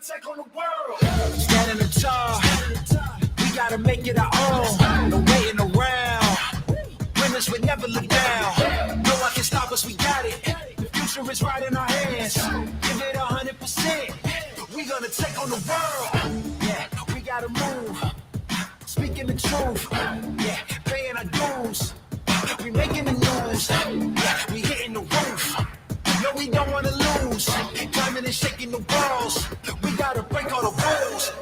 take on the world. Standing tall, we gotta make it our own. No waiting around. Winners will never look down. No one can stop us, we got it. The future is right in our hands. Give it 100%. We gonna take on the world. Yeah, we gotta move. Speaking the truth. Yeah, paying our dues. We making the news. Yeah, we hitting the roof. No, we don't wanna lose. Climbing and shaking the walls. We gotta break all the rules.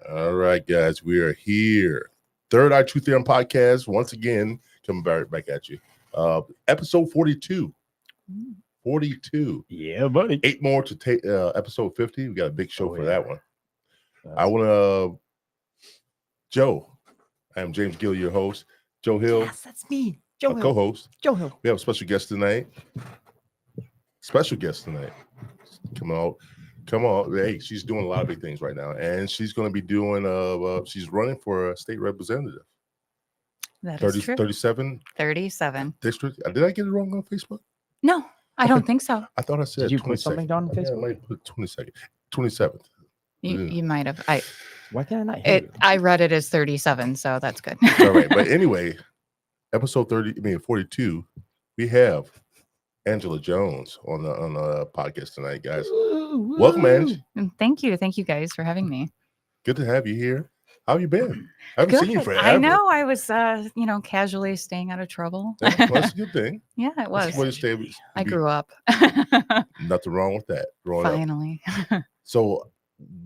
All right, guys, we are here. Third Eye Truth Theorem podcast once again coming back at you. Episode 42. 42. Yeah, buddy. 8 more to take episode 50. We got a big show for that one. I want to Joe. I am James Gill, your host. Joe Hill. Yes, that's me. Joe Hill. Co-host. Joe Hill. We have a special guest tonight. Come on. Hey, she's doing a lot of big things right now. And she's going to be doing, she's running for a state representative. That is true. 37? 37. District. Did I get it wrong on Facebook? No, I don't think so. I thought I said Did you 22nd. put something down on I Facebook? might put 22nd. 27th. You might have. Why can't I not hear you? I read it as 37, so that's good. All right. But anyway, episode 42, we have Angela Jones on the podcast tonight, guys. Welcome, Angie. And thank you guys for having me. Good to have you here. How have you been? I haven't seen you Good. forever. I know. I was, casually staying out of trouble. Yeah, well, that's a good thing. Yeah, it was. I grew up. Nothing wrong with that. Growing up. Finally. So,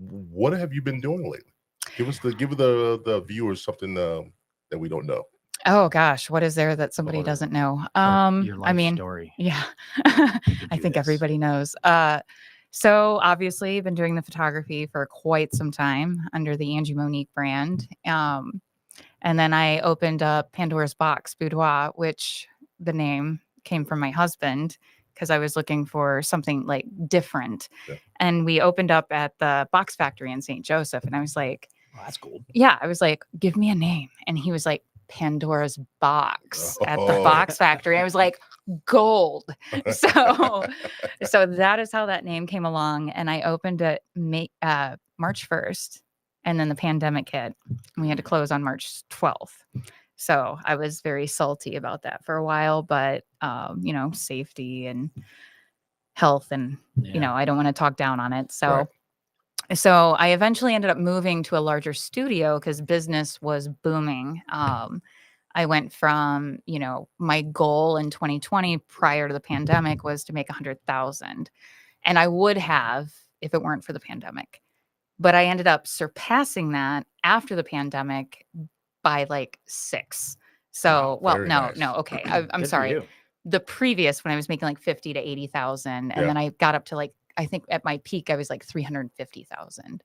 what have you been doing lately? Give the viewers something that we don't know. Oh gosh, what is there that somebody doesn't know? Your life I mean, story. yeah, could I do think this. everybody knows. So obviously been doing the photography for quite some time under the Angie Monique brand. And then I opened up Pandora's Box Boudoir, which the name came from my husband because I was looking for something like different. Yeah. And we opened up at the Box Factory in St. Joseph. And I was like, Oh, that's cool. yeah, I was like, give me a name. And he was like, Pandora's Box at the Oh. Box Factory. I was like, gold. So that is how that name came along. And I opened it March 1st. And then the pandemic hit. And we had to close on March 12th. So I was very salty about that for a while. But, safety and health and, I don't want to talk down on it. So. Right. So I eventually ended up moving to a larger studio because business was booming. I went from, my goal in 2020 prior to the pandemic was to make 100,000. And I would have if it weren't for the pandemic. But I ended up surpassing that after the pandemic by like 6. So, Wow, very nice. no. Okay. I'm Good for sorry. you. The previous when I was making like 50 to 80,000 and Yeah. then I got up to like, I think at my peak, I was like 350,000.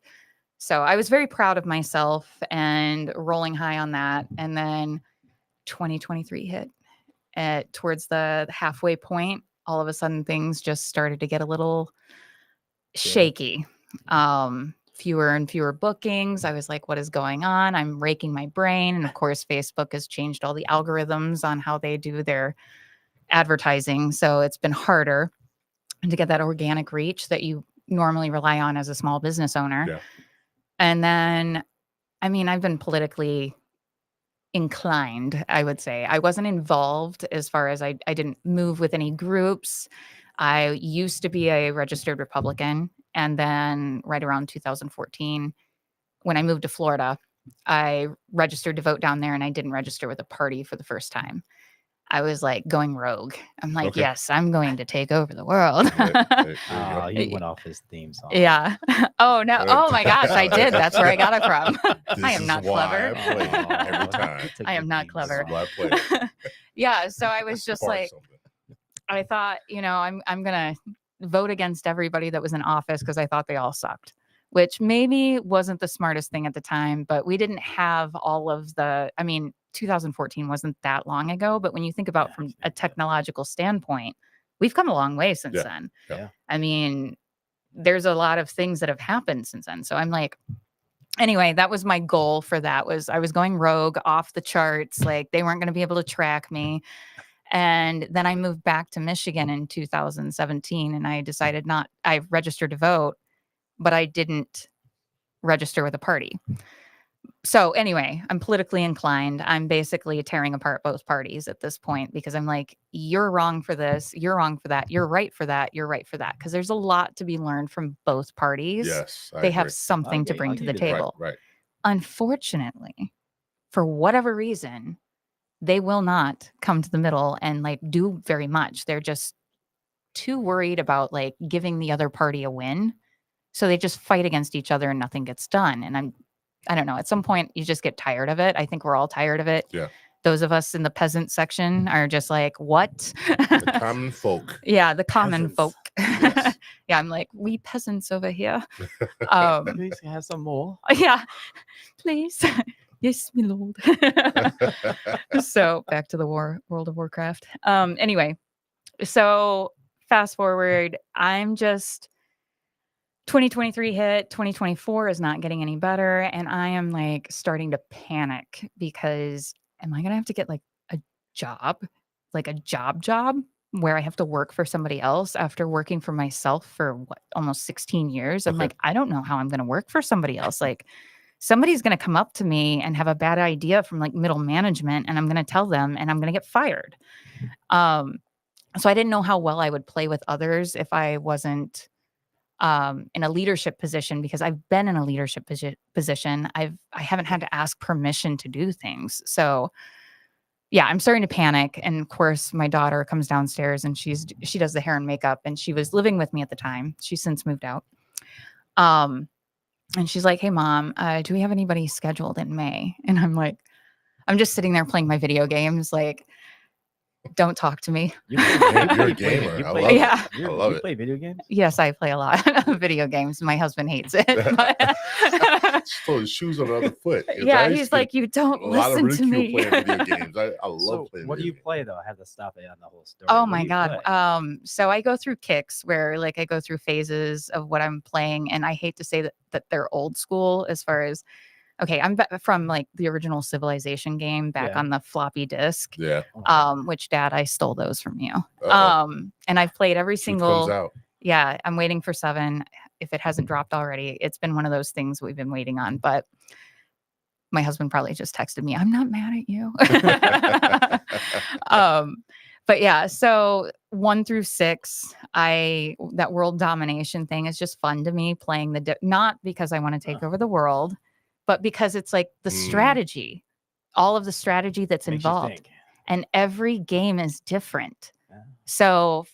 So I was very proud of myself and rolling high on that. And then 2023 hit towards the halfway point. All of a sudden things just started to get a little shaky. Fewer and fewer bookings. I was like, what is going on? I'm raking my brain. And of course, Facebook has changed all the algorithms on how they do their advertising. So it's been harder to get that organic reach that you normally rely on as a small business owner. Yeah. And then, I've been politically inclined, I would say. I wasn't involved as far as I didn't move with any groups. I used to be a registered Republican. And then right around 2014, when I moved to Florida, I registered to vote down there and I didn't register with a party for the first time. I was like going rogue. I'm like, Okay. yes, I'm going to take over the world. There you Oh, go. you went off his theme song. Yeah. Oh, no. Oh, my gosh. I did. That's where I got it from. This I am is not why clever. I play it every time. I am not This clever. is why I play it. Yeah. So I was just Part of like, something. I thought, I'm going to vote against everybody that was in office because I thought they all sucked, which maybe wasn't the smartest thing at the time, but we didn't have all of 2014 wasn't that long ago, but when you think about from a technological standpoint, we've come a long way since Yeah. then. Yeah. There's a lot of things that have happened since then. So I'm like, anyway, that was my goal for that. Was I was going rogue, off the charts, like they weren't going to be able to track me. And then I moved back to Michigan in 2017, and I decided I registered to vote, but I didn't register with a party. So anyway, I'm politically inclined. I'm basically tearing apart both parties at this point because I'm like, you're wrong for this, you're wrong for that, you're right for that, you're right for that. Because there's a lot to be learned from both parties. Yes, I They agree. have something to bring to the table. Right. Unfortunately, for whatever reason, they will not come to the middle and like do very much. They're just too worried about like giving the other party a win. So they just fight against each other and nothing gets done. And I don't know, at some point you just get tired of it. I think we're all tired of it. Yeah. Those of us in the peasant section are just like, what? The common folk. Yeah, the common Peasants. folk. Yes. Yeah, I'm like, we peasants over here. Please have some more. Yeah, please. Yes, my lord. So back to the World of Warcraft. Anyway, so fast forward, I'm just 2023 hit, 2024 is not getting any better, and I am like starting to panic because am I gonna have to get like a job, like a job where I have to work for somebody else after working for myself for what, almost 16 years? I'm Okay. like, I don't know how I'm gonna work for somebody else. Like somebody's gonna come up to me and have a bad idea from like middle management, and I'm gonna tell them and I'm gonna get fired. So I didn't know how well I would play with others if I wasn't in a leadership position, because I've been in a leadership position. I haven't had to ask permission to do things. So yeah, I'm starting to panic. And of course, my daughter comes downstairs and she does the hair and makeup, and she was living with me at the time. She's since moved out. And she's like, "Hey mom, do we have anybody scheduled in May?" And I'm like, I'm just sitting there playing my video games, like, don't talk to me. You play, You're a you play- gamer. you I play- love Yeah. it. I love you it. play video games? Yes, I play a lot of video games. My husband hates it. But So his shoes on the other foot. 'Cause yeah, I used he's to like, you don't a lot of listen to ridicule me. playing video games. I love So playing. what do video you play though? I have to stop it on the whole story. Oh What my do you God. play? So I go through kicks where like I go through phases of what I'm playing. And I hate to say that they're old school as far as, okay, I'm from like the original Civilization game back Yeah. on the floppy disk. Yeah. Which Dad, I stole those from you. Uh-oh. And I've played every Truth single, comes out. yeah, I'm waiting for 7. If it hasn't dropped already, it's been one of those things we've been waiting on. But my husband probably just texted me, "I'm not mad at you." But yeah, so 1 through 6, that world domination thing is just fun to me, playing not because I want to take over the world, but because it's like the strategy, all of the strategy that's Makes you involved. think. And every game is different. Yeah. So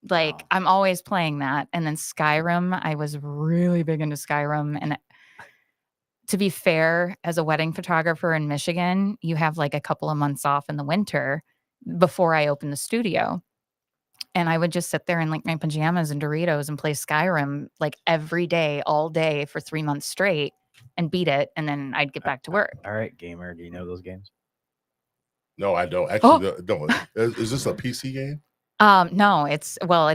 like Wow. I'm always playing that. And then Skyrim, I was really big into Skyrim. And to be fair, as a wedding photographer in Michigan, you have like a couple of months off in the winter before I open the studio. And I would just sit there in like my pajamas and Doritos and play Skyrim like every day, all day for 3 months straight and beat it. And then I'd get back to work. All right, gamer. Do you know those games? No, I don't. Oh. Actually, no. Is this a PC game? No, it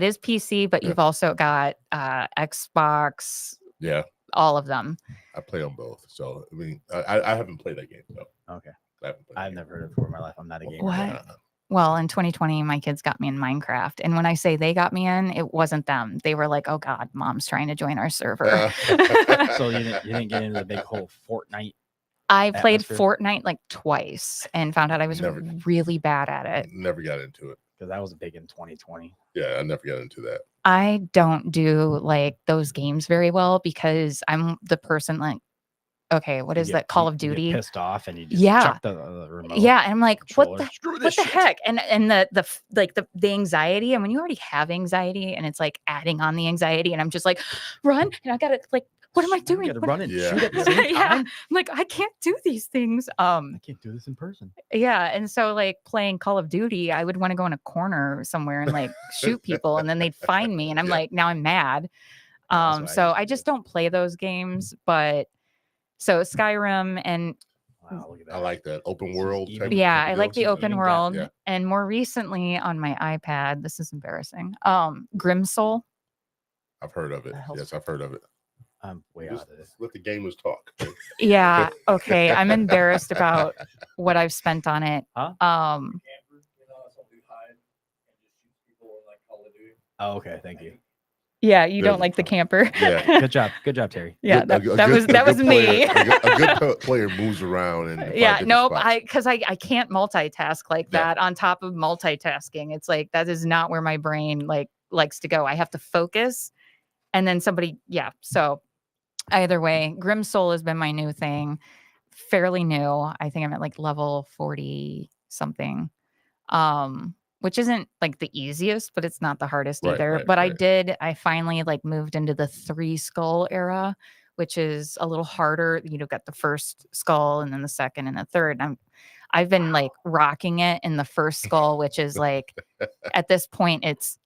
is PC, but Yeah. you've also got Xbox, Yeah, all of them. I play on both. So I mean, I haven't played that game. No, Okay. I haven't played I've that never heard of it before in my life. I'm not a gamer. What? game. Well, in 2020, my kids got me in Minecraft. And when I say they got me in, it wasn't them. They were like, "Oh God, mom's trying to join our server." So you didn't get into the big whole Fortnite. I played atmosphere? Fortnite like twice and found out I was Never. really bad at it. Never got into it. Because that was big in 2020. Yeah, I never got into that. I don't do like those games very well because I'm the person like, okay, what You is get- that? Call you- of you get Duty? pissed off and you just Yeah. chuck the remote. Yeah, and I'm like, what controller. the Screw what this the shit. heck? And the anxiety, and when you already have anxiety and it's like adding on the anxiety, and I'm just like, run, and I gotta like, what am I You doing? gotta What- run and Yeah. shoot at the same Yeah. time. I'm like, I can't do these things. I can't do this in person. Yeah, and so like playing Call of Duty, I would want to go in a corner somewhere and like shoot people, and then they'd find me, and I'm Yeah. like, now I'm mad. That's what I So used I to just do. don't play those games, but so Skyrim and Wow, look at that. I like that open This is world. even- type yeah, of I like the deals. open even got- world. yeah. And more recently on my iPad, this is embarrassing. Grimsoul. I've heard of it. The hell's- Yes, I've heard of it. I'm way Just out of it. let the gamers talk. Yeah. Okay. I'm embarrassed about what I've spent on it. Huh? Oh, okay. Thank you. Yeah, you There's don't a like the pro- camper. Yeah. Good job. Good job, Terry. Yeah, Good- a that was good- a that was good me. player- a good player moves around and Yeah, nope. I can't multitask like Yeah. that on top of multitasking. It's like that is not where my brain likes to go. I have to focus and then yeah. So either way, Grim Soul has been my new thing. Fairly new. I think I'm at like level 40 something. Which isn't like the easiest, but it's not the hardest Right, either. right, But right. I finally like moved into the 3 skull era, which is a little harder. You know, got the first skull and then the second and the third. I've been like rocking it in the first skull, which is like at this point it's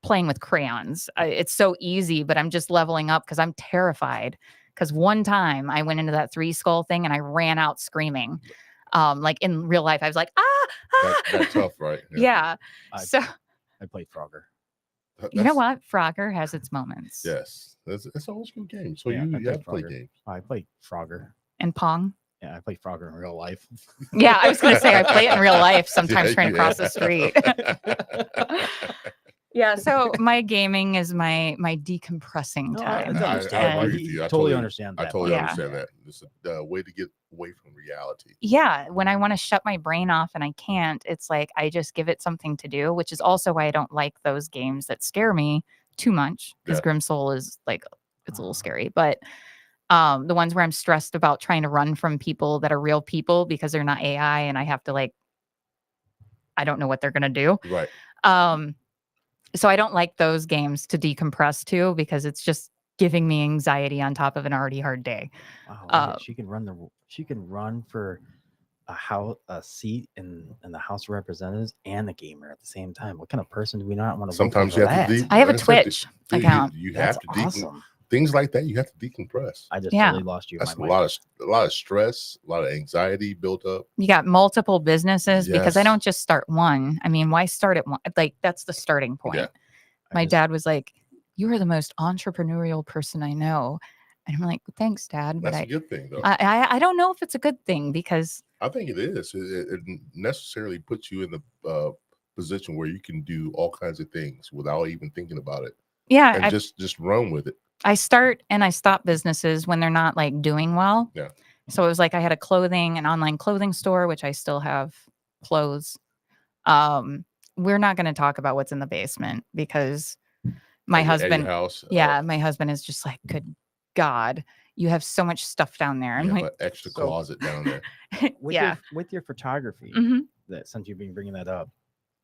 playing with crayons. It's so easy, but I'm just leveling up because I'm terrified. Because one time I went into that 3 skull thing and I ran out screaming. Like in real life, I was like, That's tough, right? Yeah. I- So I played Frogger. you know what? Frogger has its moments. Yes, it's an old school game. So Yeah, I you played have to play Frogger. games. I played Frogger. And Pong. Yeah, I played Frogger in real life. Yeah, I was gonna say I play it in real life sometimes Yeah, trying to cross the yeah. street. Yeah, so my gaming is my decompressing No, time. it's I understandable. agree with You you. I totally understand I that. totally Yeah. understand that. It's a way to get away from reality. Yeah, when I want to shut my brain off and I can't, it's like I just give it something to do, which is also why I don't like those games that scare me too much because Yeah. Grim Soul is like it's a little scary, but the ones where I'm stressed about trying to run from people that are real people because they're not AI and I have to like I don't know what they're going to do. Right. So I don't like those games to decompress to because it's just giving me anxiety on top of an already hard day. Wow, she can run for a seat in the House of Representatives and a gamer at the same time. What kind of person do we not want to? Sometimes you have to. I have a like I said, Twitch you- account. You That's have to awesome. things like that. You have to decompress. I just Yeah. totally lost you. That's my a lot of stress, a lot of anxiety built up. You got multiple businesses because I Yes. don't just start one. I mean, why start at one? Like that's the starting point. Yeah. My dad was like, "You are the most entrepreneurial person I know," and I'm like, "Thanks, Dad." But That's a good thing, though. I don't know if it's a good thing because I think it is. It necessarily puts you in the position where you can do all kinds of things without even thinking about it, yeah, and just run with it. I start and I stop businesses when they're not like doing well. Yeah. So it was like I had an online clothing store, which I still have clothes. We're not going to talk about what's in the basement because my At your husband, house, yeah, my husband is just like, good God, you have so much stuff down there. I'm you have like, an extra So- closet down there. yeah. With your photography, Mhm. that since you've been bringing that up,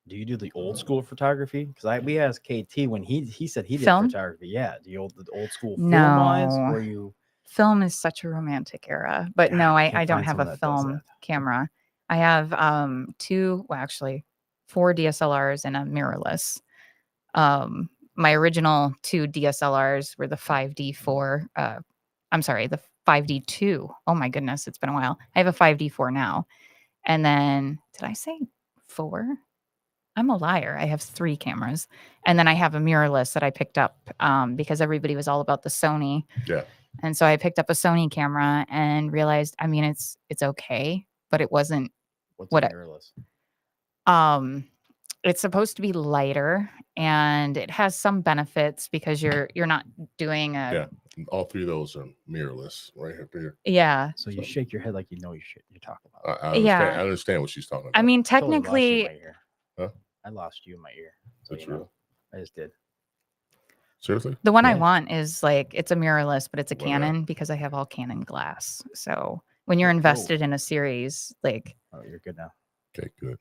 do you do the old school photography? Because we asked KT when he said he did Film? photography. Yeah, the old school film No. wise, or you? Film is such a romantic era, but God, no, I I can't don't find have someone a that does film that. camera. I have four DSLRs and a mirrorless. My original 2 DSLRs were the 5D4. The 5D2. Oh my goodness, it's been a while. I have a 5D4 now. And then did I say 4? I'm a liar. I have 3 cameras. And then I have a mirrorless that I picked up because everybody was all about the Sony. Yeah. And so I picked up a Sony camera and realized, I mean, it's okay, but it wasn't. What's What a I- mirrorless? It's supposed to be lighter and it has some benefits because you're not doing a Yeah. All 3 of those are mirrorless right up there. yeah. So you shake your head like you know you're talking I about. understand. Yeah. I understand what she's talking about. I mean, Totally lost you in technically, my ear. Huh? I lost you in my ear. So That's you know, real. I just did. Seriously? the one I Yeah. want is like it's a mirrorless, but it's a What about- Canon because I have all Canon glass. So when you're Oh, cool. invested in a series, like Oh, you're good now. Okay, good.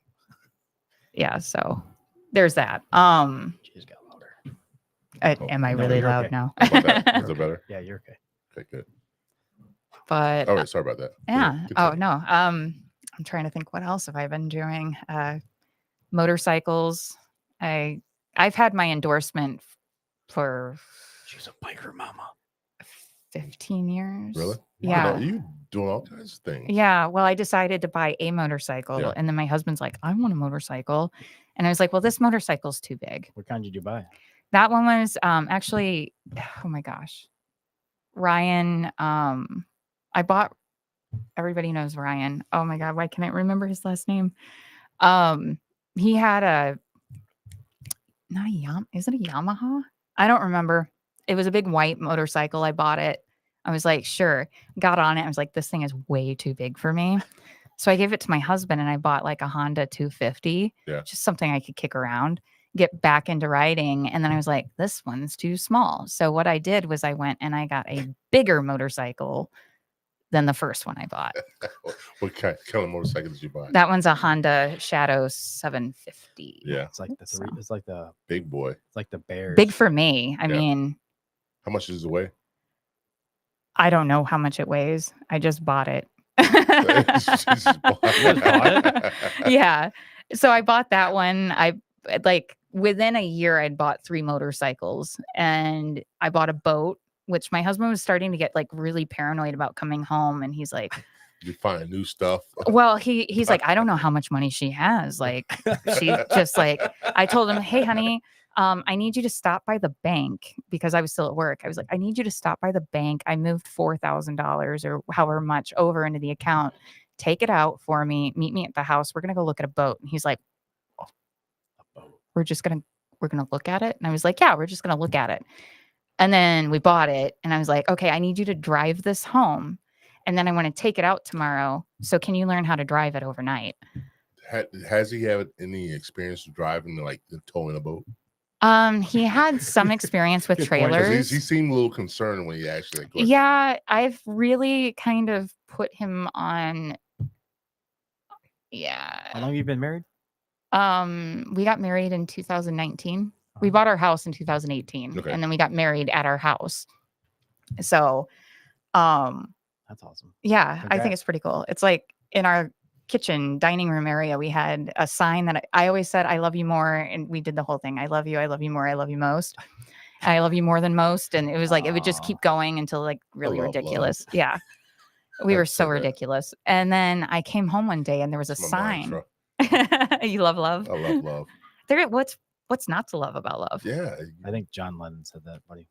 yeah, so there's that. She just got louder. Am I No, really you're loud okay. now? How about that? Is You're it better? Yeah, you're okay. Okay, good. But All right, sorry about that. yeah. Good Oh time. no. I'm trying to think what else have I been doing. Motorcycles. I've had my endorsement for She's a biker mama. 15 years. Really? Yeah. You doing all kinds of things. Yeah. Well, I decided to buy a motorcycle, Yeah. and then my husband's like, "I want a motorcycle," and I was like, "Well, this motorcycle's too big." What kind did you buy? That one was actually, oh my gosh, Ryan. I bought. Everybody knows Ryan. Oh my god, why can't I remember his last name? He had a not a Is it a Yamaha? I don't remember. It was a big white motorcycle. I bought it. I was like, sure. Got on it. I was like, this thing is way too big for me. So I gave it to my husband and I bought like a Honda 250. Yeah. Just something I could kick around, get back into riding. And then I was like, this one's too small. So what I did was I went and I got a bigger motorcycle than the first one I bought. What kind of motorcycle did you buy? That one's a Honda Shadow 750. Yeah. It's like the So- it's like the Big boy. it's like the Bears. Big for me. I Yeah. mean, How much does it weigh? I don't know how much it weighs. I just bought it. Jesus, boy. bought Yeah. So I bought that one. I like within a year I'd bought 3 motorcycles and I bought a boat, which my husband was starting to get like really paranoid about coming home and he's like, You find new stuff. well, he's like, I don't know how much money she has. Like she just like I told him, hey honey, I need you to stop by the bank because I was still at work. I was like, I need you to stop by the bank. I moved $4,000 or however much over into the account. Take it out for me. Meet me at the house. We're gonna go look at a boat. And he's like, we're gonna look at it. And I was like, yeah, we're just gonna look at it. And then we bought it. And I was like, okay, I need you to drive this home. And then I want to take it out tomorrow. So can you learn how to drive it overnight? Has he had any experience driving, like towing a boat? He had some experience with Good point, 'cause trailers. He seemed a little concerned when he actually. Yeah, I've really kind of put him on. How Yeah. long have you been married? We got married in 2019. We bought our house in 2018, Okay. and then we got married at our house. So, That's awesome. yeah, I think Congrats. it's pretty cool. It's like in our kitchen dining room area, we had a sign that I always said, I love you more. And we did the whole thing. I love you more. I love you most. I love you more than most. And it was like, it would just keep going until like really love, love. ridiculous. Yeah. We were That's so so good. ridiculous. And then I came home one day and there was a It's my sign. mantra. You love love. I love love. There, what's not to love about love? Yeah, I think John Lennon said that, buddy.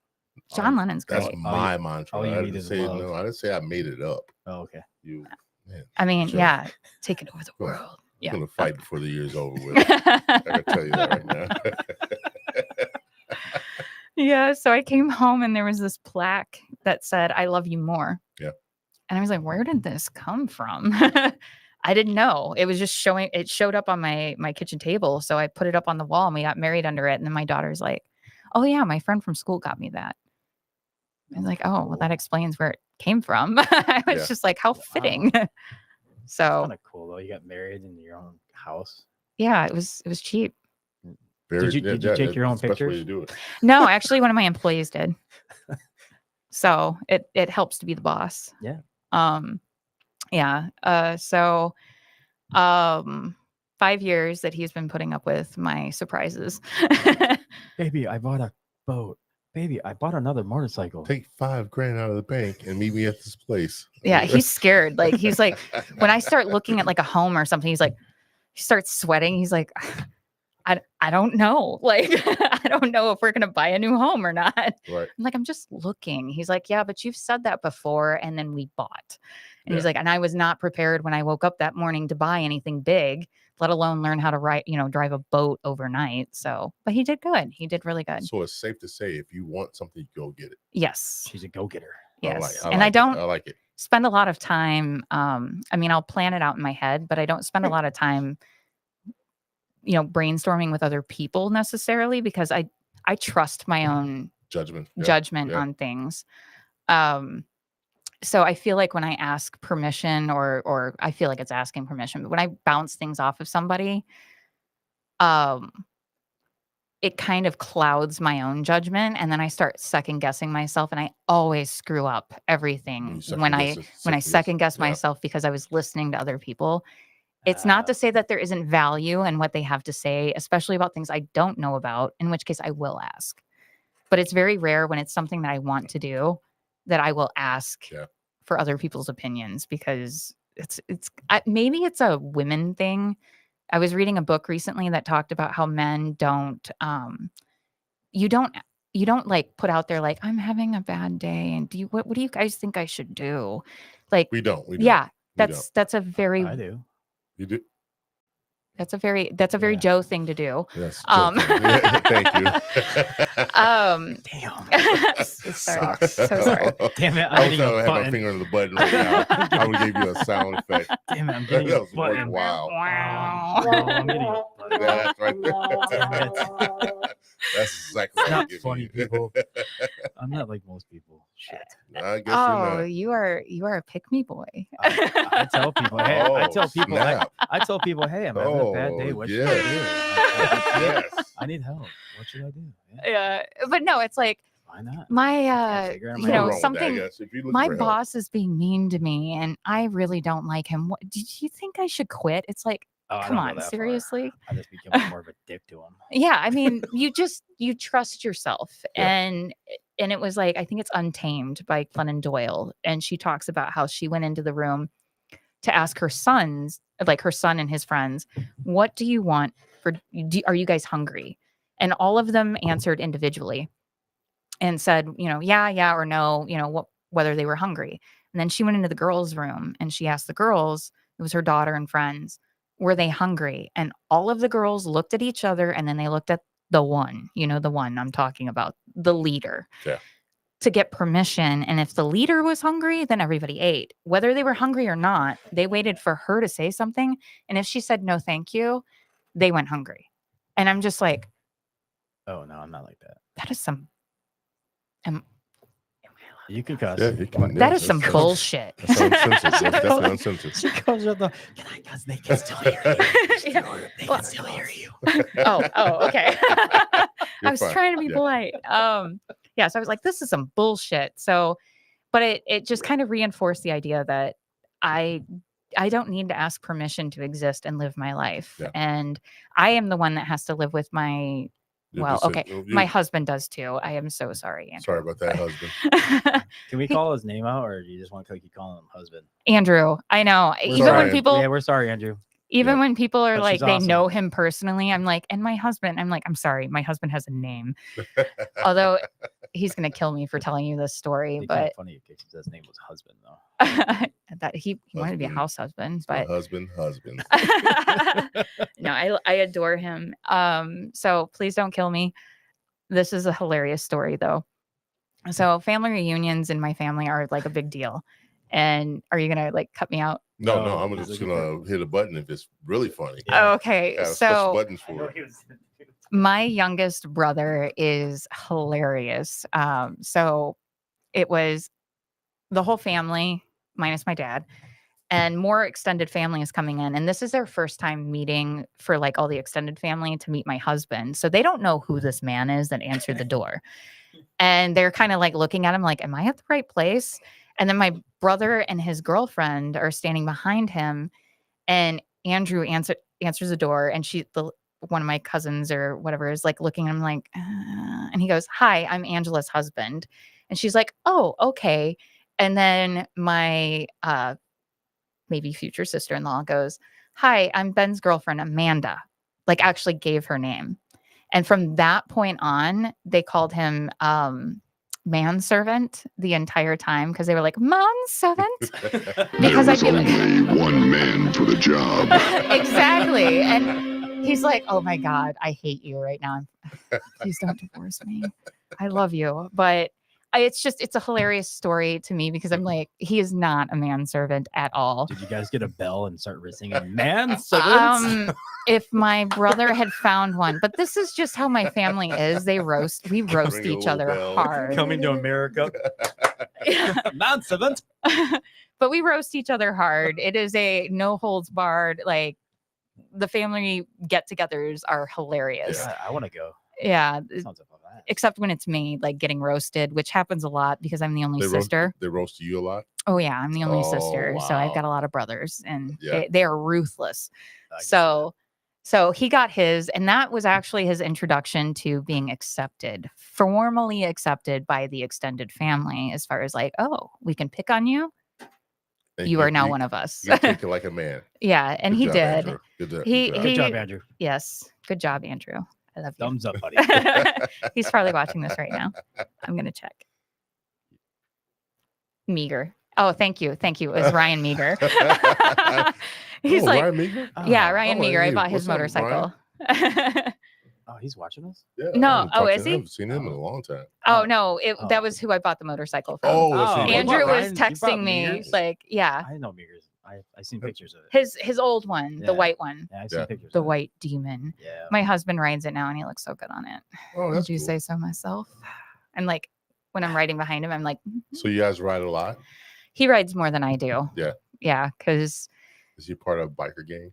John Lennon's that's great. my mantra. all you I need didn't is say love. no. I didn't say I made it up. Oh, okay. You, man, I mean, Sure. yeah, taking over the Go. world. I'm Yeah. gonna fight before the year's over with. I can tell you that right now. Yeah. So I came home and there was this plaque that said, I love you more. Yeah. And I was like, where did this come from? I didn't know. It was just showing, it showed up on my kitchen table. So I put it up on the wall and we got married under it. And then my daughter's like, oh yeah, my friend from school got me that. I was like, oh, well, that explains where it came from. I was Yeah. just like, how fitting. So Kind of cool though. You got married in your own house. yeah, it was cheap. Very- Did you take your own that's the best way pictures? to do it. No, actually one of my employees did. So it helps to be the boss. Yeah. Yeah. So 5 years that he's been putting up with my surprises. Baby, I bought a boat. Baby, I bought another motorcycle. Take $5,000 out of the bank and meet me at this place. Yeah, he's scared. Like he's like, when I start looking at like a home or something, he's like, he starts sweating. He's like, I don't know. Like, I don't know if we're gonna buy a new home or not. Right. I'm like, I'm just looking. He's like, yeah, but you've said that before, and then we bought. And he's Yeah. like, and I was not prepared when I woke up that morning to buy anything big, let alone learn how to drive a boat overnight. So, but he did good. He did really good. So it's safe to say if you want something, go get it. Yes. She's a go-getter. Yes. I And I like it. don't I like it. spend a lot of time. I mean, I'll plan it out in my head, but I don't spend a lot of time, brainstorming with other people necessarily because I trust my own Judgment. Yeah. judgment yeah. on things. So I feel like when I ask permission or I feel like it's asking permission, but when I bounce things off of somebody, it kind of clouds my own judgment. And then I start second guessing myself and I always screw up everything when I second guess Yeah. myself because I was listening to other people. It's not to say that there isn't value in what they have to say, especially about things I don't know about, in which case I will ask. But it's very rare when it's something that I want to do that I will ask Yeah. for other people's opinions because maybe it's a women thing. I was reading a book recently that talked about how men don't you don't like put out there like I'm having a bad day and what do you guys think I should do? Like We don't. yeah, We that's a very I do. You do. that's a very Yeah. Joe thing to do. Yes. Um, Thank you. Damn. Sorry. Sucks. So sorry. Damn it. I I'm was hitting trying to a have my button. finger on the button right now. I would give you a sound effect. Damn it. I'm getting That a was button. wow. Wow. Oh, I'm getting a button. That's right. Damn it. That's exactly It's what I'm not giving funny, you. people. I'm not like most people. Shit. I guess Oh, you're you are a pick me boy. I tell people, hey, not. I tell people, snap. I tell people, hey, I'm having a bad day. What should I do? Yes. I need help. What should I do? Yeah, Yeah, but no, it's like why not? my figure out you my know Nothing wrong with that, I something. guess. If you look My for help. boss is being mean to me, and I really don't like him. What did you think I should quit? It's like, Oh, I come don't go on, that far. seriously? I just become more of a dick to him. Yeah, I mean, you trust yourself, Yeah. and it was like I think it's Untamed by Glennon Doyle, and she talks about how she went into the room to ask her sons, like her son and his friends, what do you want for? Are you guys hungry? And all of them answered individually, and said, yeah, or no, whether they were hungry. And then she went into the girls' room and she asked the girls, it was her daughter and friends, were they hungry? And all of the girls looked at each other and then they looked at the one, the one I'm talking about, the leader. Yeah. To get permission. And if the leader was hungry, then everybody ate. Whether they were hungry or not, they waited for her to say something. And if she said no, thank you, they went hungry. And I'm just like, Oh, no, I'm not like that. that is some You can cuss. Yeah, you can. that yeah, is some that's- bullshit. That's uncensored. That's definitely uncensored. She comes with the, can I cuss? They can still hear you. Yeah. They Well- can still hear you. Oh, okay. I You're was fine. trying to be Yeah. polite. Yeah, so I was like, this is some bullshit. So, but it just kind of reinforced the idea that I don't need to ask permission to exist and live my life. Yeah. And I am the one that has to live with my You just said- my husband does too. I am so sorry, Andrew. Sorry about that, husband. Can we call his name out, or do you just want to keep calling him husband? Andrew, I know. We're Even sorry. when people Yeah, we're sorry, Andrew. Even Yeah. when people are But like, she's they awesome. know him personally, I'm like, and my husband, I'm like, I'm sorry, my husband has a name. Although he's going to kill me for telling you this story, It'd be kind but of funny if his name was husband, though. that he wanted to be a Husband. house husband, My but husband. no, I adore him. So please don't kill me. This is a hilarious story though. So family reunions in my family are like a big deal. And are you going to like cut me out? No, No, I'm he's just looking gonna hit a button if it's really funny. Yeah. Okay. Yeah, push So buttons for it. my youngest brother is hilarious. So it was the whole family minus my dad, and more extended family is coming in. And this is their first time meeting for like all the extended family to meet my husband. So they don't know who this man is that answered the door. And they're kind of like looking at him like, am I at the right place? And then my brother and his girlfriend are standing behind him, and Andrew answers the door, and one of my cousins or whatever is like looking at him like, and he goes, "Hi, I'm Angela's husband." And she's like, "Oh, okay." And then my maybe future sister-in-law goes, "Hi, I'm Ben's girlfriend, Amanda." Like actually gave her name. And from that point on, they called him manservant the entire time because they were like, manservant? Because I there was feel like only one man for the job. exactly. And he's like, oh my God, I hate you right now. Please don't divorce me. I love you. But it's a hilarious story to me because I'm like, he is not a manservant at all. Did you guys get a bell and start singing man servants? If my brother had found one, but this is just how my family is. We roast Ring a each little other bell. hard. Coming to America. Man servant. But we roast each other hard. It is a no holds barred, like the family get-togethers are hilarious. Yeah, I want to go. Yeah. Sounds like that. Except when it's me like getting roasted, which happens a lot because I'm the only sister. They roast you a lot. Oh yeah, I'm the only Oh, sister. So I've wow. got a lot of brothers and Yeah. they are ruthless. I guess So he got his, and that was actually his introduction to being accepted, formally accepted by the extended family, as far as like, oh, we can pick on you. And You are now one of us. You take it like a man. Yeah, and Good he job, did. Andrew. Good job. He- Good job. Good job, Andrew. Yes, good job, Andrew. I love you. Thumbs up, buddy. He's probably watching this right now. I'm gonna check. Meager. Oh, thank you. Thank you. It was Ryan Meager. He's Oh, like, Ryan Meager? yeah, Oh, Ryan oh, Meager. I hey, bought his what's up, Ryan? motorcycle. Oh, he's watching us. Yeah, No, I haven't oh, talked is to him. he? I haven't seen him in a long time. Oh no, Oh. that was who I bought the motorcycle from. Oh, that's Oh, who you Andrew bought. Andrew was Ryan- you bought texting me Meager's? like, yeah, I know Meagers. I've seen pictures of it. his old one, Yeah. the white one, Yeah, I've seen Yeah. pictures. the of it. white demon. Yeah. My husband rides it now, and he looks so good on it. Oh, Would that's you cool. say so myself? I'm like, when I'm riding behind him, I'm like, "Mhm." So you guys ride a lot? He rides more than I do. Yeah. Yeah, because Is he part of a biker gang?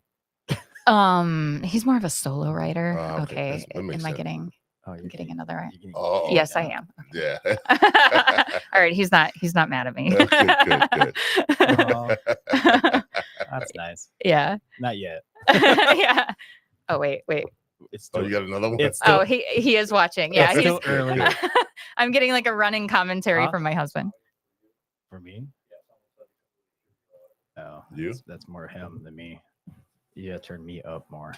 he's more of a solo rider. Ah, okay, Okay. that's- that makes Am I sense. getting Oh, I'm getting another right? you're getting- Oh, Yes, I am. yeah. All right, he's not mad at me. Good, good. Oh, that's nice. Yeah. Not yet. Yeah. Oh wait. It's Oh, still, you got another one? It's Oh, still, he is watching. Yeah, it's he's still early I'm getting like a running commentary Huh? from my husband. for me. Oh, You? that's more him than me. You gotta turn me up more.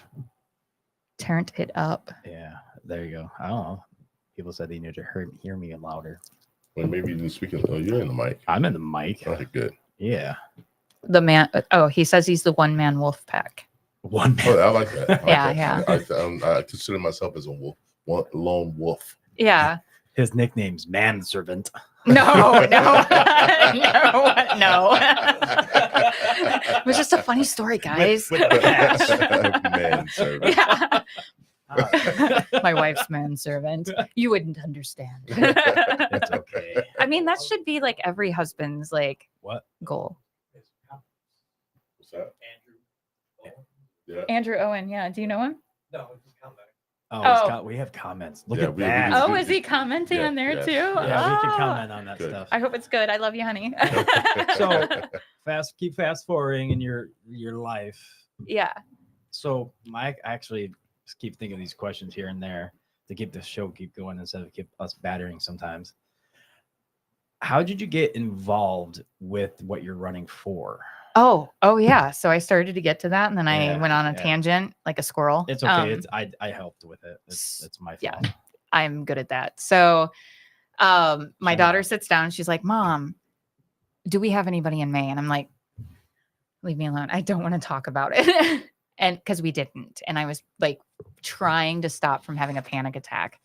Turned it up. Yeah, there you go. I don't know. People said they needed to hear me louder. Well, maybe you didn't speak. Oh, you're in the mic. I'm in the mic. Okay, good. Yeah. The man. Oh, he says he's the one man wolf pack. One Oh, man. I like that. I like Yeah, that. yeah. I consider myself as a wolf, one lone wolf. Yeah. His nickname's Manservant. No. No. No. It was just a funny story, guys. With the cash. Manservant. Yeah. Oh, My wife's manservant. You wouldn't understand. it's okay. I mean, that should be like every husband's like What? goal. What's that? Yeah. Andrew Owen, yeah. Do you know him? Oh, Oh. we have comments. Look Yeah, at we- we that. just- Oh, is he commenting Yeah, on there yes. too? Yeah, we can Oh. comment on that Good. stuff. I hope it's good. I love you, honey. So keep fast forwarding in your life. Yeah. So Mike, I actually just keep thinking of these questions here and there to keep the show keep going instead of keep us battering sometimes. How did you get involved with what you're running for? Oh yeah. So I started to get to that, and then I Yeah, went on a yeah. tangent like a squirrel. It's okay. It's I helped with it. It's my fault. yeah. I'm good at that. So my Shut daughter up. sits down. She's like, Mom, do we have anybody in May? And I'm like, leave me alone. I don't want to talk about it. And because we didn't. And I was like trying to stop from having a panic attack.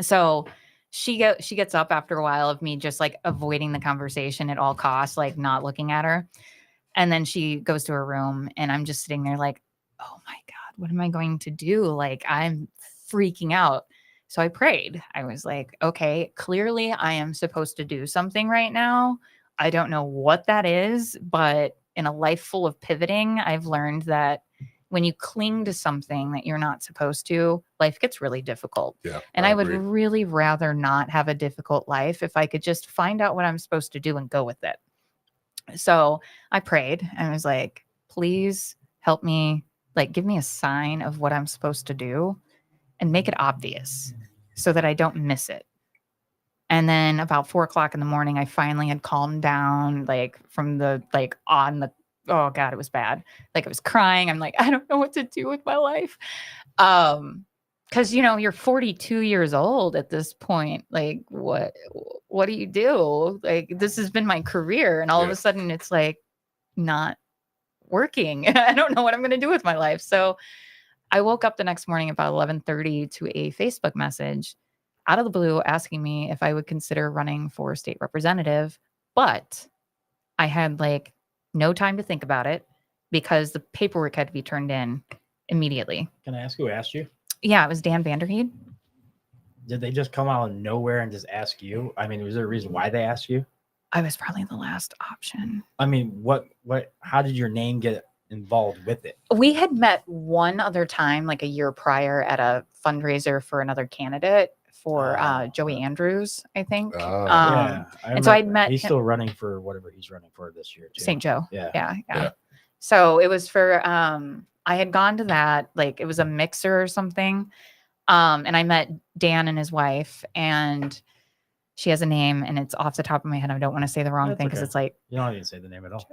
So she gets up after a while of me just like avoiding the conversation at all costs, like not looking at her. And then she goes to her room, and I'm just sitting there like, oh my God, what am I going to do? Like, I'm freaking out. So I prayed. I was like, okay, clearly I am supposed to do something right now. I don't know what that is, but in a life full of pivoting, I've learned that when you cling to something that you're not supposed to, life gets really difficult. Yeah. And I would agree. really rather not have a difficult life if I could just find out what I'm supposed to do and go with it. So I prayed. I was like, please help me, like, give me a sign of what I'm supposed to do and make it obvious so that I don't miss it. And then about 4:00 in the morning, I finally had calmed down, like from the, like on the, oh God, it was bad. Like I was crying. I'm like, I don't know what to do with my life. Cause you know, you're 42 years old at this point. Like what do you do? Like, this has been my career. And all of Yeah. a sudden it's like not working. I don't know what I'm going to do with my life. So I woke up the next morning about 11:30 to a Facebook message out of the blue asking me if I would consider running for state representative. But I had like no time to think about it because the paperwork had to be turned in immediately. Can I ask who asked you? Yeah, it was Dan Vanderheed. Did they just come out of nowhere and just ask you? I mean, was there a reason why they asked you? I was probably the last option. I mean, how did your name get involved with it? We had met one other time, like a year prior, at a fundraiser for another candidate for Oh, Joey Andrews, I think. Ah. and so I'd remember. met He's him- still running for whatever he's running for this year. Too. St. Joe. Yeah. Yeah. Yeah. So it was for I had gone to that, like it was a mixer or something. And I met Dan and his wife, and she has a name, and it's off the top of my head. I don't want to say the wrong That's thing because okay. it's like You don't even say the name at all.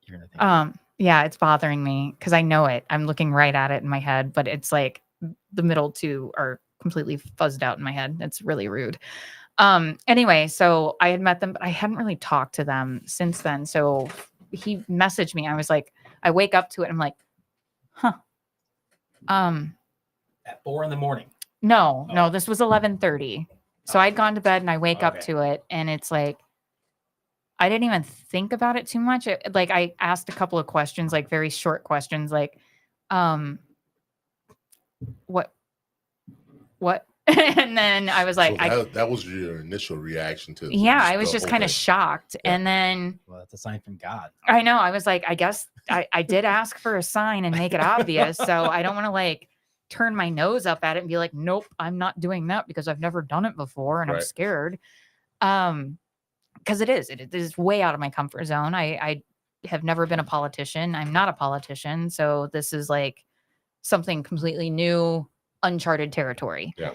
You're gonna think. yeah, it's bothering me because I know it. I'm looking right at it in my head, but it's like the middle two are completely fuzzed out in my head. It's really rude. Anyway, so I had met them, but I hadn't really talked to them since then. So he messaged me. I was like, I wake up to it. I'm like, huh. At 4 a.m. No, this was 11:30. So I'd gone to bed and I wake up Okay. to it and it's like, I didn't even think about it too much. Like I asked a couple of questions, like very short questions, like, what? And then I was like, So that was your initial reaction to yeah, I was the just whole kind of thing. shocked. Yeah. And then Well, that's a sign from God. I know, I was like, I guess I did ask for a sign and make it obvious. So I don't want to like turn my nose up at it and be like, nope, I'm not doing that because I've never done it before and I'm Right. scared. Because it is way out of my comfort zone. I have never been a politician. I'm not a politician. So this is like something completely new, uncharted territory. Yeah.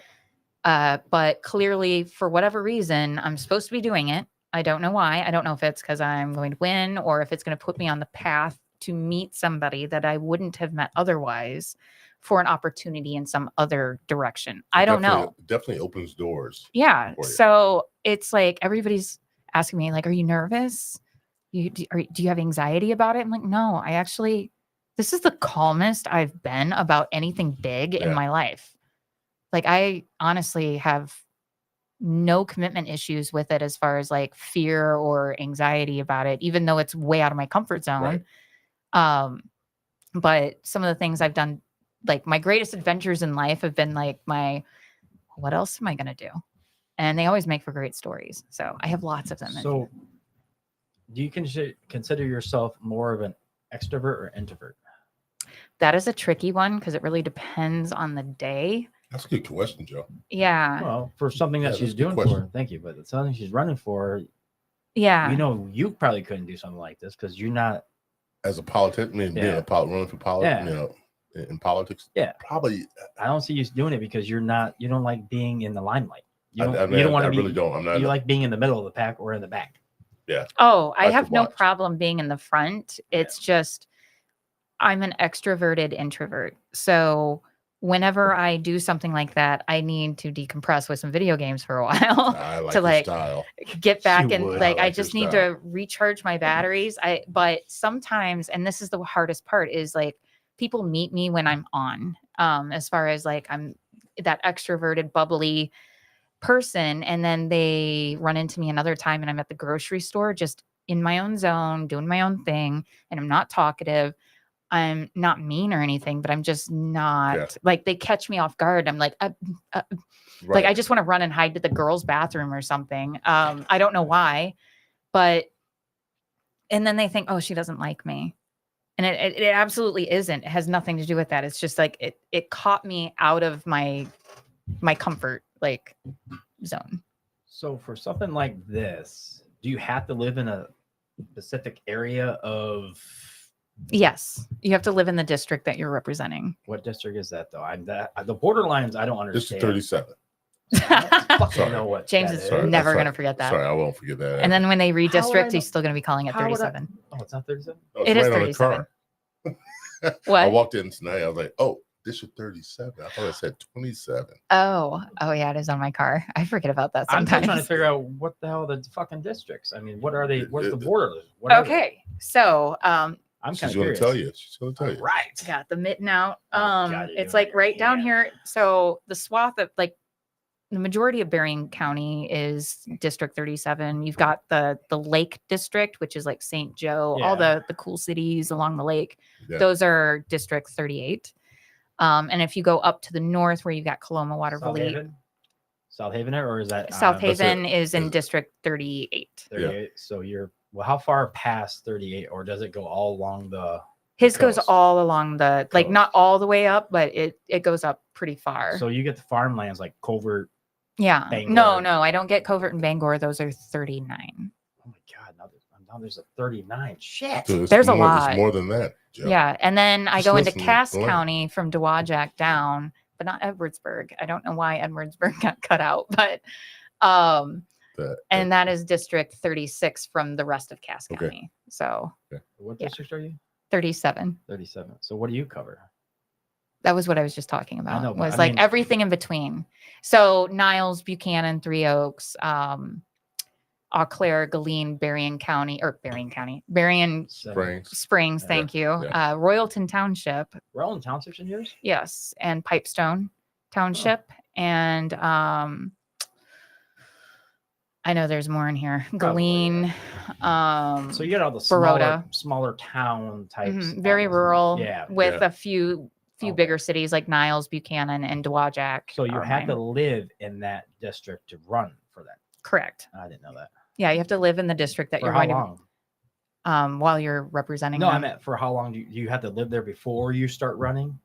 But clearly, for whatever reason, I'm supposed to be doing it. I don't know why. I don't know if it's because I'm going to win or if it's going to put me on the path to meet somebody that I wouldn't have met otherwise for an opportunity in some other direction. I don't know. Definitely opens doors. Yeah. for you. So it's like everybody's asking me, like, are you nervous? Do you have anxiety about it? I'm like, no, this is the calmest I've been about anything big in Yeah. my life. Like, I honestly have no commitment issues with it as far as like fear or anxiety about it, even though it's way out of my comfort zone. Right. But some of the things I've done, like my greatest adventures in life have been like what else am I going to do? And they always make for great stories. So I have lots of them. So, do you consider yourself more of an extrovert or introvert? That is a tricky one because it really depends on the day. That's a good question, Joe. Yeah. Well, for something that Yeah, she's that's a good doing question. for, thank you, but it's something she's running for. Yeah. You know, you probably couldn't do something like this because you're not. As a politician, being Yeah. running for politics, Yeah. in politics, Yeah. probably. I don't see you doing it because you're not. You don't like being in the limelight. You I don't want I to be. really don't. I'm not. You like being in the middle of the pack or in the back. Oh, I like to have no watch. problem being in the front. It's just I'm an extroverted introvert. So whenever I do something like that, I need to decompress with some video games for a while I like to your like style. get back You and would. like I I like your just need style. to recharge my batteries. But sometimes, and this is the hardest part, is like people meet me when I'm on. As far as like I'm that extroverted, bubbly person, and then they run into me another time and I'm at the grocery store just in my own zone doing my own thing and I'm not talkative. I'm not mean or anything, but I'm just not like they catch me off guard. I'm like like Right. I just want to run and hide to the girls' bathroom or something. I don't know why, but and then they think, oh, she doesn't like me. And it absolutely isn't. It has nothing to do with that. It's just like it caught me out of my comfort like zone. So for something like this, do you have to live in a specific area of Yes, you have to live in the district that you're representing. what district is that though? The borderlines I don't This is understand. 37. I don't fucking Sorry. know what James that is Sorry, never sorry. going to forget that. Sorry, I won't forget that. And then when they How would I redistrict, know? he's still going to be calling it How would I- 37. Oh, it's not 37. Oh, it's It is right on the 37. car. What? I walked in tonight. I was like, "Oh, District 37." I thought it said 27. Oh, yeah, it is on my car. I forget about that I'm sometimes. still trying to figure out what the hell are the fucking districts. I mean, what are they? What's the border? What are they? Okay, so I'm She's kind of going to curious. tell you. She's going to tell you. Right. got the mitten out. Oh, God, you're It's doing like it right down again. here. So the swath of like the majority of Berrien County is District 37. You've got the Lake District, which is like St. Joe, all Yeah. the cool cities along the lake. Yeah. Those are District 38. And if you go up to the north where you've got Coloma, Waterville, South Haven, or is that South That's it. Haven is in Is it? District 38. 38? So you're how far past 38, or does it go all along the? His goes coast. all along the like Coast. not all the way up, but it goes up pretty far. So you get the farmlands like Covert. Yeah. Bangor. No, I don't get Covert and Bangor. Those are 39. Oh my God! Now there's a 39. Shit. So it's There's a more, lot. It's more than that. Joe. Yeah. And then I Just go into listen to Cass Glenn. County from Dowagiac down, but not Edwardsburg. I don't know why Edwardsburg got cut out, but and that is District 36 from the rest of Cass Okay. County. So What Yeah. district are you? 37. 37. So what do you cover? That was what I was just talking about. know, but Was I like mean- everything in between. So Niles, Buchanan, Three Oaks, Eau Claire, Galeen, Berrien County, Berrien So, Springs. Springs. Thank you. yeah. Royalton Township, Roland Townships in yours? yes, and Pipestone Township, and I know there's more in here. Probably, Galeen, So you get all the Baroda. smaller town types. very rural, Yeah. with Yeah. a few Okay. bigger cities like Niles, Buchanan, and Dowagiac. So you are had to mine. live in that district to run for that. Correct. I didn't know that. Yeah, you have to live in the district that For you're how going long? to while you're representing No, I them. meant for how long do you have to live there before you start running?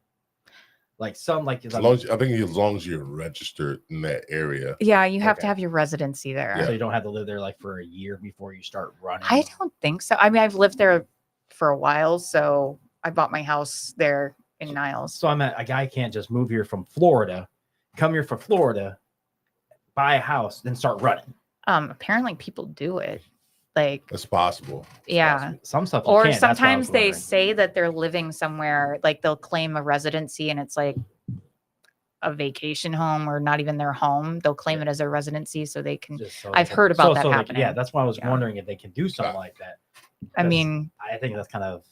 Like some like As long as, I think as long as you're registered in that area. Yeah, you have to Okay. have your residency there. so you don't have to live there like for a year before you start running. I don't think so. I mean, I've lived there for a while, so I bought my house there in Niles. So I'm a guy can't just move here from Florida, come here from Florida, buy a house, then start running. Apparently people do it. Like, That's possible. It's yeah. possible. Some stuff you Or can't, that's why I was sometimes they wondering. say that they're living somewhere, like they'll claim a residency and it's like a vacation home or not even their home. They'll claim it as a residency so they can. Just so I've they can- heard about that yeah, happening. that's why I was Yeah. wondering if they can do something like that. I That's- mean, I think that's kind of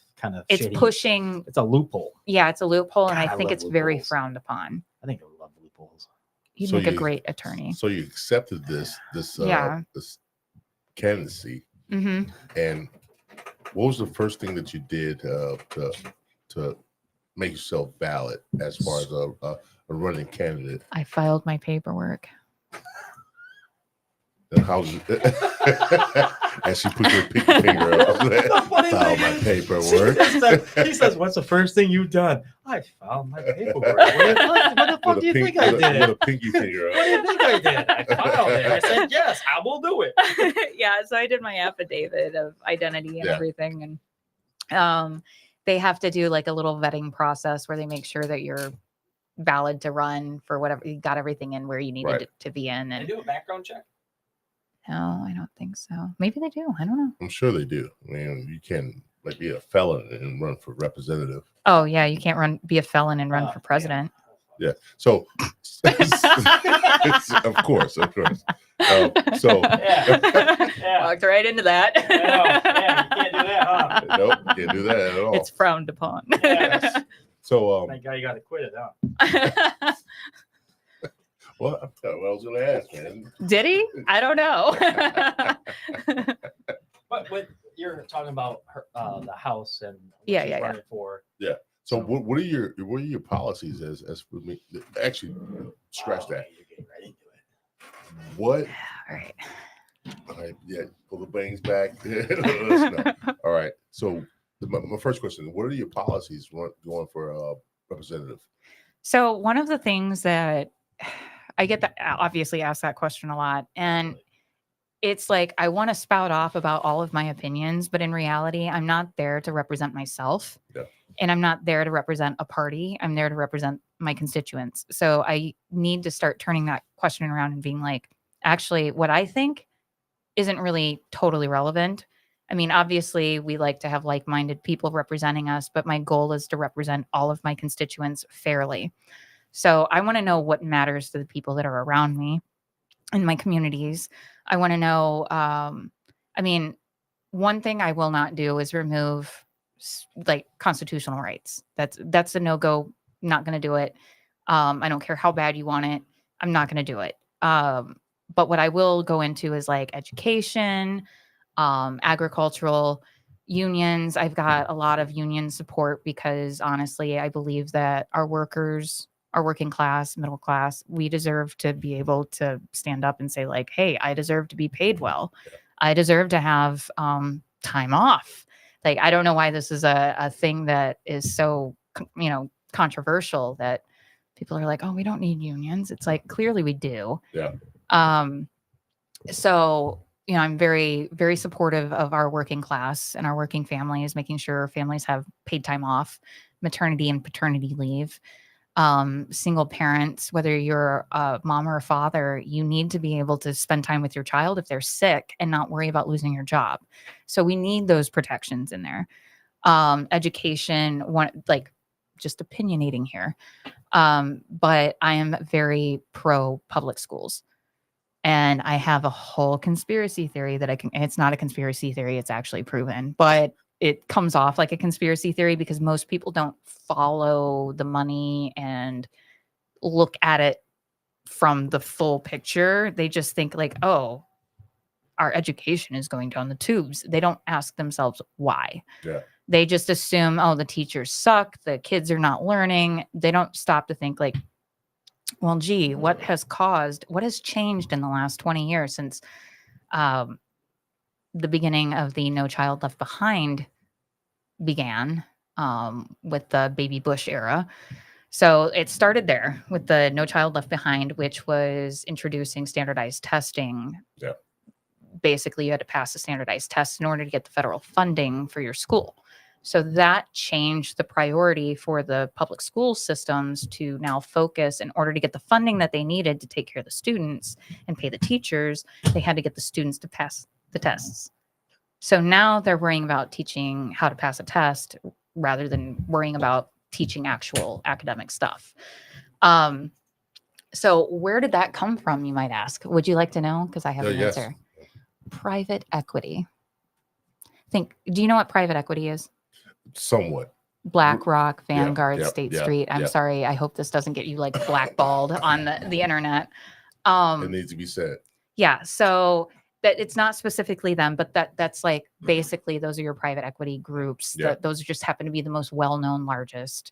it's shitty. pushing. It's a loophole. Yeah, it's a loophole, and God, I I think love it's very loopholes. frowned upon. I think I love loopholes. You'd So make a you- great attorney. So you accepted this Yeah. this candidacy, Hmm. and what was the first thing that you did to make yourself valid as far as a running candidate? I filed my paperwork. And how's it? And she put your pinky finger up. The funny File thing my is, paperwork. he says, "What's the first thing you've done?" I filed my paperwork. What the fuck do you think I with did? a pinky finger What do up. you think I did? I filed it. I said, "Yes, I will do it." Yeah, so I did my affidavit of identity and Yeah. everything, and they have to do like a little vetting process where they make sure that you're valid to run for whatever you got everything in where you needed Right. it to be in. They And do a background check. no, I don't think so. Maybe they do. I don't know. I'm sure they do. I mean, you can like be a felon and run for representative. Oh yeah, you can't be a felon and run Oh, for yeah. president. Yeah. So, of course. So, Yeah. Yeah. Walked right into that. Yeah, you can't do that, huh? nope, can't do that at all. It's frowned upon. Yes. So, Thank God you got acquitted, huh? what I was going to ask, man. Did he? I don't know. But when you're talking about her, the house and what Yeah, she's yeah, yeah. running for, So, what are your policies as for me? Actually, scratch oh, that. you're getting right into it. What? All right. All right, yeah, pull the bangs back. Let us know. All right. So, my first question: what are your policies going for representative? So one of the things that I get that obviously asked that question a lot, and it's like I want to spout off about all of my opinions, but in reality, I'm not there to represent myself, Yeah. and I'm not there to represent a party. I'm there to represent my constituents. So I need to start turning that question around and being like, actually, what I think isn't really totally relevant. I mean, obviously, we like to have like-minded people representing us, but my goal is to represent all of my constituents fairly. So I want to know what matters to the people that are around me in my communities. I want to know, I mean, one thing I will not do is remove like constitutional rights. That's a no-go. Not going to do it. I don't care how bad you want it. I'm not going to do it. But what I will go into is like education, agricultural unions. I've got a lot of union support because honestly, I believe that our workers, our working class, middle class, we deserve to be able to stand up and say like, hey, I deserve to be paid well. I deserve to have time off. Like, I don't know why this is a thing that is so, controversial that people are like, oh, we don't need unions. It's like, clearly we do. Yeah. So, I'm very, very supportive of our working class and our working families, making sure families have paid time off, maternity and paternity leave. Single parents, whether you're a mom or a father, you need to be able to spend time with your child if they're sick and not worry about losing your job. So we need those protections in there. Education, just opinionating here. But I am very pro public schools. And I have a whole conspiracy theory that it's not a conspiracy theory, it's actually proven, but it comes off like a conspiracy theory because most people don't follow the money and look at it from the full picture. They just think like, oh, our education is going down the tubes. They don't ask themselves why. Yeah. They just assume, oh, the teachers suck, the kids are not learning. They don't stop to think like, well, gee, what has changed in the last 20 years since the beginning of the No Child Left Behind began with the baby Bush era. So it started there with the No Child Left Behind, which was introducing standardized testing. Yeah. Basically, you had to pass a standardized test in order to get the federal funding for your school. So that changed the priority for the public school systems to now focus. In order to get the funding that they needed to take care of the students and pay the teachers, they had to get the students to pass the tests. So now they're worrying about teaching how to pass a test rather than worrying about teaching actual academic stuff. So where did that come from, you might ask? Would you like to know? Because I have an Yes. answer. Private equity. Do you know what private equity is? Somewhat. BlackRock, Yeah, Vanguard, yeah, State yeah, Street. I'm yeah. sorry. I hope this doesn't get you like blackballed on the internet. It needs to be said. Yeah. So that it's not specifically them, but that's like basically those are your private equity groups. Yeah. Those just happen to be the most well-known, largest.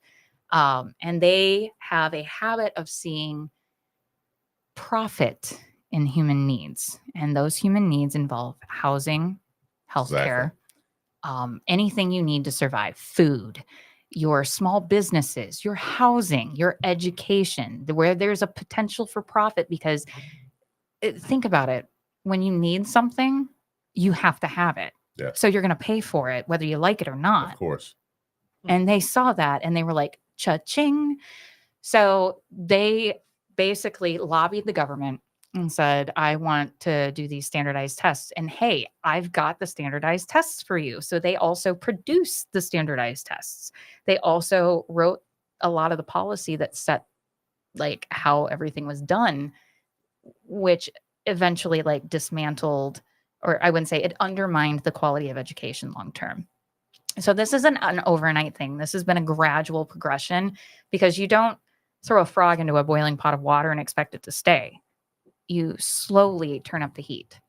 And they have a habit of seeing profit in human needs. And those human needs involve housing, healthcare, anything you need to survive, food, your small businesses, your housing, your education, where there's a potential for profit. Because think about it, when you need something, you have to have it. Yeah. So you're going to pay for it, whether you like it or not. Of course. And they saw that and they were like, cha-ching. So they basically lobbied the government and said, I want to do these standardized tests. And hey, I've got the standardized tests for you. So they also produced the standardized tests. They also wrote a lot of the policy that set like how everything was done, which eventually like dismantled, or I wouldn't say it undermined the quality of education long term. So this isn't an overnight thing. This has been a gradual progression because you don't throw a frog into a boiling pot of water and expect it to stay. You slowly turn up the heat.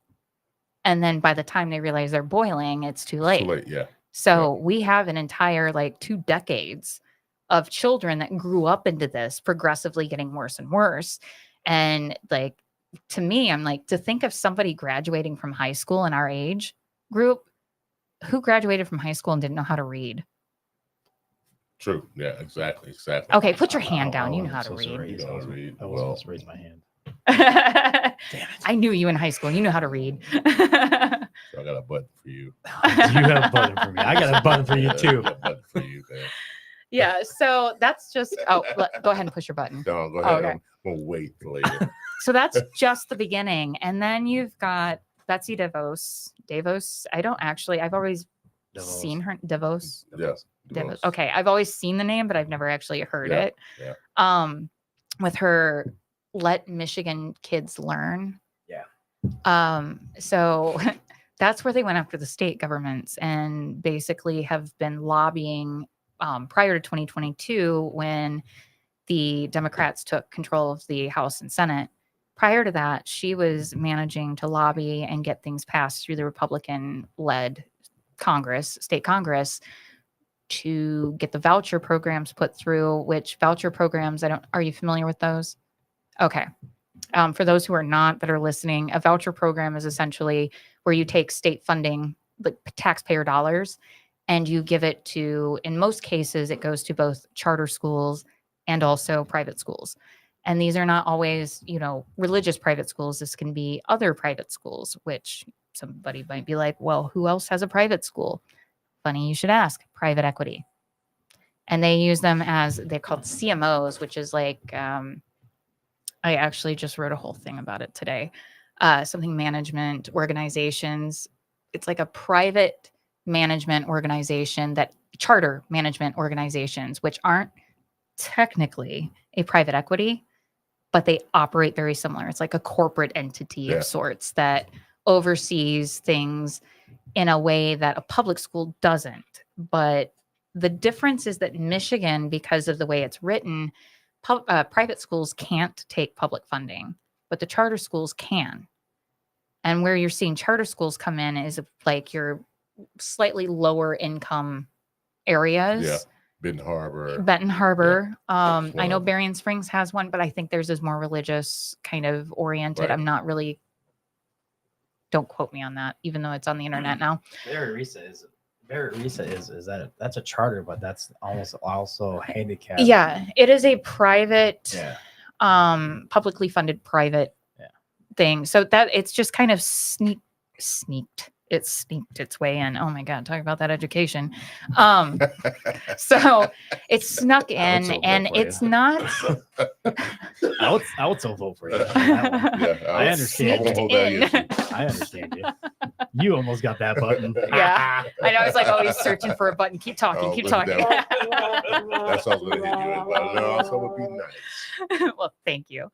And then by the time they realize they're boiling, it's too late. Too late, yeah. So we have an entire like 2 decades of children that grew up into this progressively getting worse and worse. And like, to me, I'm like, to think of somebody graduating from high school in our age group, who graduated from high school and didn't know how to read? True. Yeah, exactly. Okay, put your hand down. You know how to read. Sorry. You know how to read. I wasn't supposed to raise my hand. I Damn it. knew you in high school. You know how to read. So I got a button for you. You have a button for me. I got a button for you Yeah, too. I got a button for you, man. Yeah, so that's just, go ahead and push your button. No, go ahead. Okay. I'm gonna wait till later. So that's just the beginning. And then you've got Betsy DeVos. I've always seen her. DeVos. Yes. DeVos. Okay. I've always seen the name, but I've never actually heard Yeah, it. yeah. With her Let Michigan Kids Learn. Yeah. So that's where they went after the state governments and basically have been lobbying prior to 2022 when the Democrats took control of the House and Senate. Prior to that, she was managing to lobby and get things passed through the Republican-led Congress, state Congress, to get the voucher programs put through, which voucher programs, are you familiar with those? Okay. For those who are not, that are listening, a voucher program is essentially where you take state funding, like taxpayer dollars, and you give it to, in most cases, it goes to both charter schools and also private schools. And these are not always, religious private schools. This can be other private schools, which somebody might be like, well, who else has a private school? Funny you should ask. Private equity. And they use them they're called CMOs, which is like, I actually just wrote a whole thing about it today. Something management organizations. It's like a private management organization charter management organizations, which aren't technically a private equity, but they operate very similar. It's like a corporate entity Yeah. of sorts that oversees things in a way that a public school doesn't. But the difference is that Michigan, because of the way it's written, private schools can't take public funding, but the charter schools can. And where you're seeing charter schools come in is like your slightly lower income areas. Yeah. Benton Harbor. Benton Harbor. I know Well- Berrien Springs has one, but I think theirs is more religious kind of oriented. Right. I'm not really, don't quote me on that, even though it's on the internet now. Barry Risa is that that's a charter, but that's almost also handicapped. Yeah, it is a private, Yeah. publicly funded private Yeah. thing. So that it's just kind of sneaked. It sneaked its way in. Oh my God, talk about that education. So it snuck in, so and vote for it's you. not. I would so vote for you. on that one. Yeah, I understand. I won't hold that against you. I understand you. You almost got that button. Yeah. I know. It's like, oh, he's searching for a button. Keep talking. Oh, Keep look at talking. That's how I was going to hit you with, but no, also would be nice. Well, thank you.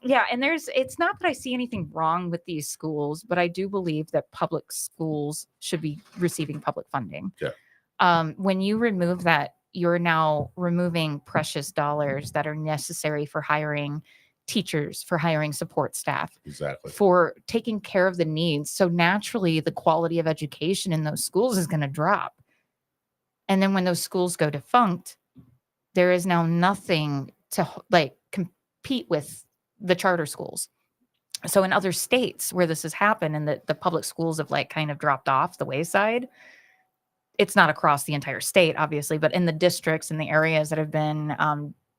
Yeah, and it's not that I see anything wrong with these schools, but I do believe that public schools should be receiving public funding. Yeah. When you remove that, you're now removing precious dollars that are necessary for hiring teachers, for hiring support staff, Exactly. for taking care of the needs. So naturally, the quality of education in those schools is going to drop. And then when those schools go defunct, there is now nothing to like compete with the charter schools. So in other states where this has happened and the public schools have like kind of dropped off the wayside, it's not across the entire state, obviously, but in the districts and the areas that have been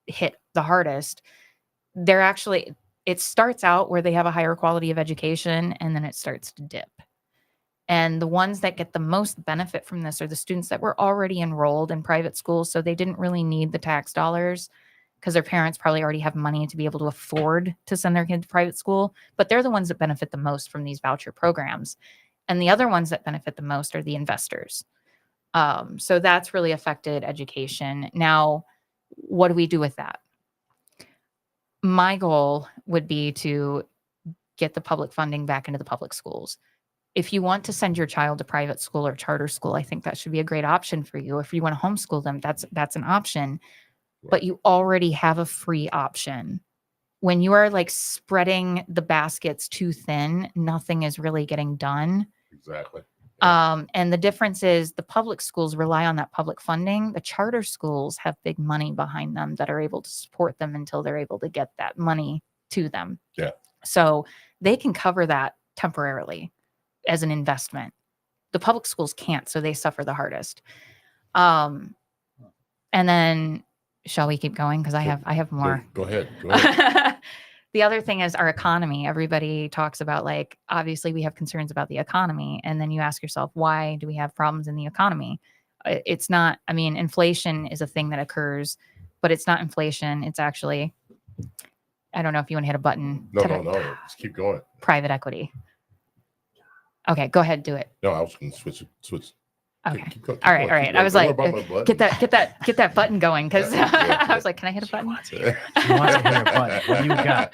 hit the hardest, they're actually, it starts out where they have a higher quality of education and then it starts to dip. And the ones that get the most benefit from this are the students that were already enrolled in private schools. So they didn't really need the tax dollars because their parents probably already have money to be able to afford to send their kid to private school. But they're the ones that benefit the most from these voucher programs. And the other ones that benefit the most are the investors. So that's really affected education. Now, what do we do with that? My goal would be to get the public funding back into the public schools. If you want to send your child to private school or charter school, I think that should be a great option for you. If you want to homeschool them, that's an option. But you already have a free option. When you are like spreading the baskets too thin, nothing is really getting done. Exactly. And the difference is the public schools rely on that public funding. The charter schools have big money behind them that are able to support them until they're able to get that money to them. Yeah. So they can cover that temporarily as an investment. The public schools can't, so they suffer the hardest. And then shall we keep going? Because I have more. Go ahead. Go ahead. The other thing is our economy. Everybody talks about, like, obviously we have concerns about the economy. And then you ask yourself, why do we have problems in the economy? It's not, I mean, inflation is a thing that occurs, but it's not inflation. It's actually, I don't know if you want to hit a button. No. Just keep going. Private equity. Okay, go ahead, do it. No, I was going to switch. Okay. Keep going, All right. I was like, Don't worry about my get button. that button going, because Yeah. I was like, can I hit a button? She wants to hit a button. What do you got?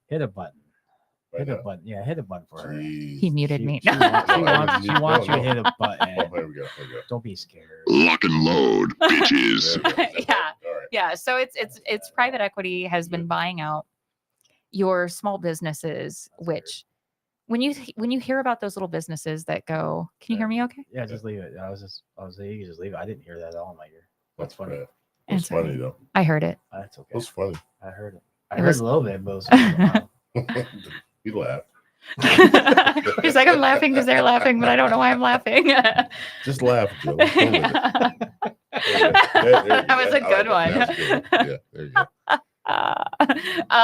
Hit a button. Right Hit a now. button. Yeah, hit a button for her. Jeez. He muted me. She wants you No, to hit a button. Oh, here we go. Here we go. Don't be scared. Lock and load, bitches. There we go. Yeah. All right. Yeah, so it's private equity has been buying out your small businesses, which when you hear about those little businesses that go, can you hear me okay? Yeah, just leave it. I was saying you can just leave it. I didn't hear that at all in my ear. That's funny. Right. It's It's all funny though. I heard it. That's okay. It's funny. I heard it. I It heard was- a little bit, but it was We laugh. He's like, I'm laughing because they're laughing, but I don't know why I'm laughing. Just laugh, Joe. Go with it. That was a I good like one. that. That was good. Yeah, there you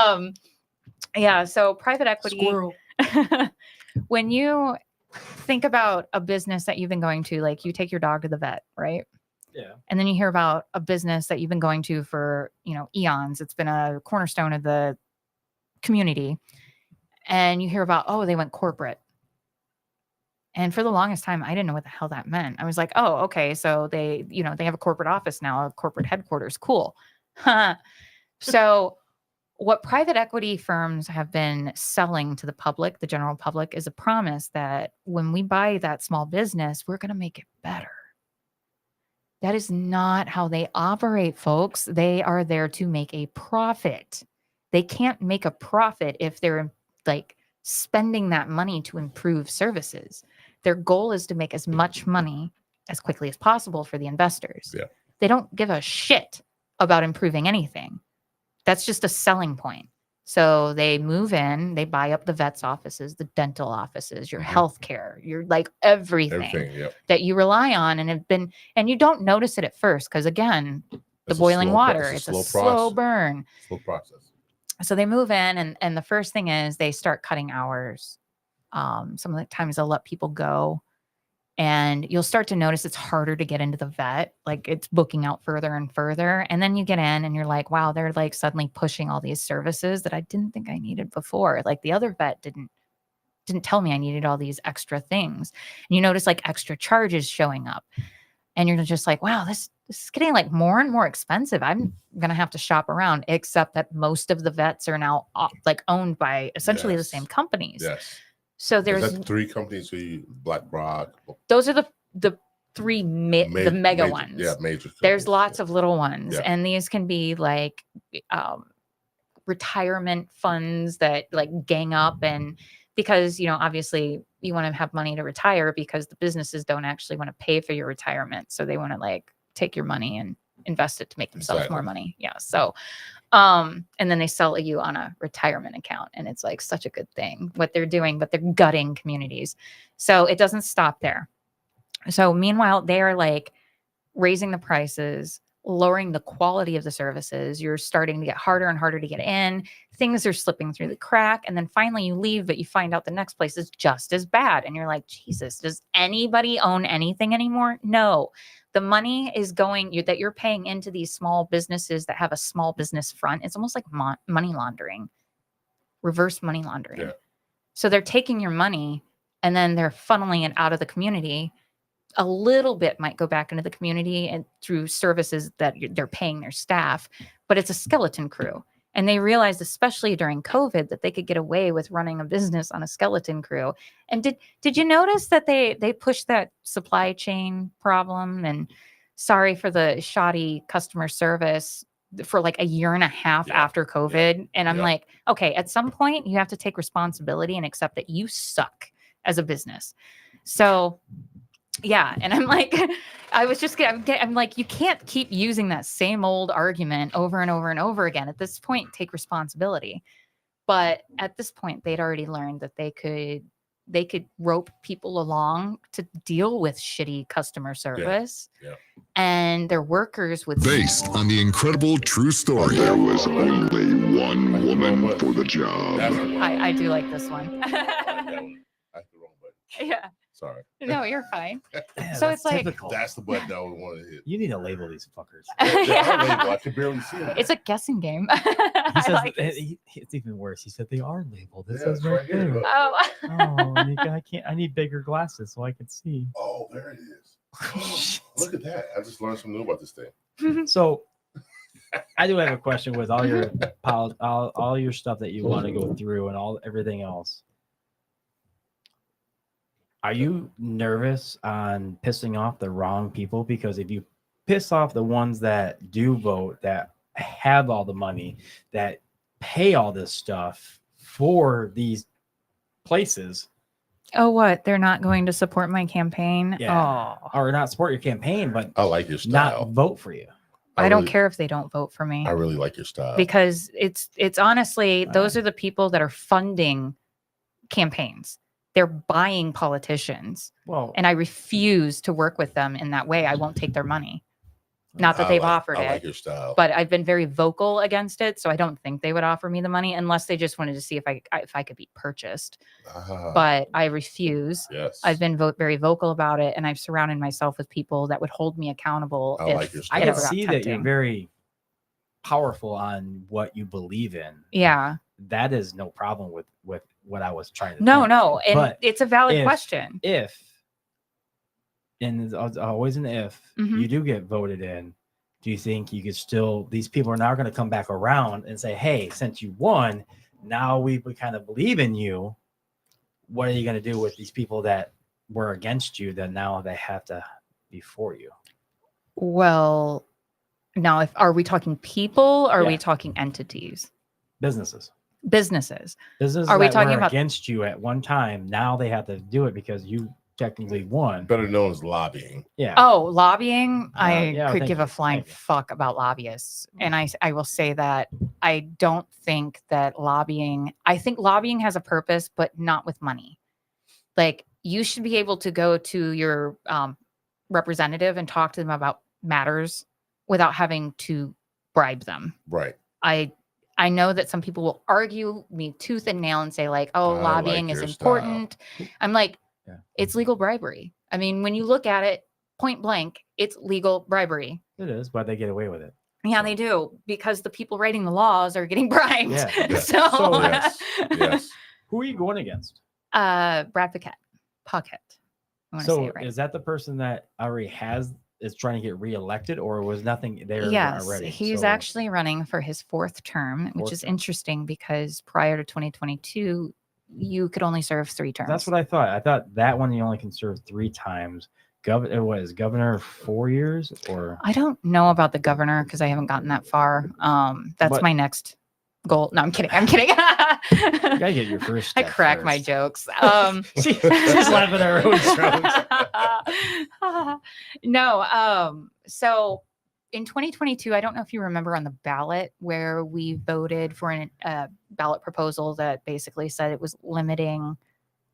go. Yeah, so private equity. Squirrel. When you think about a business that you've been going to, like you take your dog to the vet, right? Yeah. And then you hear about a business that you've been going to for, eons. It's been a cornerstone of the community. And you hear about, oh, they went corporate. And for the longest time, I didn't know what the hell that meant. I was like, oh, okay. So they, they have a corporate office now, a corporate headquarters. Cool. So what private equity firms have been selling to the public, the general public, is a promise that when we buy that small business, we're going to make it better. That is not how they operate, folks. They are there to make a profit. They can't make a profit if they're like spending that money to improve services. Their goal is to make as much money as quickly as possible for the investors. Yeah. They don't give a shit about improving anything. That's just a selling point. So they move in, they buy up the vet's offices, the dental offices, your healthcare, your like everything Yep. that you rely on and you don't notice it at first because again, the It's a boiling slow water, it's it's a slow process. burn. Slow process. So they move in and the first thing is they start cutting hours. Some of the times they'll let people go and you'll start to notice it's harder to get into the vet. Like it's booking out further and further. And then you get in and you're like, wow, they're like suddenly pushing all these services that I didn't think I needed before. Like the other vet didn't tell me I needed all these extra things. And you notice like extra charges showing up and you're just like, wow, this is getting like more and more expensive. I'm going to have to shop around, except that most of the vets are now like owned by essentially the Yes. same companies. Yes. So Is there's that 3 companies? Black Rock. those are the three the mega major, ones. Yeah, major. There's companies, lots yeah. of little ones, Yeah. and these can be like retirement funds that like gang up, and because obviously you want to have money to retire because the businesses don't actually want to pay for your retirement, so they want to like take your money and invest it to make themselves more Exactly. money. Yeah. So, and then they sell you on a retirement account, and it's like such a good thing what they're doing, but they're gutting communities. So it doesn't stop there. So meanwhile, they are like raising the prices, lowering the quality of the services. You're starting to get harder and harder to get in. Things are slipping through the crack. And then finally you leave, but you find out the next place is just as bad. And you're like, Jesus, does anybody own anything anymore? No. The money is going that you're paying into these small businesses that have a small business front. It's almost like money laundering, reverse money laundering. Yeah. So they're taking your money and then they're funneling it out of the community. A little bit might go back into the community and through services that they're paying their staff, but it's a skeleton crew. And they realized, especially during COVID, that they could get away with running a business on a skeleton crew. And did you notice that they pushed that supply chain problem? And sorry for the shoddy customer service for like a year and a half Yeah. after COVID. And I'm Yeah. like, okay, at some point you have to take responsibility and accept that you suck as a business. So yeah. And I'm like, I'm like, you can't keep using that same old argument over and over and over again. At this point, take responsibility. But at this point, they'd already learned that they could rope people along to deal with shitty customer service. Yeah. And their workers would Based on the incredible true story. There was only one woman for the job. That's the one. I do like this one. I hit the wrong button. Yeah. Sorry. No, you're fine. Yeah, So that's it's like- typical. That's the button I would want to hit. You need to label these fuckers. They are labeled. I can barely see them. It's a guessing game. He I says, like this. it's even worse. He said they are labeled. It Yeah, says it's right right here, there. look. Oh. Oh, Nick, I can't. I need bigger glasses so I can see. Oh, there it is. Look at that. I just learned something new about this thing. So, I do have a question with all your all your stuff that you want to go through and everything else. Are you nervous on pissing off the wrong people? Because if you piss off the ones that do vote, that have all the money, that pay all this stuff for these places, Oh, what? They're not going to support my campaign? Yeah. Oh, or not support your campaign, but I like your not style. vote for you. I don't really- care if they don't vote for me I really like your style. because it's honestly, those Wow. are the people that are funding campaigns. They're buying politicians, Well, and I refuse to work with them in that way. I won't take their money. Not that they've offered I it. like your style. But I've been very vocal against it, so I don't think they would offer me the money unless they just wanted to see if I could be purchased. Ah, But I refuse. yes. I've been very vocal about it, and I've surrounded myself with people that would hold me accountable. I if like your I it can ever got see that you're tempting. very powerful on what you believe in. Yeah, That is no problem with what I was trying to. No, think. no, and But it's a valid if- question. if, and it's always an if, Mhm. you do get voted in, do you think you could still, these people are now going to come back around and say, hey, since you won, now we kind of believe in you. What are you going to do with these people that were against you that now they have to be for you? Well, now, are we talking people? Or are we Yeah. talking entities, Businesses. businesses? Businesses Are we that talking were about- against you at one time, now they have to do it because you technically won. Better known as lobbying. Yeah. Oh, lobbying. I yeah, could thank give you, a flying thank you. fuck about lobbyists. And I will say that I don't think that I think lobbying has a purpose, but not with money. Like, you should be able to go to your representative and talk to them about matters without having to bribe them. Right. I know that some people will argue me tooth and nail and say, like, oh, I like lobbying is your style. important. I'm like, Yeah. it's legal bribery. I mean, when you look at it point blank, it's legal bribery. It is, but they get away with it. Yeah, So- they do, because the people writing the laws are getting bribed. Yeah. Yeah. So, So, Yes. Yes. Who are you going against? Brad Paquette. I want to say So it right. is that the person that already is trying to get reelected, or was nothing there Yes, already? he's So- actually running for his fourth term, which Fourth is term. interesting because prior to 2022, you could only serve 3 terms. That's what I thought. I thought that one you only can serve 3 times. Governor 4 years, or I don't know about the governor because I haven't gotten that far. That's But- my next goal. No, I'm kidding. I'm kidding. you gotta get your first. I step crack my first. jokes. She's laughing at her own jokes. No. So in 2022, I don't know if you remember on the ballot where we voted for a ballot proposal that basically said it was limiting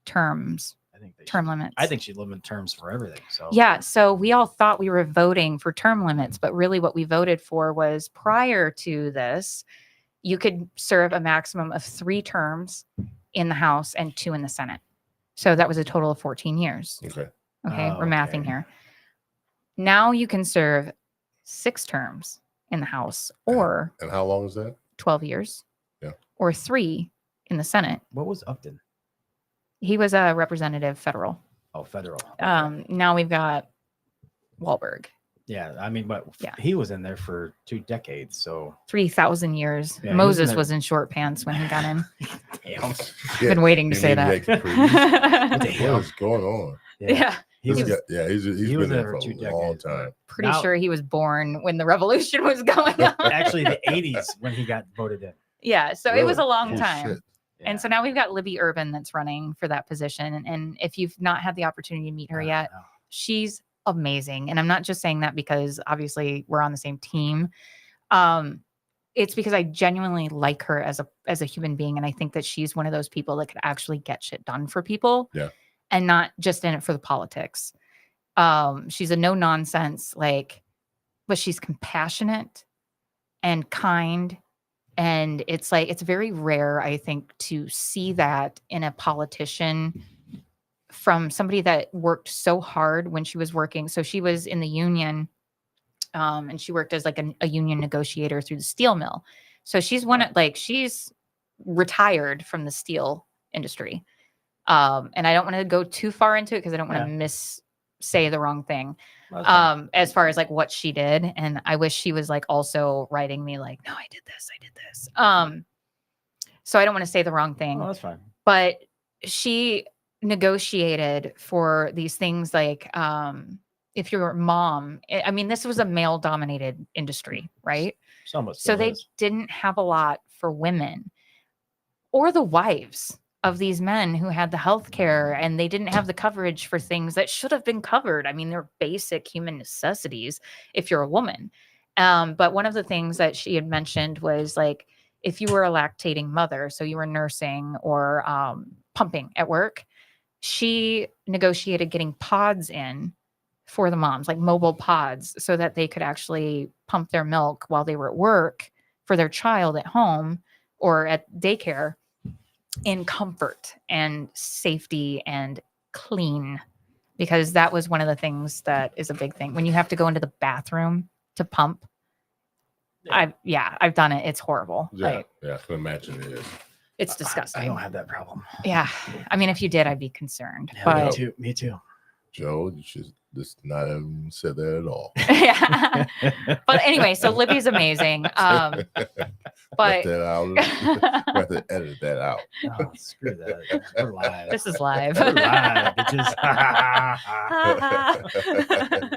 terms, I think they term should- limits. I think she limit terms for everything. So Yeah. So we all thought we were voting for term limits, but really what we voted for was, prior to this, you could serve a maximum of 3 terms in the House and 2 in the Senate. So that was a total of 14 years. Okay. Okay. Oh, We're mathing okay. here. Now you can serve 6 terms in the House, or And how long is that? 12 years. Yeah. Or 3 in the Senate. What was Upton? He was a representative federal. Oh, federal. Okay. Now we've got Wahlberg. Yeah, I mean, but Yeah. he was in there for 2 decades. So 3,000 years. Yeah, he was in Moses there- was in short pants when he got in. damn. I've been waiting to He say didn't that. make the Damn. What is going on? Yeah. he This was. guy- yeah, he's he been was there there for for a 2 long decades, but- time. Pretty Now- sure he was born when the revolution was going on. Actually, the 80s when he got voted in. Yeah. So it was a Really? long Oh, time. shit. Yeah. And so now we've got Libby Urban that's running for that position. And if you've not had the opportunity to meet her yet, No. she's amazing. And I'm not just saying that because obviously we're on the same team. It's because I genuinely like her as a human being. And I think that she's one of those people that could actually get shit done for people. Yeah. And not just in it for the politics. She's a no nonsense, but she's compassionate and kind. And it's very rare, I think, to see that in a politician from somebody that worked so hard when she was working. So she was in the union, and she worked as a union negotiator through the steel mill. So she's she's retired from the steel industry. And I don't want to go too far into it because I don't want to say the wrong thing. That's fine. As far as what she did. And I wish she was also writing me no, I did this. So I don't want to say the wrong thing, Oh, that's fine. but she negotiated for these things if you're a mom, I mean, this was a male dominated industry, right? Somewhat. So still they is. didn't have a lot for women or the wives of these men who had the health care, and they didn't have the coverage for things that should have been covered. I mean, they're basic human necessities if you're a woman. But one of the things that she had mentioned was if you were a lactating mother, so you were nursing or pumping at work, she negotiated getting pods in for the moms, mobile pods, so that they could actually pump their milk while they were at work for their child at home or at daycare in comfort and safety and clean, because that was one of the things that is a big thing when you have to go into the bathroom to pump. I've done it. It's horrible. Yeah, yeah, I can imagine it is. It's I disgusting. don't have that problem. Yeah. I mean, if you did, I'd be concerned. Yeah, but me too. Me too. Joe, you should just not have said that at all. yeah. But anyway, so Libby's amazing. Left But that out. We have to edit that out. Oh, screw that. We're live. this is live. We're live, bitches.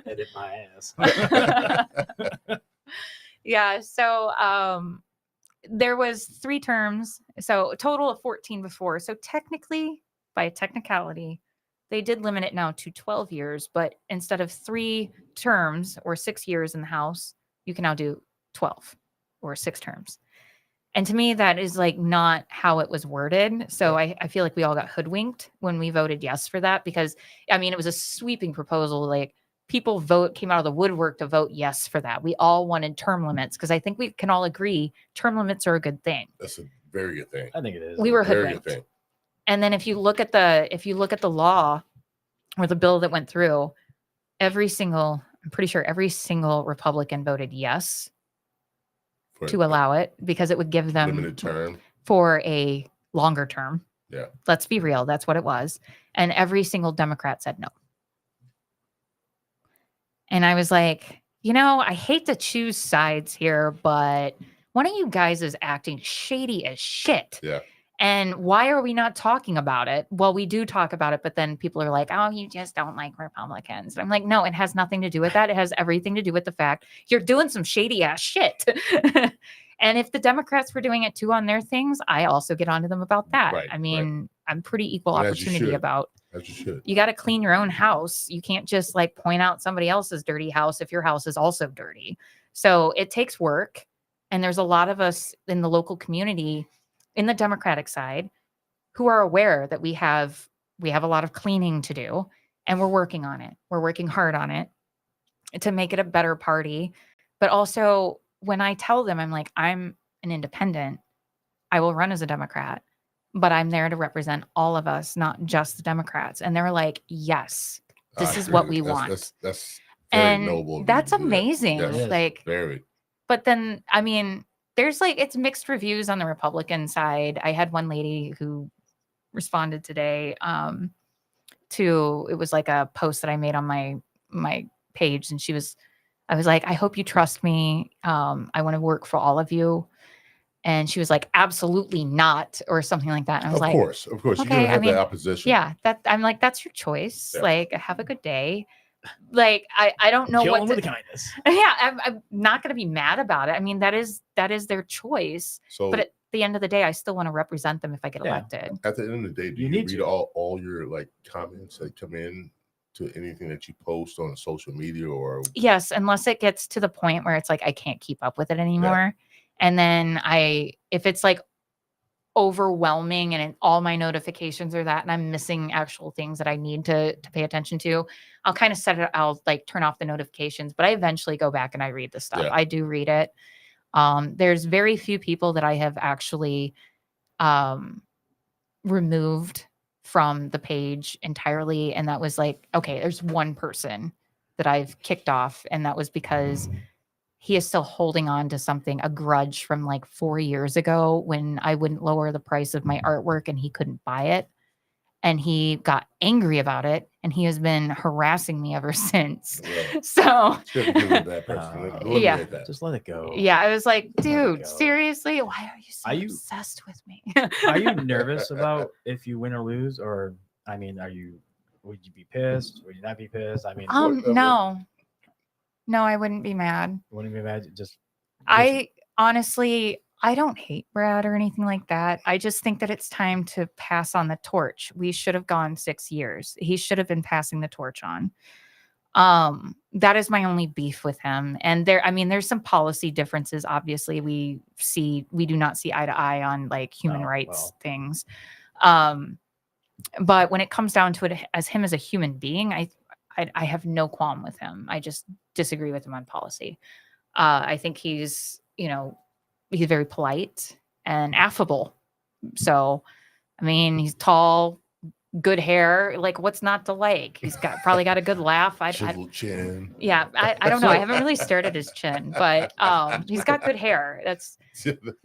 Edit my ass. Yeah. So there was 3 terms. So a total of 14 before. So technically, by technicality, they did limit it now to 12 years, but instead of 3 terms or 6 years in the House, you can now do 12 or 6 terms. And to me, that is like not how it was worded. So I feel like we all got hoodwinked when we voted yes for that, because I mean, it was a sweeping proposal. Like people came out of the woodwork to vote yes for that. We all wanted term limits because I think we can all agree term limits are a good thing. That's a very good thing. I think it is. We were Very good hoodwinked. thing. And then if you look at the law or the bill that went through, I'm pretty sure every single Republican voted yes For to allow it, because it would give them limited term. for a longer term. Yeah. Let's be real. That's what it was. And every single Democrat said no. And I was like, I hate to choose sides here, but one of you guys is acting shady as shit. Yeah. And why are we not talking about it? Well, we do talk about it, but then people are like, oh, you just don't like Republicans. And I'm like, no, it has nothing to do with that. It has everything to do with the fact you're doing some shady ass shit. And if the Democrats were doing it too on their things, I also get onto them about that. Right, I mean, I'm pretty equal And as you opportunity should. about, As you should. you got to clean your own house. You can't just like point out somebody else's dirty house if your house is also dirty. So it takes work. And there's a lot of us in the local community in the Democratic side who are aware that we have a lot of cleaning to do, and we're working on it. We're working hard on it to make it a better party. But also when I tell them, I'm like, I'm an independent, I will run as a Democrat, but I'm there to represent all of us, not just the Democrats. And they're like, yes, this I is agree what with we you. want. That's very And noble. of you that's to do that. amazing. Yes, Like, very. but then, I mean, there's like, it's mixed reviews on the Republican side. I had one lady who responded today to, it was like a post that I made on my page. And I was like, I hope you trust me. I want to work for all of you. And she was like, absolutely not, or something like that. And I was Of like, course. You're okay, gonna I have mean, that opposition. yeah, I'm like, that's your choice. Yeah. Like, have a good day. Like, I don't know Kill what them to, with kindness. yeah, I'm not going to be mad about it. I mean, that is their choice. So But at the end of the day, I still want to represent them if I get Yeah. elected. at the end of the day, do You you need read to. all your like comments that come in to anything that you post on social media or Yes, unless it gets to the point where it's like I can't keep up with it anymore. And then if it's like overwhelming and all my notifications are that, and I'm missing actual things that I need to pay attention to, I'll kind of I'll like turn off the notifications, but I eventually go back and I read the stuff. Yeah. I do read it. There's very few people that I have actually removed from the page entirely. And that was like, okay, there's one person that I've kicked off, and that was because he is still holding on to something, a grudge from like 4 years ago when I wouldn't lower the price of my artwork and he couldn't buy it. And he got angry about it, and he has been harassing me ever since. Yeah. So You have to give it to that person. Eliminate Yeah. that. Just let it go. yeah, I was like, Let it dude, go. seriously? Why are you so Are you- obsessed with me? Are you nervous about if you win or lose? Or, I mean, would you be pissed? Would you not be pissed? I mean, No, I wouldn't be mad. wouldn't you imagine just I honestly, I don't hate Brad or anything like that. I just think that it's time to pass on the torch. We should have gone 6 years. He should have been passing the torch on. That is my only beef with him. And there's some policy differences. Obviously, we do not see eye to eye on like human No, rights well. things. But when it comes down to it, as him as a human being, I have no qualm with him. I just disagree with him on policy. I think he's very polite and affable. So, I mean, he's tall, good hair. Like, what's not to like? He's probably got a good laugh. Chiseled chin. Yeah, I don't know. I haven't really stared at his chin, but he's got good hair. That's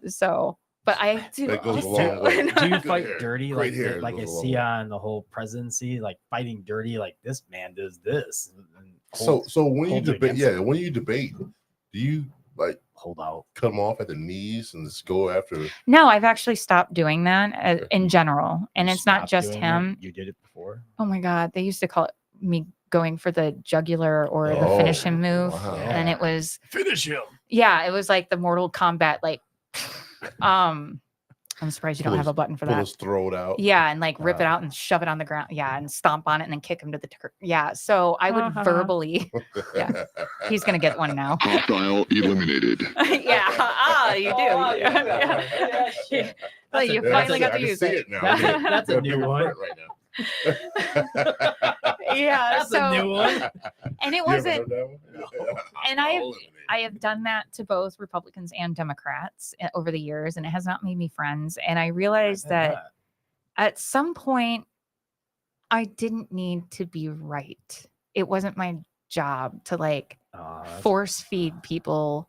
so. but I do That goes a also. long way. Do you Good fight hair. dirty Great like hair like I goes a long see way. on the whole presidency, like fighting dirty, like this man does this. And So when you hold it debate, against him. when you debate, do you like hold out. cut them off at the knees and just go after? No, I've actually stopped doing that Okay. in general, and You it's not stopped just doing it? him. You did it before. Oh my god, they used to call it me going for the jugular or the finish him move, wow. and it was Finish him. it was like the Mortal Kombat like. I'm surprised you don't Pull have his- a button for Pull that. his throat out. Yeah, and like rip it Wow. out and shove it on the ground. Yeah, and stomp on it and then kick him to the so I would verbally. Yeah. He's gonna get one now. Hostile eliminated. Yeah, you do. Oh, you yeah. do. Yeah. Yeah. Well, That's you a- Yeah, finally I got to can use see it. it now. That's a new one. Right now. Yeah, That's a new one. and it You ever wasn't. heard that one? And I have- Eliminated. I have done that to both Republicans and Democrats over the years, and it has not made me friends. And I realized that at some point, I didn't need to be right. It wasn't my job to like force feed people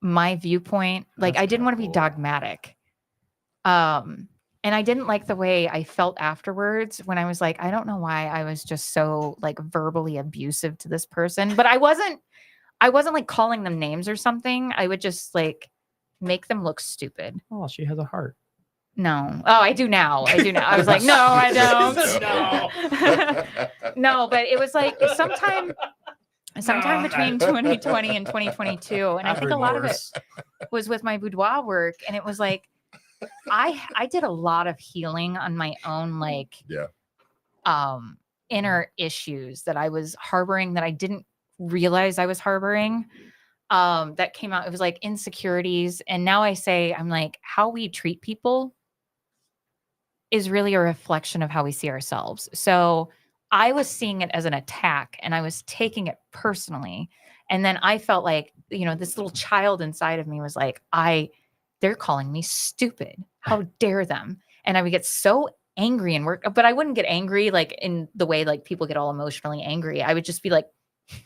my viewpoint. Like That's I didn't want to be cool. dogmatic. And I didn't like the way I felt afterwards when I was like, I don't know why I was just so like verbally abusive to this person, but I wasn't like calling them names or something. I would just like make them look stupid. Oh, she has a heart. No. Oh, I do now. I was like, no, I don't. No, but it was like sometime between 2020 and 2022. And I think a lot of it was with my boudoir work. And it was like, I did a lot of healing on my own, like, inner issues that I was harboring that I didn't realize I was harboring. That came out. It was like insecurities. And now I say, I'm like, how we treat people is really a reflection of how we see ourselves. So I was seeing it as an attack and I was taking it personally. And then I felt like, this little child inside of me was like, they're calling me stupid. How dare them? And I would get so angry and work, but I wouldn't get angry like in the way like people get all emotionally angry. I would just be like,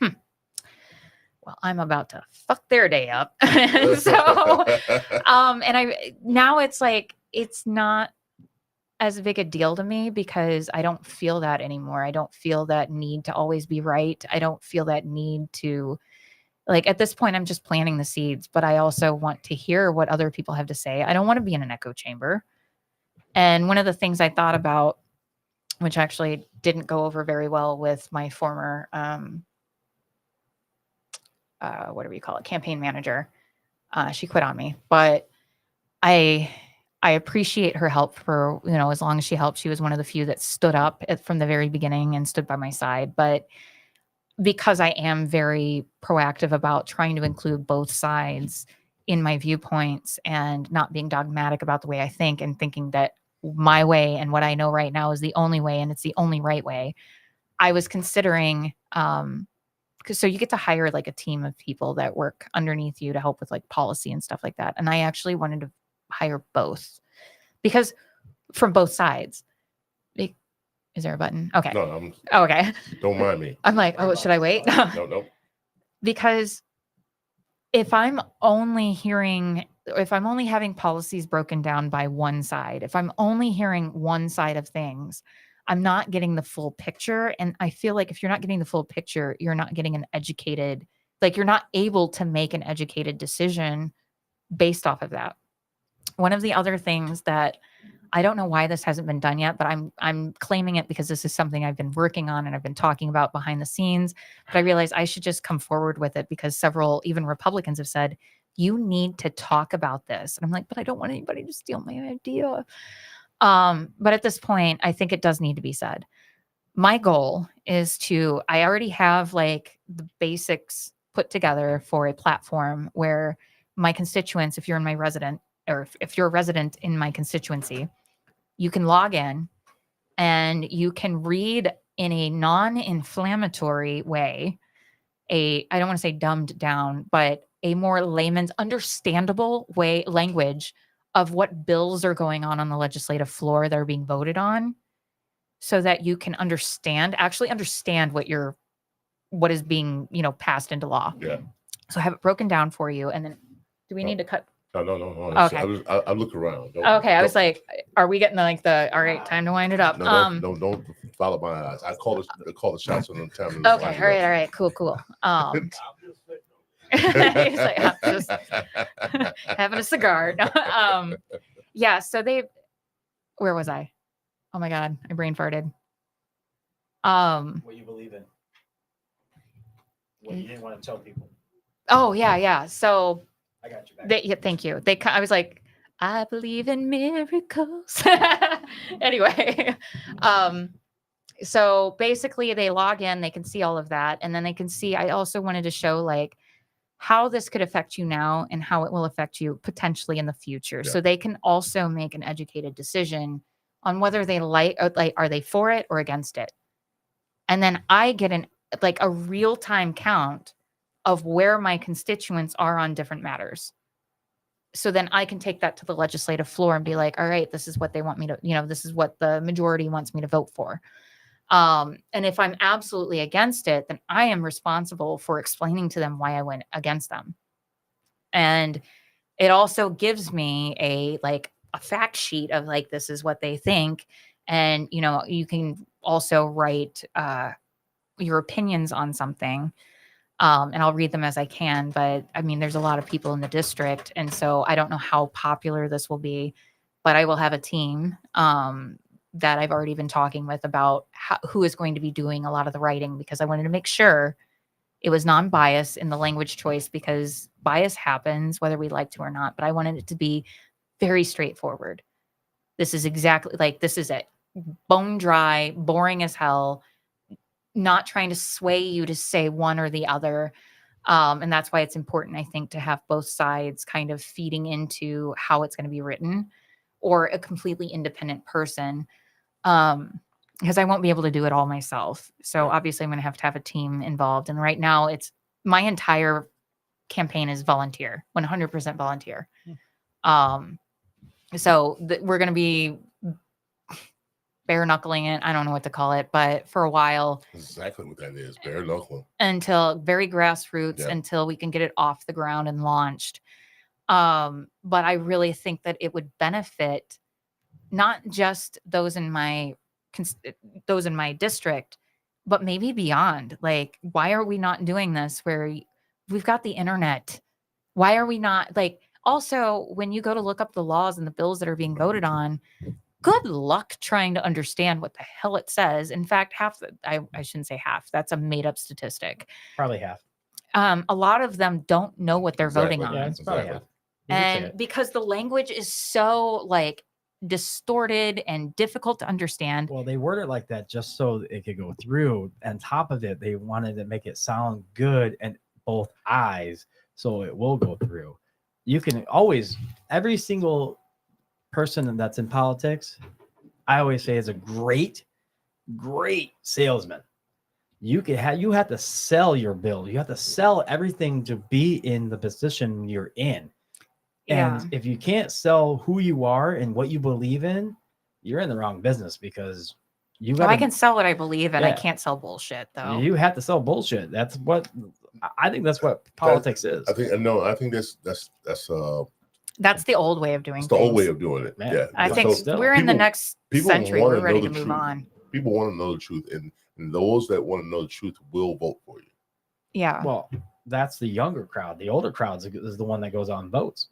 well, I'm about to fuck their day up. So, now it's like, it's not as big a deal to me because I don't feel that anymore. I don't feel that need to always be right. I don't feel that need to, like, at this point, I'm just planting the seeds, but I also want to hear what other people have to say. I don't want to be in an echo chamber. And one of the things I thought about, which actually didn't go over very well with my former, campaign manager. She quit on me, but I appreciate her help for, as long as she helped. She was one of the few that stood up from the very beginning and stood by my side. But because I am very proactive about trying to include both sides in my viewpoints and not being dogmatic about the way I think and thinking that my way and what I know right now is the only way and it's the only right way, I was considering, so you get to hire like a team of people that work underneath you to help with like policy and stuff like that. And I actually wanted to hire both because from both sides. Is there a button? Okay. No, Okay. don't mind me. I'm like, oh, should I wait? No. Because if I'm only having policies broken down by one side, if I'm only hearing one side of things, I'm not getting the full picture. And I feel like if you're not getting the full picture, you're not getting you're not able to make an educated decision based off of that. One of the other things that I don't know why this hasn't been done yet, but I'm claiming it because this is something I've been working on and I've been talking about behind the scenes. But I realized I should just come forward with it because several, even Republicans, have said, you need to talk about this. And I'm like, but I don't want anybody to steal my idea. But at this point, I think it does need to be said. My goal is I already have like the basics put together for a platform where my constituents, if you're if you're a resident in my constituency, you can log in and you can read in a non-inflammatory way, I don't want to say dumbed down, but a more layman's understandable language of what bills are going on the legislative floor that are being voted on so that you can actually understand what is being, passed into law. Yeah. So I have it broken down for you. And then do we need to cut? No. Okay. I look around. Okay, I was like, are we getting like the all right, time to wind it up? Don't follow my eyes. I call the shots on the time. Okay, all right, cool. He's like, I'm just having a cigar. No, yeah, so where was I? Oh my god, I brain farted. What you believe in. What you didn't want to tell people. Oh yeah. So I got you back. yeah, thank you. I was like, I believe in miracles. Anyway, so basically they log in, they can see all of that, and then they can see. I also wanted to show like how this could affect you now and how it will affect you potentially in the future, so they can also make an educated decision on whether they like are they for it or against it. And then I get a real-time count of where my constituents are on different matters. So then I can take that to the legislative floor and be like, all right, this is what they want me to, this is what the majority wants me to vote for. And if I'm absolutely against it, then I am responsible for explaining to them why I went against them. And it also gives me a fact sheet of like, this is what they think. And, you can also write your opinions on something. And I'll read them as I can, but I mean, there's a lot of people in the district. And so I don't know how popular this will be, but I will have a team that I've already been talking with about who is going to be doing a lot of the writing, because I wanted to make sure it was non-biased in the language choice, because bias happens whether we like to or not, but I wanted it to be very straightforward. This is exactly this is it. Bone dry, boring as hell, not trying to sway you to say one or the other. And that's why it's important, I think, to have both sides kind of feeding into how it's going to be written, or a completely independent person. Because I won't be able to do it all myself. So obviously I'm going to have a team involved. And right now it's my entire campaign is volunteer, 100% volunteer. So we're going to be bare knuckling it. I don't know what to call it, but for a while. Exactly what that is, bare knuckling. Until very grassroots, until we can get it off the ground and launched. But I really think that it would benefit not just those in my district, but maybe beyond. Like, why are we not doing this where we've got the internet? Why are we not also, when you go to look up the laws and the bills that are being voted on, good luck trying to understand what the hell it says. In fact, I shouldn't say half. That's a made up statistic. Probably half. A lot of them don't know what they're voting on. Yeah, it's probably half. And because the language is so distorted and difficult to understand. Well, they word it like that just so it could go through. On top of it, they wanted to make it sound good and both eyes, so it will go through. You can always, every single person that's in politics, I always say, is a great salesman. You have to sell your bill. You have to sell everything to be in the position you're in. And if you can't sell who you are and what you believe in, you're in the wrong business, because I can sell what I believe in. I can't sell bullshit, though. You have to sell bullshit. That's what I think. That's what politics is. I think that's That's the old way of doing things. The old way of doing it. Man, yeah. I think we're in the next century. We're ready to move on. People want to know the truth, and those that want to know the truth will vote for you. Yeah. Well, that's the younger crowd. The older crowd is the one that goes out and votes.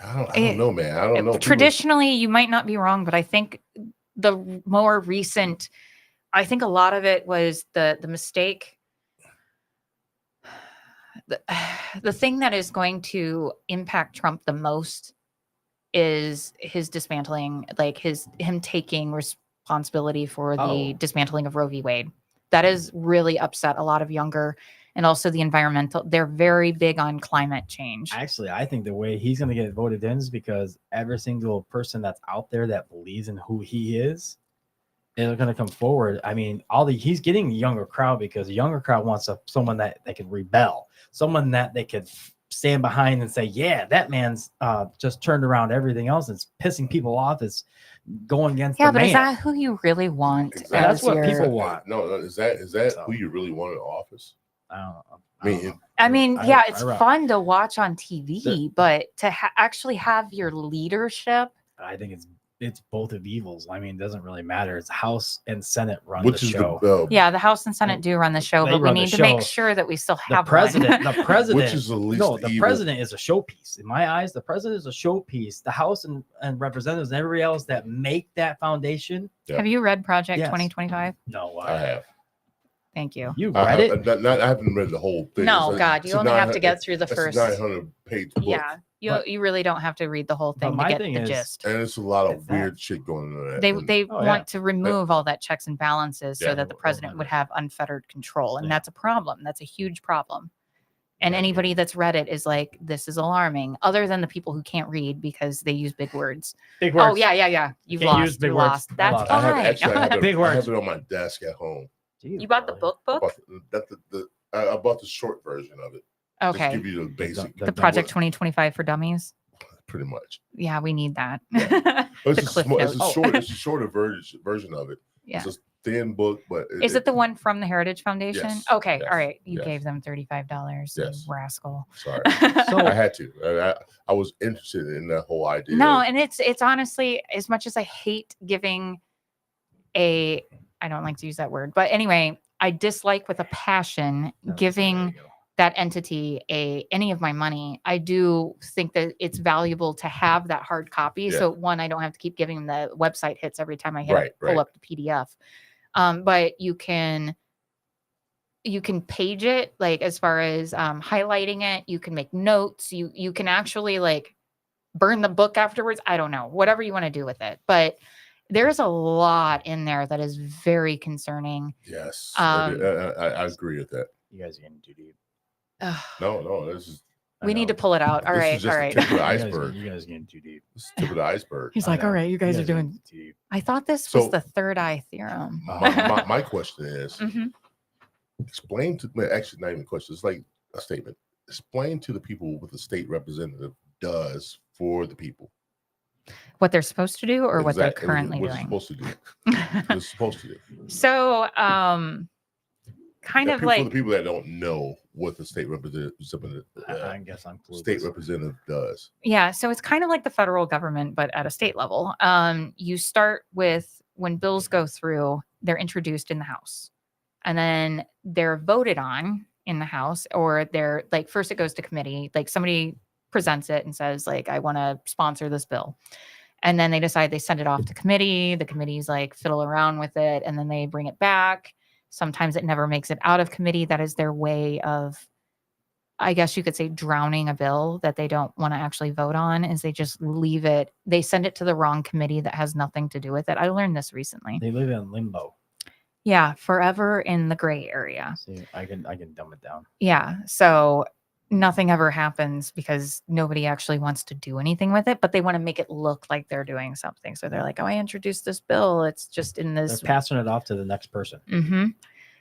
I don't know, man. I don't know. Traditionally, you might not be wrong, but I think the more recent, I think a lot of it was the mistake. The thing that is going to impact Trump the most is his dismantling, him taking responsibility for the dismantling of Roe v. Wade. That has really upset a lot of younger, and also the environmental. They're very big on climate change. Actually, I think the way he's going to get voted in is because every single person that's out there that believes in who he is going to come forward. I mean, he's getting a younger crowd, because the younger crowd wants someone that they can rebel, someone that they could stand behind and say, yeah, that man's just turned around everything else. It's pissing people off. It's going against the man. Is that who you really want? Exactly. That's what people want. No, is that who you really want in office? I don't know. I mean, I mean, I- yeah, I it's rock. fun to watch on TV, but to actually have your leadership. I think it's both of evils. I mean, it doesn't really matter. It's House and Senate run which the is show. the Yeah, the House and Senate do run the show, They but we run the need to make show. sure that we still The have president, one. the president, which is the least no, the evil. president is a showpiece. In my eyes, the president is a showpiece. The House and representatives and everybody else that make that foundation. Yeah. Have you read Project Yes. 2025? No, I have. Thank you. You I read have- it? I haven't read the whole thing. No, It's a- God, it's you a only have to 900 get through the it's a first. 900-page book. Yeah, But- you really don't have to read the whole But thing to my get thing the is- gist. And it's a lot It's of that. weird shit going on. in that. They And they Oh, yeah. want to remove all that checks and balances so Yeah. that the president would have unfettered control, and Yeah. that's a problem. That's a huge problem. And Yeah. anybody that's read it is like, this is alarming. Other than the people who can't read because they use big words. Big Oh words. yeah. You've can't use lost. big You words. lost. I That's lost. I have fine. actually I have, Big it, I have words. it on my desk at home. Jeez, You bought the really? book? I bought the short version of it. Just Okay. give you the basic. the The Project what- 2025 for Dummies. pretty much. Yeah, we need that. But The it's, cliff it's a notes. short. It's a shorter version of it. Yeah. It's a thin book, but Is it the one from the Heritage Foundation? Yes, Okay. yes, All right. You yes. gave them $35. You Yes. rascal. Sorry, So- I had to. I was interested in that whole idea. No, and it's honestly, as much as I hate giving I don't like to use that word, but anyway, I dislike with a passion There giving you go. that entity any of my money. I do think that it's valuable to have that hard copy. Yeah. So one, I don't have to keep giving them the website hits every time I pull Right. up the PDF. But you can page it, like as far as highlighting it. You can make notes. You can actually like burn the book afterwards. I don't know, whatever you want to do with it. But there's a lot in there that is very concerning. Yes, Um, I agree with that. You guys are getting too deep. Ugh, No, this is I we need to know. pull it out. All This is right. just All the right. tip of the You guys- iceberg. You guys are getting too deep. This is the tip of the iceberg. He's I like, all know. right, you guys are getting doing. too deep. I thought this was So- the third eye theorem. My question is, Mhm. explain to well, actually not even a question. It's like a statement. Explain to the people what the state representative does for the people. What they're supposed to do, or what they're Exactly, currently what it's doing. supposed to do. What it's supposed to do. So, kind Yeah, of for the like, people that don't know what the state representative I guess I'm clueless. state representative does. yeah. So it's kind of like the federal government, but at a state level. You start with when bills go through, they're introduced in the House, and then they're voted on in the House, or they're like first it goes to committee. Like somebody presents it and says, like, I want to sponsor this bill. And then they decide they send it off to committee. The committee's like fiddle around with it, and then they bring it back. Sometimes it never makes it out of committee. That is their way of, I guess you could say, drowning a bill that they don't want to actually vote on, is they just leave it. They send it to the wrong committee that has nothing to do with it. I learned this recently. They live in limbo. Yeah, forever in the gray area. See, I can dumb it down. Yeah. So nothing ever happens because nobody actually wants to do anything with it, but they want to make it look like they're doing something. So they're like, oh, I introduced this bill. It's just in They're this. passing it off to the next person.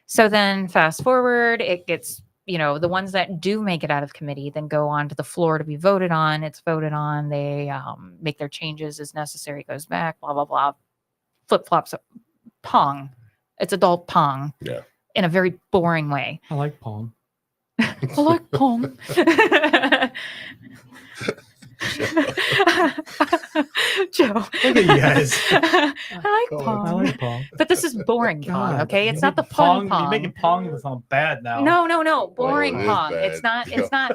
So then fast forward, it gets, the ones that do make it out of committee then go on to the floor to be voted on. It's voted on. They make their changes as necessary. It goes back, blah, blah, blah. Flip flops, pong. It's adult pong. Yeah. In a very boring way. I like Pong. I like pong. Joe. Look at you guys. I like God. pong. I like Pong. But this is boring pong, God, okay? you It's not the make fun pong. You're making Pong sound bad now. No, boring it is pong. bad. It's not. It's not.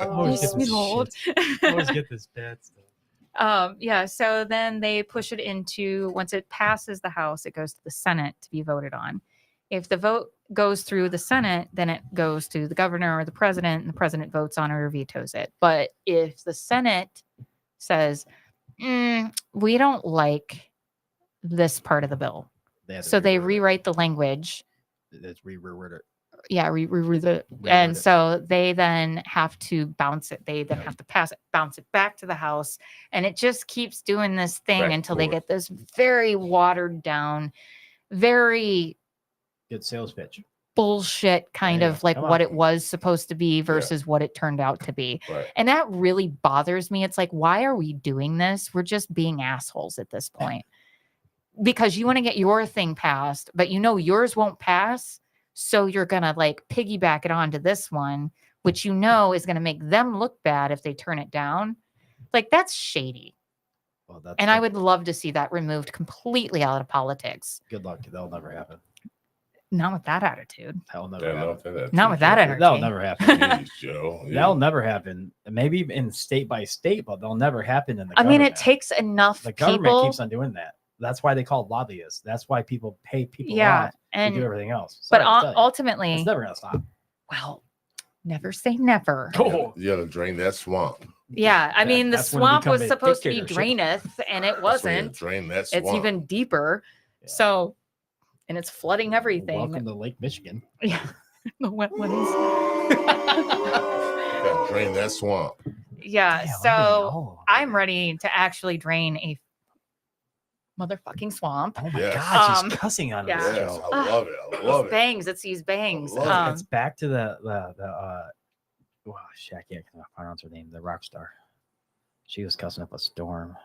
Always Yes, get me this lord. shit. I always get this bad stuff. Yeah. So then they push it into, once it passes the House, it goes to the Senate to be voted on. If the vote goes through the Senate, then it goes to the governor or the president, and the president votes on it or vetoes it. But if the Senate says, we don't like this part of the bill, Have to so they reword it. rewrite the language. Let's reword it. Yeah, Reword and it. so they then have to bounce it. They then have to pass it, bounce it back to the House, and it just keeps doing this thing Back and until they forth. get this very watered down, very Good sales pitch. bullshit kind There you of go. like Come what on. it was supposed to be versus what it turned out to be. Right. And that really bothers me. It's like, why are we doing this? We're just being assholes at this point. because you want to get your thing passed, but you know yours won't pass. So you're going to like piggyback it onto this one, which you know is going to make them look bad if they turn it down. Like that's shady. Well, that's And I would love to see that removed completely out of politics. good luck. That'll never happen. Not with that attitude. That'll never Yeah, happen. Not with that energy. That'll never happen. Jeez, Joe. That'll never happen. Maybe in state by state, but they'll never happen in the I mean, it government. takes enough The government people. keeps on doing that. That's why they call it lobbyists. That's why people pay people Yeah. off to do And, everything else. but Sorry to tell you. ultimately, it's never gonna stop. well, never say never. Oh, You gotta drain that swamp. Yeah. I That- mean, the that's when it swamp was becomes a supposed to be dictatorship. draineth and it That's when you wasn't. drain that swamp. It's even deeper. Yeah. So, and it's flooding everything. Welcome to Lake Michigan. Yeah. The wetlands. You gotta drain that swamp. Yeah. Damn, I didn't So know. I'm ready to actually drain a motherfucking swamp. Oh my Yes. god, Um, she's cussing on yeah. this Yes, show. I love it. I love It's it. bangs. It's these bangs. I love it. It's back to the wow, shit, I can't pronounce her name. The rock star. She was cussing up a storm.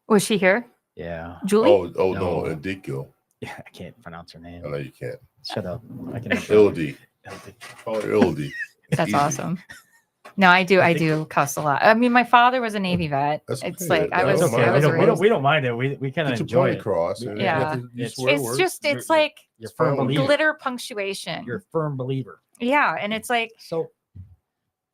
Was she here? Yeah. Julie? Oh no, No. Ezekiel. Yeah, I can't pronounce her name. I know you can't. Shut up. I can Ildi. Call her Ildi. That's Easy. awesome. No, I do cuss a lot. I mean, my father was a Navy vet. That's It's okay. like I That's was, okay. I we was don't, we, raised. don't, we don't mind it. We kind of Get your enjoy point it. across. and you Yeah. have to use It's- swear It's words. just it's You're- like You're a firm You're- believer. glitter punctuation. You're a firm believer. Yeah, and it's like So,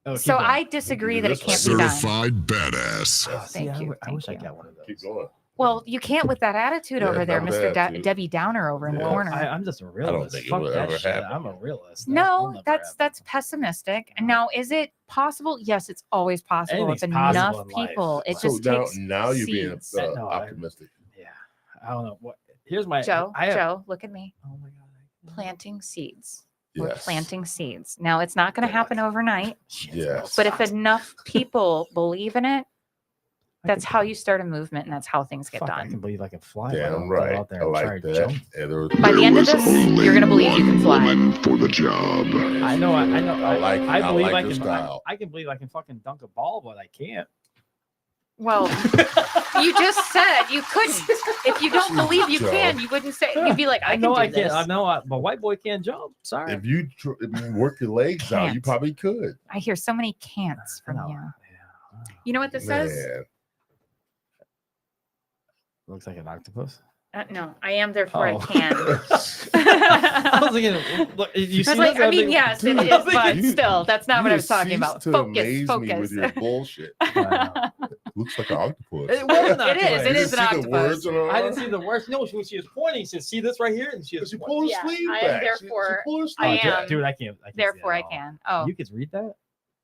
oh, keep so going. I disagree that it this can't be done. Certified badass. Oh, see, Thank you, I wish I thank you. got one of those. Keep going. Well, you can't with that attitude Yeah, over there, not with Mr. that attitude. Debbie Downer over in the Yeah. corner. I'm just a realist. think it Fuck will that ever shit. happen. I'm a realist. That'll No, never that's happen. pessimistic. And now, is it possible? Yes, it's always possible. Anything's if possible enough in life. people, it So just now, takes now you're being seeds. No, I- optimistic. Yeah, I don't know what. Here's my Joe. I have, Joe, look at me. Oh my god. Planting seeds. We're Yes. planting seeds. Now, it's not going to happen overnight, Yes. but if enough people believe in it, that's how you start a movement, and that's how things get Fuck, I done. can believe I can fly. but Damn I'll go right. out there I and try like to that. jump. And there was, By the end of There was this, only you're gonna believe you can one fly. woman for the job. I know. I know. I like- I I believe like I your can. style. I can believe I can fucking dunk a ball, but I can't. Well, you just said you couldn't. If you don't believe you Joe. can, you wouldn't say. You'd be like, I, know can I do can't. this. I know. But white boy can't jump. Sorry. if you work your legs out, you Can't. probably could. I hear so many can'ts from No. you. Yeah. You know what this says? Man. Looks like an octopus. No, I am, therefore Oh. I can. I was thinking. Look, you I see was like, this? I I'm mean, thinking- yes, it Dude, is, but you- still, that's not what I You was talking cease about. to Focus, amaze me focus. with your bullshit. Wow. Looks like an octopus. It was an It is, octopus. it You is didn't an see the octopus. words on her I didn't arm? see the worst. No, when she was pointing, she said, "See this right here," and she was She pointing. pulled her Yeah, sleeve I am back. therefore- She pulled her I sleeve am. back. Dude, I can't. I can't see Therefore, that I at all. can. Oh, You could read that.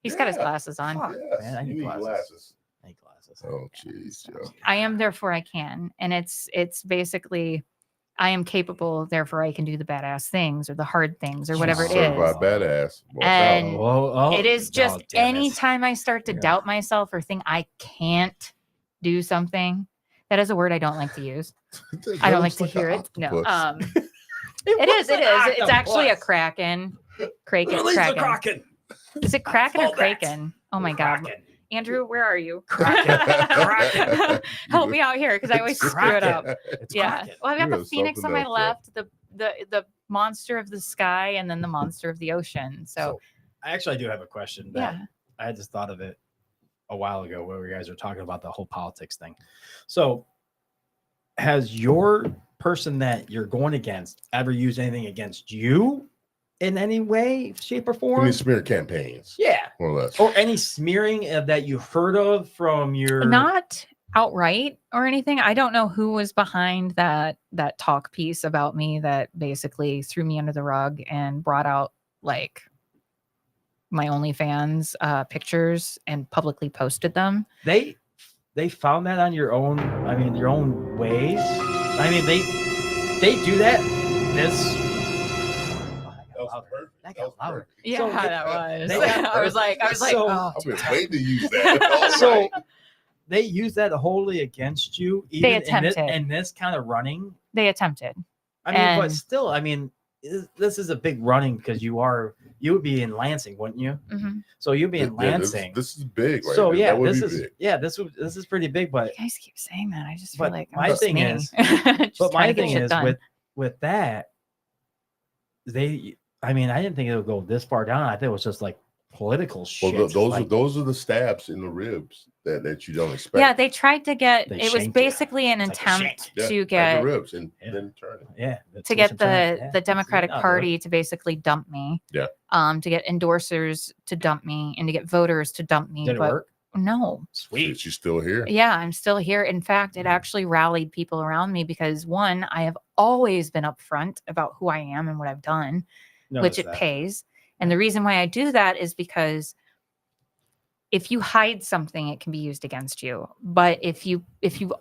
he's got his Yeah. glasses on. Fuck, Yes, man, I you need need glasses. glasses. I need glasses. Oh, jeez, Joe. I am, therefore I can. And it's basically, I am capable, therefore I can do the badass things or the hard things or whatever it Certified is. badass. Watch And- out. Whoa, oh, It is just oh, damn it. anytime I start to Yeah. doubt myself or think I can't do something. That is a word I don't like to use. That I don't like looks to an hear it. No. octopus. It is. It is. It's actually a octopus. kraken. Kraken. Release the Kraken. Kraken. Is it kraken or Hold that. kraken? Oh my god. Kraken. Andrew, where are you? Kraken. Help me out here because I always It's screw it Kraken. up. It's Yeah. Kraken. Well, I've got You the are phoenix on something my else, Joe. left, the monster of the sky, and then the monster of the ocean. So I actually do have a question. That yeah. I just thought of it a while ago where you guys were talking about the whole politics thing. So, has your person that you're going against ever used anything against you in any way, shape, or form? Any smear campaigns, Yeah. more or less. Or any smearing that you heard of from your Not outright or anything. I don't know who was behind that talk piece about me that basically threw me under the rug and brought out like my OnlyFans pictures and publicly posted them. they found that on your own, I mean your own ways. I mean they do that. This that got louder. Yeah, So that was. they got- I was like, So- oh, I've been waiting to use that. All So right. they use that wholly against you, even attempted. in this kind of running. they attempted. I mean, but And- still, I mean, this is a big running because you are you would be in Lansing, wouldn't you? Mhm. So you'd be in Yeah, Lansing. this is big, right? So there. yeah, That would this be is big. this is pretty big, but You guys keep saying that. I just feel But like my I'm just thing me. is- Just but trying my to get thing shit is done. with that, I mean, I didn't think it would go this far down. I think it was just like political shit. Well, like, those are the stabs in the ribs that you don't expect. Yeah, they tried to get. They It was shanked you. basically an It's like a shank. attempt Yeah, to tighten get the ribs and Yeah. then turn it. yeah, to get the the Democratic Party to basically dump me. Yeah. To get endorsers to dump me and to get voters to dump me. Did it but work? no. Sweet. She's still here. Yeah, I'm still here. In fact, it actually rallied people around me because one, I have always been upfront about who I am and what I've done, which Noticed it that. pays. And the reason why I do that is because if you hide something, it can be used against you. But if you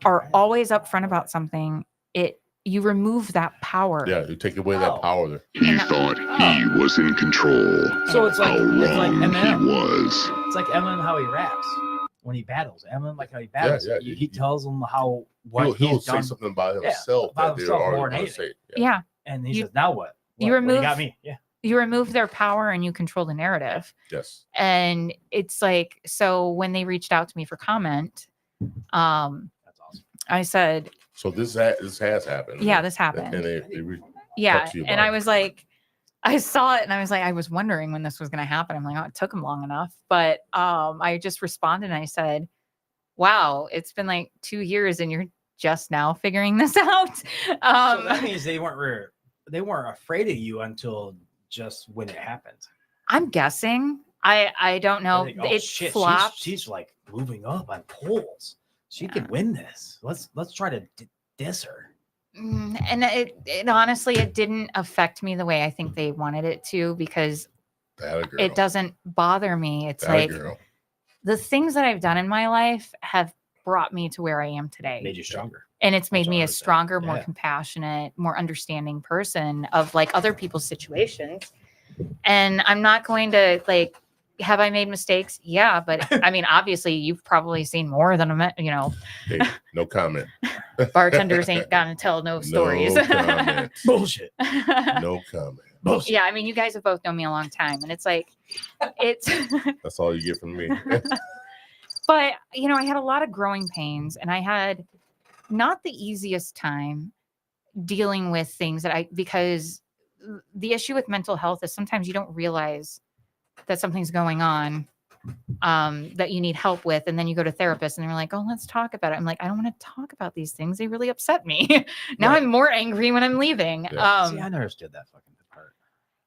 are always upfront about something, you remove that power. Yeah, you take away Oh. that power there. He thought he was in control. So it's like How wrong Eminem. he was. It's like Eminem how he raps when he battles. Eminem like how he battles. yeah, He tells them how what He'll he's say done, something about Yeah, himself about that they're himself more already than going to anything. say. Yeah. and he You- says, "Now what? you What do remove- got me." Yeah. You remove their power and you control the narrative. Yes. And it's like, so when they reached out to me for comment, That's awesome. I said, So this has happened. yeah, this happened. And they Yeah. talk to you And about I it. was like, I saw it and I was like, I was wondering when this was going to happen. I'm like, oh, it took him long enough. But I just responded and I said, wow, it's been like 2 years and you're just now figuring this out. So that means they weren't afraid of you until just when it happened. I'm guessing. I don't know. They think, "Oh, It shit, flopped. She's like moving up on polls. She Yeah. could win this. Let's try to diss her. And it honestly, it didn't affect me the way I think they wanted it to, because That a girl. it doesn't bother me. It's That a like girl. the things that I've done in my life have brought me to where I am today. Made you stronger. And it's made That's me what I a was saying. stronger, more Yeah. compassionate, more understanding person of like other people's situations. And I'm not going to like, have I made mistakes? Yeah. But I mean, obviously you've probably seen more than Hey, no comment. bartenders ain't gonna tell no stories. No comment. Bullshit. No comment. Bullshit. Yeah. I mean, you guys have both known me a long time and it's like, it's, That's all you get from me. but I had a lot of growing pains and I had not the easiest time dealing with things because the issue with mental health is sometimes you don't realize that something's going on that you need help with. And then you go to therapists and they're like, oh, let's talk about it. I'm like, I don't want to talk about these things. They really upset me. Now Right. I'm more angry when I'm leaving. Yeah. See, I never understood that fucking part.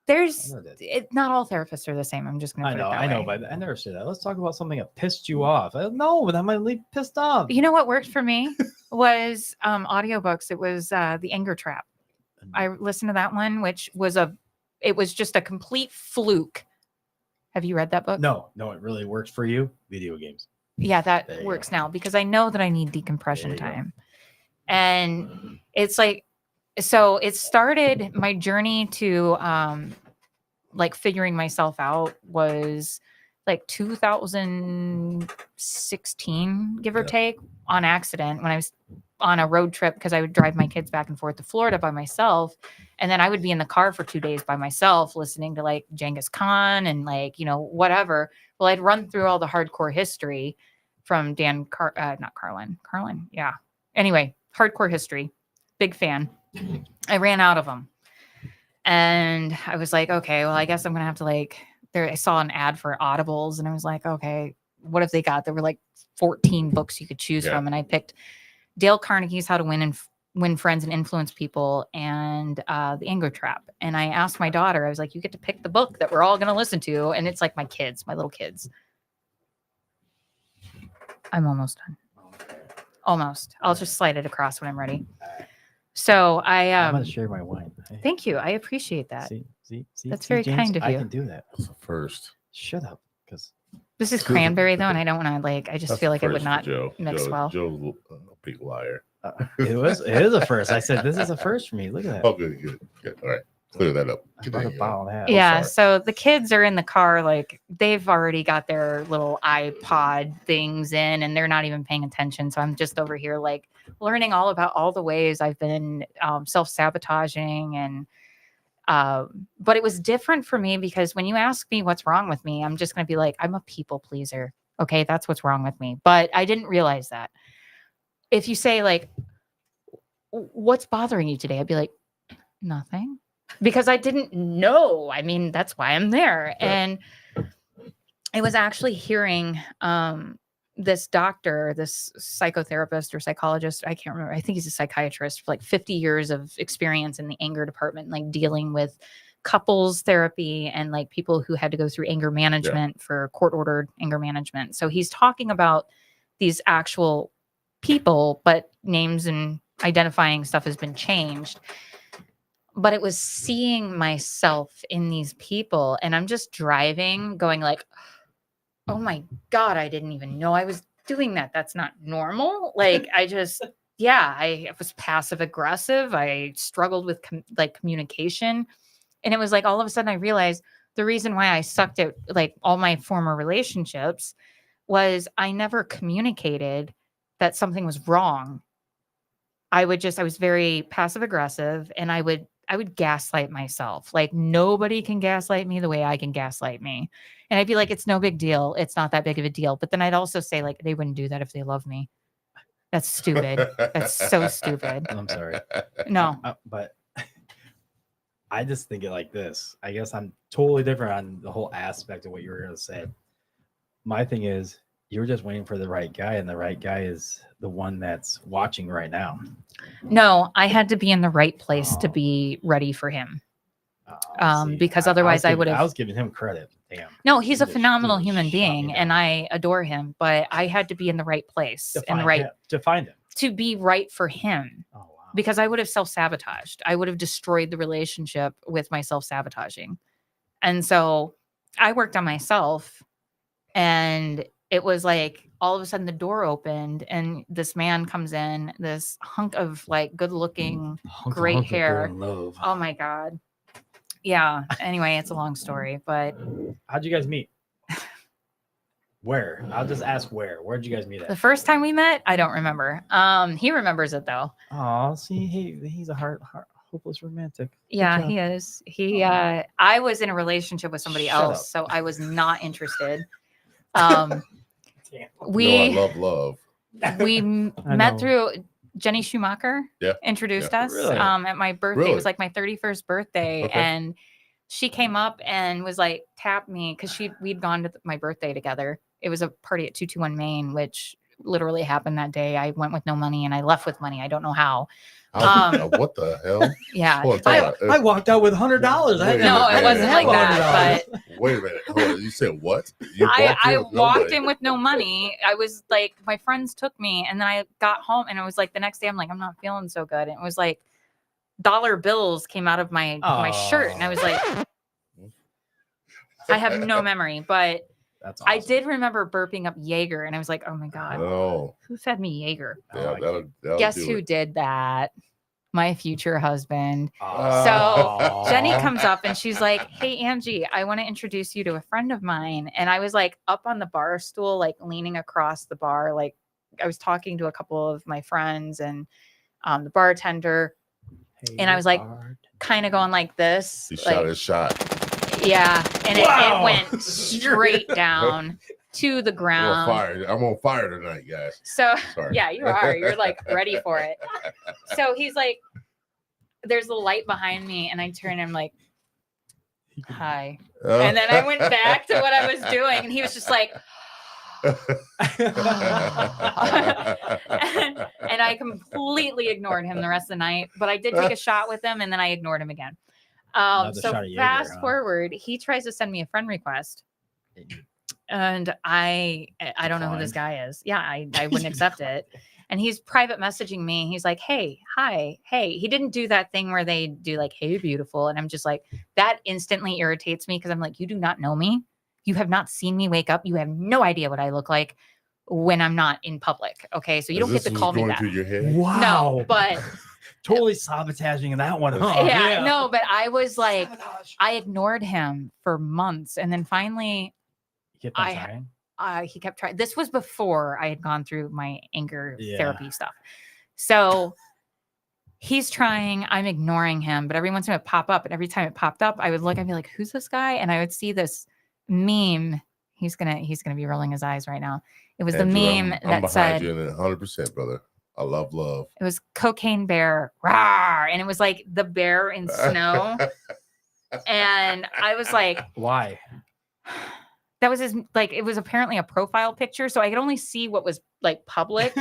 There's I never did. not all therapists are the same. I'm just going to I know, but I never said that. Let's talk about something that pissed you off. No, that might leave pissed off. You know what worked for me was audiobooks. It was The Anger Trap. I listened to that one, which was it was just a complete fluke. Have you read that book? No, it really works for you. Video games. Yeah, There that you works go. now because I know that I need There decompression you go. time. And it's like, so it started my journey to like figuring myself out was like 2016, give or Yeah. take, on accident when I was on a road trip because I would drive my kids back and forth to Florida by myself. And then I would be in the car for 2 days by myself listening to like Genghis Khan and like, whatever. Well, I'd run through all the hardcore history from not Carlin. Carlin. Yeah. Anyway, hardcore history. Big fan. I ran out of them. And I was like, okay, well, I guess I'm going to have to I saw an ad for Audibles and I was like, okay, what if they got, there were like 14 books you could choose Yeah. from. And I picked Dale Carnegie's How to Win Friends and Influence People and The Anger Trap. And I asked my daughter, I was like, you get to pick the book that we're all going to listen to. And it's like my little kids. I'm almost done. Almost. I'll just slide it across when I'm ready. So I'm gonna share my wine. Hey, thank you. I appreciate that. See, That's very James? kind of I you. can do that. That's the first. Shut up, because This is cranberry though, and I don't want to I just That's feel the like it would first for not Joe. mix well. Joe's a big liar. it is a first. I said this is a first for me. Look at that. Oh, good. All right. Clear that up. I bought a bottle and a half. Yeah, sorry. so the kids are in the car, like they've already got their little iPod things in and they're not even paying attention. So I'm just over here like learning all about all the ways I've been self-sabotaging and But it was different for me because when you ask me what's wrong with me, I'm just going to be like, I'm a people pleaser. Okay, that's what's wrong with me. But I didn't realize that. If you say like, what's bothering you today? I'd be like, nothing. Because I didn't know. I mean, that's why I'm there. Yeah. And it was actually hearing this doctor, this psychotherapist or psychologist, I can't remember. I think he's a psychiatrist for like 50 years of experience in the anger department, like dealing with couples therapy and like people who had to go through anger management for court ordered anger management. So he's talking about these actual people, but names and identifying stuff has been changed. But it was seeing myself in these people, and I'm just driving going like, oh my God, I didn't even know I was doing that. That's not normal. Like I just, I was passive aggressive. I struggled with communication. And it was like, all of a sudden I realized the reason why I sucked at like all my former relationships was I never communicated that something was wrong. I was very passive aggressive, and I would gaslight myself. Like nobody can gaslight me the way I can gaslight me. And I'd be like, it's no big deal. It's not that big of a deal. But then I'd also say like, they wouldn't do that if they love me. That's stupid. That's so stupid. I'm sorry. No. But I just think it like this. I guess I'm totally different on the whole aspect of what you were going to say. My thing is, you were just waiting for the right guy, and the right guy is the one that's watching right now. No, I had to be in the right place to be ready for him. See, Because otherwise I was would giving- have. I was giving him credit. Damn. No, he's a Just phenomenal shut human me being, down. and I adore him. But I had to be in the right place To and find right him. To find him. to be right for him. Oh wow. Because I would have self-sabotaged. I would have destroyed the relationship with my self-sabotaging. And so I worked on myself, and it was like all of a sudden the door opened and this man comes in, this hunk of like good looking, great hair. Love. Oh my God. Yeah. Anyway, it's a long story, but How'd you guys meet? Where? I'll just ask where. Where'd you guys meet the at? first time we met, I don't remember. He remembers it though. Oh, see, he's a hopeless romantic. Yeah, job. he is. I was in a relationship with somebody Shut else, up. so I was not interested. Damn. We I love. we I met know. through Jenny Schumacher. Yeah, Introduced yeah. us Really? at my birthday. It Really? was like my 31st birthday, Okay. and she came up and was like, tapped me because we'd gone to my birthday together. It was a party at 221 Main, which literally happened that day. I went with no money and I left with money. I don't know how. What the hell? Yeah. Hold on, time out. I walked out with $100. Wait a No, minute, it wasn't have like that. But Wait a minute. Hold on. You said what? You I with no walked money. in with no money. I was like, my friends took me, and then I got home, and it was like the next day, I'm like, I'm not feeling so good. And it was like dollar bills came out of my shirt, and I was like, I have no memory, but That's awesome. I did remember burping up Jaeger, and I was like, oh my God, No. who fed me Jaeger? Yeah, that'll Guess do who it. did that? My future husband. Aw. Jenny comes up and she's like, hey, Angie, I want to introduce you to a friend of mine. And I was like up on the bar stool, like leaning across the bar. Like I was talking to a couple of my friends and the bartender, and I was like, kind of going like this. He like, shot his shot. yeah. And Wow. it went straight down to the I'm on ground. fire. I'm on fire tonight, guys. So Sorry. yeah, you are. You're like ready for it. So he's like, there's a light behind me, and I turn and I'm like, hi. And then I went back to what I was doing, and he was just like, and I completely ignored him the rest of the night. But I did take a shot with him, and then I ignored him again. Another So shot of Jaeger, fast huh? forward, he tries to send me a friend request, and I don't know who this guy is. Yeah, I wouldn't accept it. And he's private messaging me. He's like, hey, hi, hey. He didn't do that thing where they do like, hey, beautiful. And I'm just like, that instantly irritates me because I'm like, you do not know me. You have not seen me wake up. You have no idea what I look like when I'm not in public. Okay. So you don't get to call me going that. through your head? Wow. No, but totally sabotaging that one. Huh? yeah, no, but I was like, I ignored him for months. And then finally, You kept on I- trying? he kept trying. This was before I had gone through my anger Yeah. therapy stuff. So he's trying, I'm ignoring him, but every once in a while it pop up. And every time it popped up, I would look, I'd be like, who's this guy? And I would see this meme. He's gonna be rolling his eyes right now. It was Andrew, the meme I'm that said, behind you in it 100%, brother. I love love. it was Cocaine Bear, rawr, and it was like the bear in snow. And I was like, Why? that was his, like, it was apparently a profile picture. So I could only see what was like public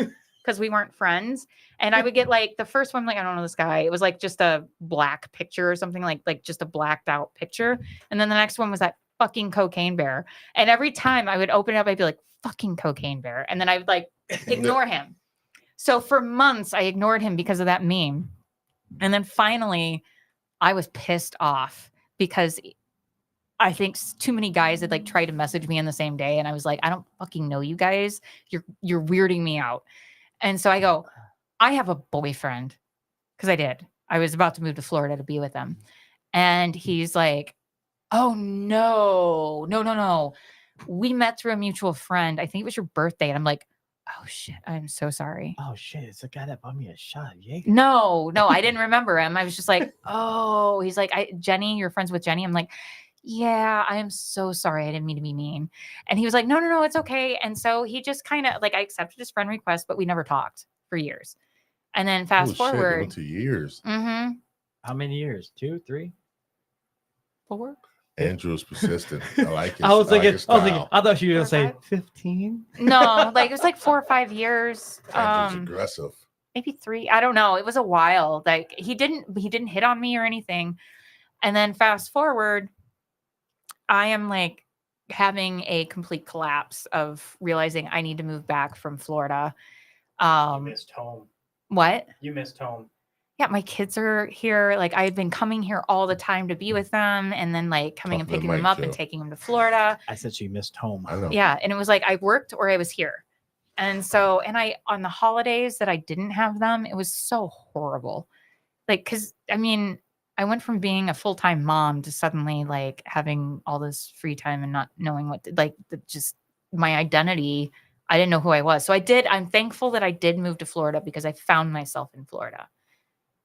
because we weren't friends. And I would get like the first one, like, I don't know this guy. It was like just a black picture or something, like just a blacked out picture. And then the next one was that fucking Cocaine Bear. And every time I would open it up, I'd be like, fucking Cocaine Bear. And then I would like ignore him. So for months, I ignored him because of that meme. And then finally, I was pissed off because I think too many guys had like tried to message me in the same day. And I was like, I don't fucking know you guys. You're weirding me out. And so I go, I have a boyfriend. Because I did. I was about to move to Florida to be with him. And he's like, oh no. We met through a mutual friend. I think it was your birthday. And I'm like, oh shit, I'm so sorry. Oh shit, it's the guy that bought me a shot of Jaeger. No, I didn't remember him. I was just like, oh, he's like, Jenny, you're friends with Jenny. I'm like, yeah, I am so sorry. I didn't mean to be mean. And he was like, no, it's okay. And so he just kind of like, I accepted his friend request, but we never talked for years. And then fast Shit, it forward. went to years. Mm-hmm. How many years? 2, 3? 4. Andrew's persistent. I like it. I was thinking, I thought you were gonna 4 or say 5? 15. No, like it was like 4 or 5 years. Andrew's aggressive. Maybe 3. I don't know. It was a while. Like he didn't hit on me or anything. And then fast forward, I am like having a complete collapse of realizing I need to move back from Florida. You missed home. What? You missed home. Yeah, my kids are here. Like I had been coming here all the time to be with them and then like coming Talk and to the picking them mic, up and Joe. taking them to Florida. I said she missed home. I know. Yeah. And it was like I worked or I was here. And so, and I, on the holidays that I didn't have them, it was so horrible. Like, cause I mean, I went from being a full-time mom to suddenly like having all this free time and not knowing what to, like just my identity. I didn't know who I was. So I'm thankful that I did move to Florida because I found myself in Florida.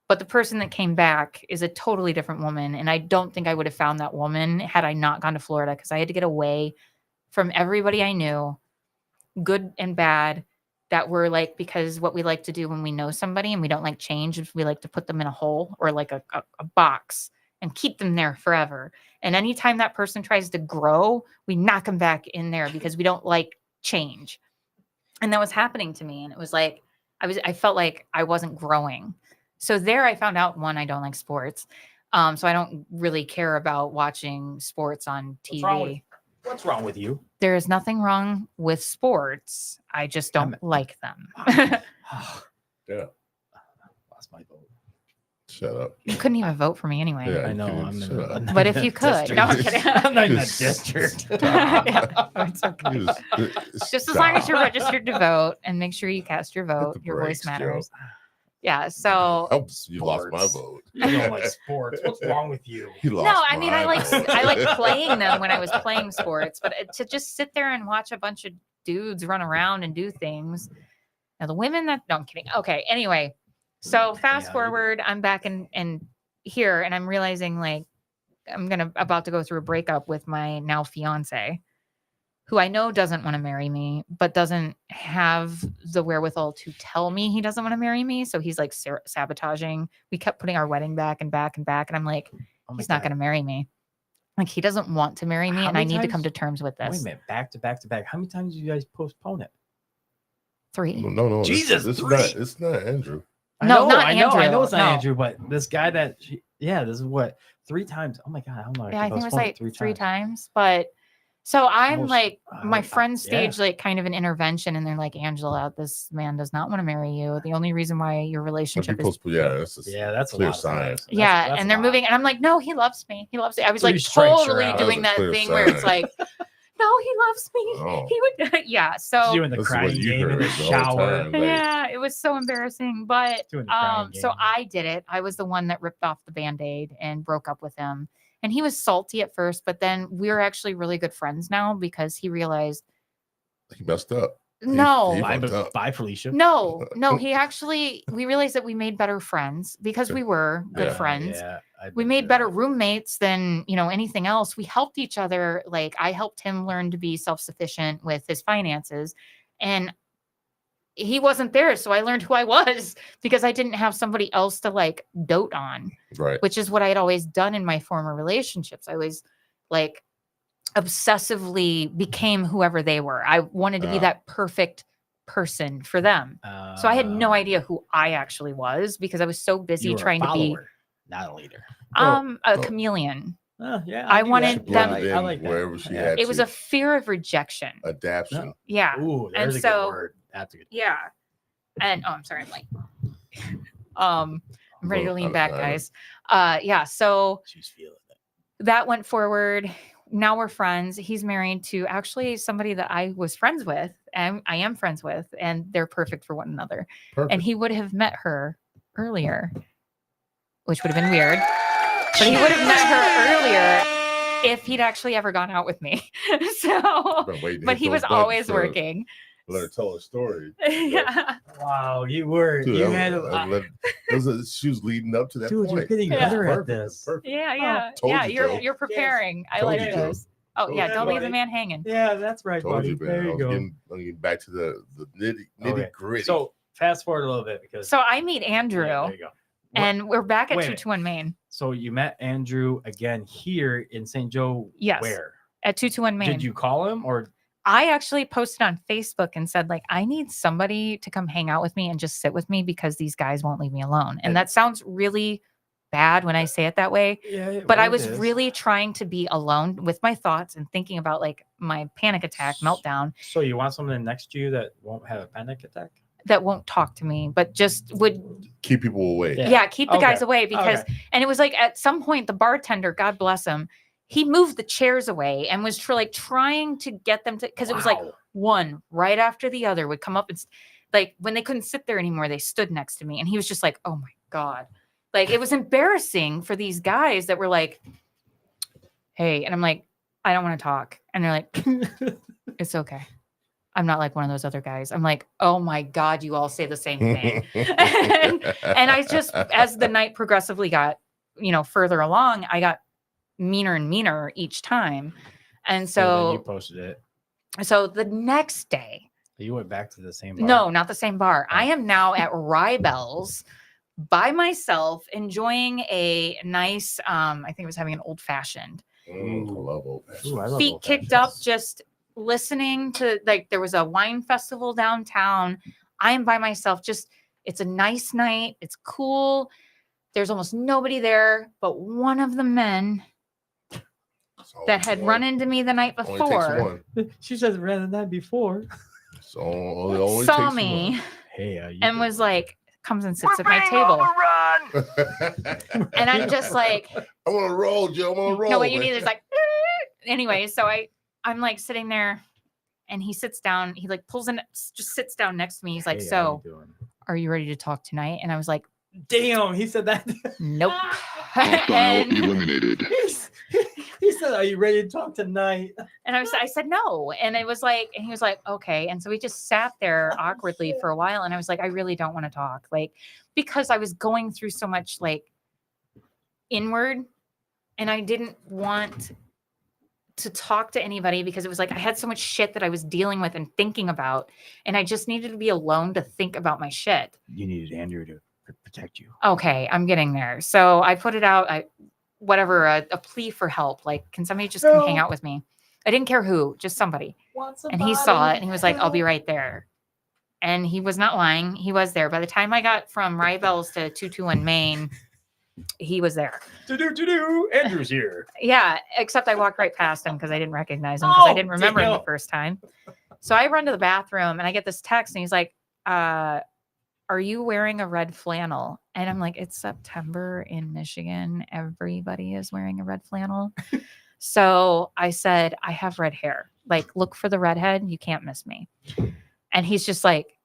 But the person that came back is a totally different woman. And I don't think I would have found that woman had I not gone to Florida because I had to get away from everybody I knew, good and bad, that were like, because what we like to do when we know somebody and we don't like change, is we like to put them in a hole or like a box and keep them there forever. And anytime that person tries to grow, we knock them back in there because we don't like change. And that was happening to me. And it was like, I felt like I wasn't growing. So there I found out, one, I don't like sports. So I don't really care about watching sports on TV. What's wrong with you? There is nothing wrong with sports. I just don't like them. Yeah. Lost my vote. Shut up. You couldn't even vote for me anyway. Yeah. I know. dude, I'm shut in, up. I'm not But in if you that could. No, I'm district. kidding. I'm not in that Just district. stop. Yeah, it's okay. Just as long as you're stop. registered to vote and make sure you cast your vote. the Your brakes, voice matters. Yeah. So Oops, you lost my Sports. vote. You don't like sports. What's wrong with you? He lost no, I mean my vote. I like playing them when I was playing sports, but to just sit there and watch a bunch of dudes run around and do things. Now the women that no, I'm kidding. Okay. Anyway, so fast Yeah, forward, I'm back in here and I'm realizing like I'm about to go through a breakup with my now fiance, who I know doesn't want to marry me, but doesn't have the wherewithal to tell me he doesn't want to marry me. So he's like sabotaging. We kept putting our wedding back and back and back. And I'm like, Oh my he's not God. going to marry me. Like he doesn't want to marry me. How And I many need to come to times- terms with Wait this. a minute. Back to back to back. How many times did you guys postpone it? 3. No. Jesus, This is three. not. It's not Andrew. I No, know, not I know Andrew, it's not no. Andrew, but this guy that this is what 3 times. Oh my God. I don't know. Yeah, I think it was postponed like 3 times. But so I'm Almost- like, my yeah. friends staged like kind of an intervention and they're like, Angela, this man does not want to marry you. The only reason why your If relationship you is post, yeah, that's a Yeah, that's a clear lot of sign. times. yeah, That's and a they're lot. moving, and I'm like, no, he loves me. He loves me. I was So like you stretched her totally out. doing That that was a thing clear where it's sign. like, no, he loves me. Oh. He would, yeah. So Doing the This is what crying you game in heard the the whole shower. time. Like, yeah, it was so embarrassing. But Doing the crying so game. I did it. I was the one that ripped off the Band-Aid and broke up with him. And he was salty at first, but then we're actually really good friends now because he realized he messed up. No, he Bye, fucked up. bye, Felicia. no, we realized that we made better friends because we were good Yeah. friends. Yeah, I've We been made there. better roommates than, anything else. We helped each other. Like I helped him learn to be self-sufficient with his finances, and he wasn't there. So I learned who I was because I didn't have somebody else to like dote on, Right. which is what I had always done in my former relationships. I was like obsessively became whoever they were. I wanted to be Ah. that perfect person for them. So I had no idea who I actually was because I was so busy you were trying a to be follower, not a leader. Oh, a oh. chameleon. Yeah, I knew wanted that. them- Blended I in like that. wherever she Yeah. had It was to. a fear of rejection. Adaption. Yeah. Ooh, And there's a so- good word. That's a good. Yeah. And I'm sorry, I'm late. I'm ready to Well, lean I- back, I- guys. Yeah. So She's feeling it. that went forward. Now we're friends. He's married to actually somebody that I was friends with, and I am friends with, and they're perfect for one another. Perfect. And he would have met her earlier, which would have been weird. But he would have met her earlier if he'd actually ever gone out with me. So, Been waiting to but hit he those was buttons always for- working. Let her tell a story. Yeah. Wow, you were. Dude, you that had. she was leading up to that Dude, point. you're getting Yeah. better at Perfect. this. Perfect. Yeah. Told Yeah. you, Joe. You're preparing. I Told like you, Joe. this. Oh, Told yeah. you, Don't leave the buddy. man hanging. Yeah, that's right, Told buddy. you, man. There I you was go. getting back to the nitty Okay. gritty. So fast forward a little bit because. So I meet Andrew, Yeah, there you go. and we're back at Wait a minute. 221 Main. So you met Andrew again here in St. Joe. Yes. Where? At 221 Main. Did you call him or? I actually posted on Facebook and said, like, I need somebody to come hang out with me and just sit with me because these guys won't leave me alone. And And- that sounds really bad when I say it that way. Yeah. But I was really trying to be alone with my thoughts and thinking about like my panic attack meltdown So you want someone next to you that won't have a panic attack? that won't talk to me, but just would, Keep people away. Yeah. keep the guys Okay. away because, and it was like at some point, the bartender, God bless him, he moved the chairs away and was trying to get them to, because it was like Wow. one right after the other would come up and like when they couldn't sit there anymore, they stood next to me and he was just like, oh my God. Like it was embarrassing for these guys that were like, hey, and I'm like, I don't want to talk. And they're like, it's okay. I'm not like one of those other guys. I'm like, oh my God, you all say the same thing. And I just, as the night progressively got, further along, I got meaner and meaner each time. And then you so, posted it. so the next day, You went back to the same bar. no, not the same bar. I Oh. am now at Rybel's by myself, enjoying a nice, I think it was having an old fashioned, I love old Ooh, I love feet old kicked up, fashions. just listening to like there was a wine festival downtown. I am by myself, just it's a nice night, it's cool. There's almost nobody there, but one of the men that had run into me the night Only takes before one. She says ran the night before. So it only saw takes me Hey, and was like, comes and sits at my table. one. And I'm just like, I want to roll, Joe. I want to roll. no, what you man. need is like, anyway. So I'm like sitting there, and he sits down. He like pulls in, just sits down next to me. He's like, Hey, how "So, you doing?" are you ready to talk tonight?" And I was like, Damn, he said that. "Nope." Hostile and, eliminated. He said, "Are you ready to talk tonight?" and I said no, and it was like, and he was like, "Okay." And so we just sat there awkwardly shit. for a while, and I was like, "I really don't want to talk," like because I was going through so much like inward, and I didn't want to talk to anybody because it was like I had so much shit that I was dealing with and thinking about, and I just needed to be alone to think about my shit. You needed Andrew to protect you. Okay, I'm getting there. So I put it out, a plea for help. Like, can somebody just come hang Help. out with me? I didn't care who, just somebody. And he saw it and he was like, I'll be right there. And he was not lying. He was there. By the time I got from Rybel's to 221 Main, he was there. Do. Andrew's here. Yeah, except I walked right past him because I didn't recognize him because I Oh, didn't remember him the damn. first time. So I run to the bathroom and I get this text and he's like, are you wearing a red flannel? And I'm like, it's September in Michigan. Everybody is wearing a red flannel. So I said, I have red hair. Like, look for the redhead. You can't miss me. And he's just like,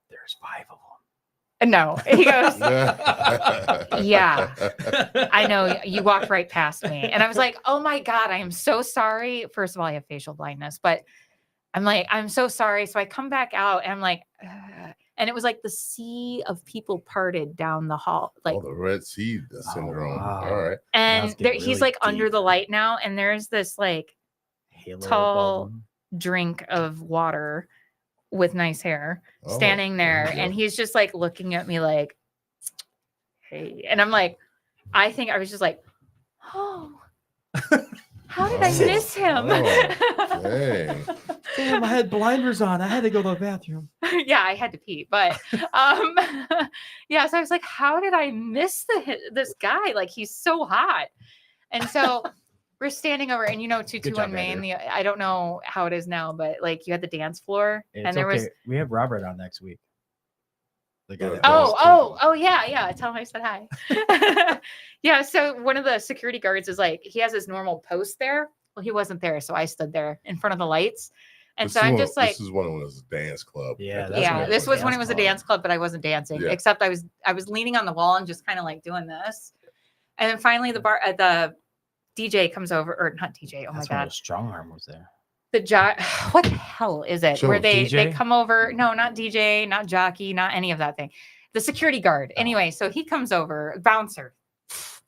There's 5 of no. He goes, them. yeah, I know you walked right past me. And I was like, oh my God, I am so sorry. First of all, I have facial blindness, but I'm like, I'm so sorry. So I come back out and I'm like, "Ugh." And it was like the sea of people parted down the hall. Like, Oh, the Red Sea syndrome. wow. All right. and it's getting he's really like under deep. the light now. And there's this like Halo tall above 'em. drink of water with nice hair Oh, standing there. there you And go. he's just like looking at me like, hey. And I'm like, I think I was just like, oh, how did I Oh, miss him? oh, dang. Damn, I had blinders on. I had to go to the bathroom. Yeah, I had to pee, but yeah, so I was like, how did I miss this guy? Like, he's so hot. And so we're standing over, and you know, Good 221 job, Main, Andrew. I don't know how it is now, but like you had the dance floor, It's and there okay. was We have Robert on next week. The guy that Oh, does- oh yeah, tell him I said hi. Yeah, so one of the security guards is like, he has his normal post there. Well, he wasn't there, so I stood there in front of the lights. And This so is I'm when- just like, this is when it was a dance club. Yeah, at the that's time. yeah, when this was when it dance was a club. dance club, but I wasn't dancing, Yeah. except I was leaning on the wall and just kind of like doing this. And then finally the DJ comes over, or not DJ, oh That's my when god. the strong arm was there. What the hell is it? Sure, Where they DJ? come over, no, not DJ, not jockey, not any of that thing. The security guard. Oh. Anyway, so he comes over, bouncer,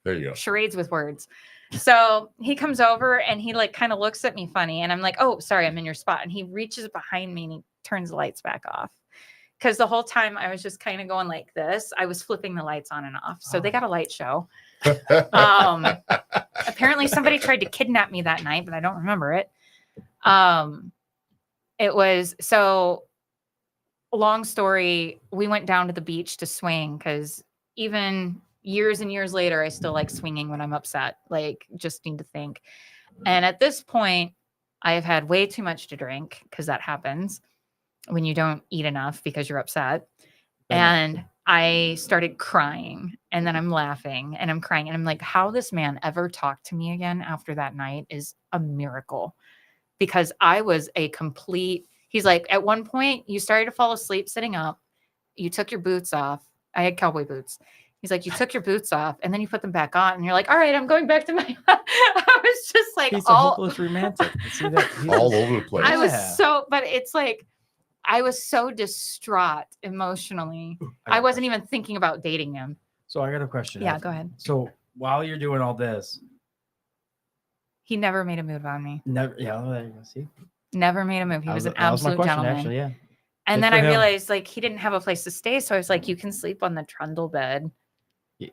There you go. charades with words. So he comes over and he like kind of looks at me funny, and I'm like, oh, sorry, I'm in your spot. And he reaches behind me and he turns the lights back off. Because the whole time I was just kind of going like this. I was flipping the lights on and off. So they got a light show. Apparently somebody tried to kidnap me that night, but I don't remember it. It was so long story. We went down to the beach to swing because even years and years later, I still like swinging when I'm upset. Like, just need to think. And at this point, I have had way too much to drink because that happens when you don't eat enough because you're upset. And I started crying, and then I'm laughing and I'm crying. And I'm like, how this man ever talked to me again after that night is a miracle, because I was a complete, he's like, at one point you started to fall asleep sitting up. You took your boots off. I had cowboy boots. He's like, you took your boots off and then you put them back on and you're like, all right, I'm going back to my, I was just like, He's a hopeless romantic. You see that? He's All over the place. I was Yeah. so, but it's like, I was so distraught emotionally. I wasn't even thinking about dating him. So I got a question. Yeah, go ahead. So while you're doing all this, He never made a move on me. never, yeah, there you go. See, Never made a move. He was an that was my absolute question, gentleman. actually. Yeah. And Good then for I him. realized like he didn't have a place to stay. So I was like, you can sleep on the trundle bed.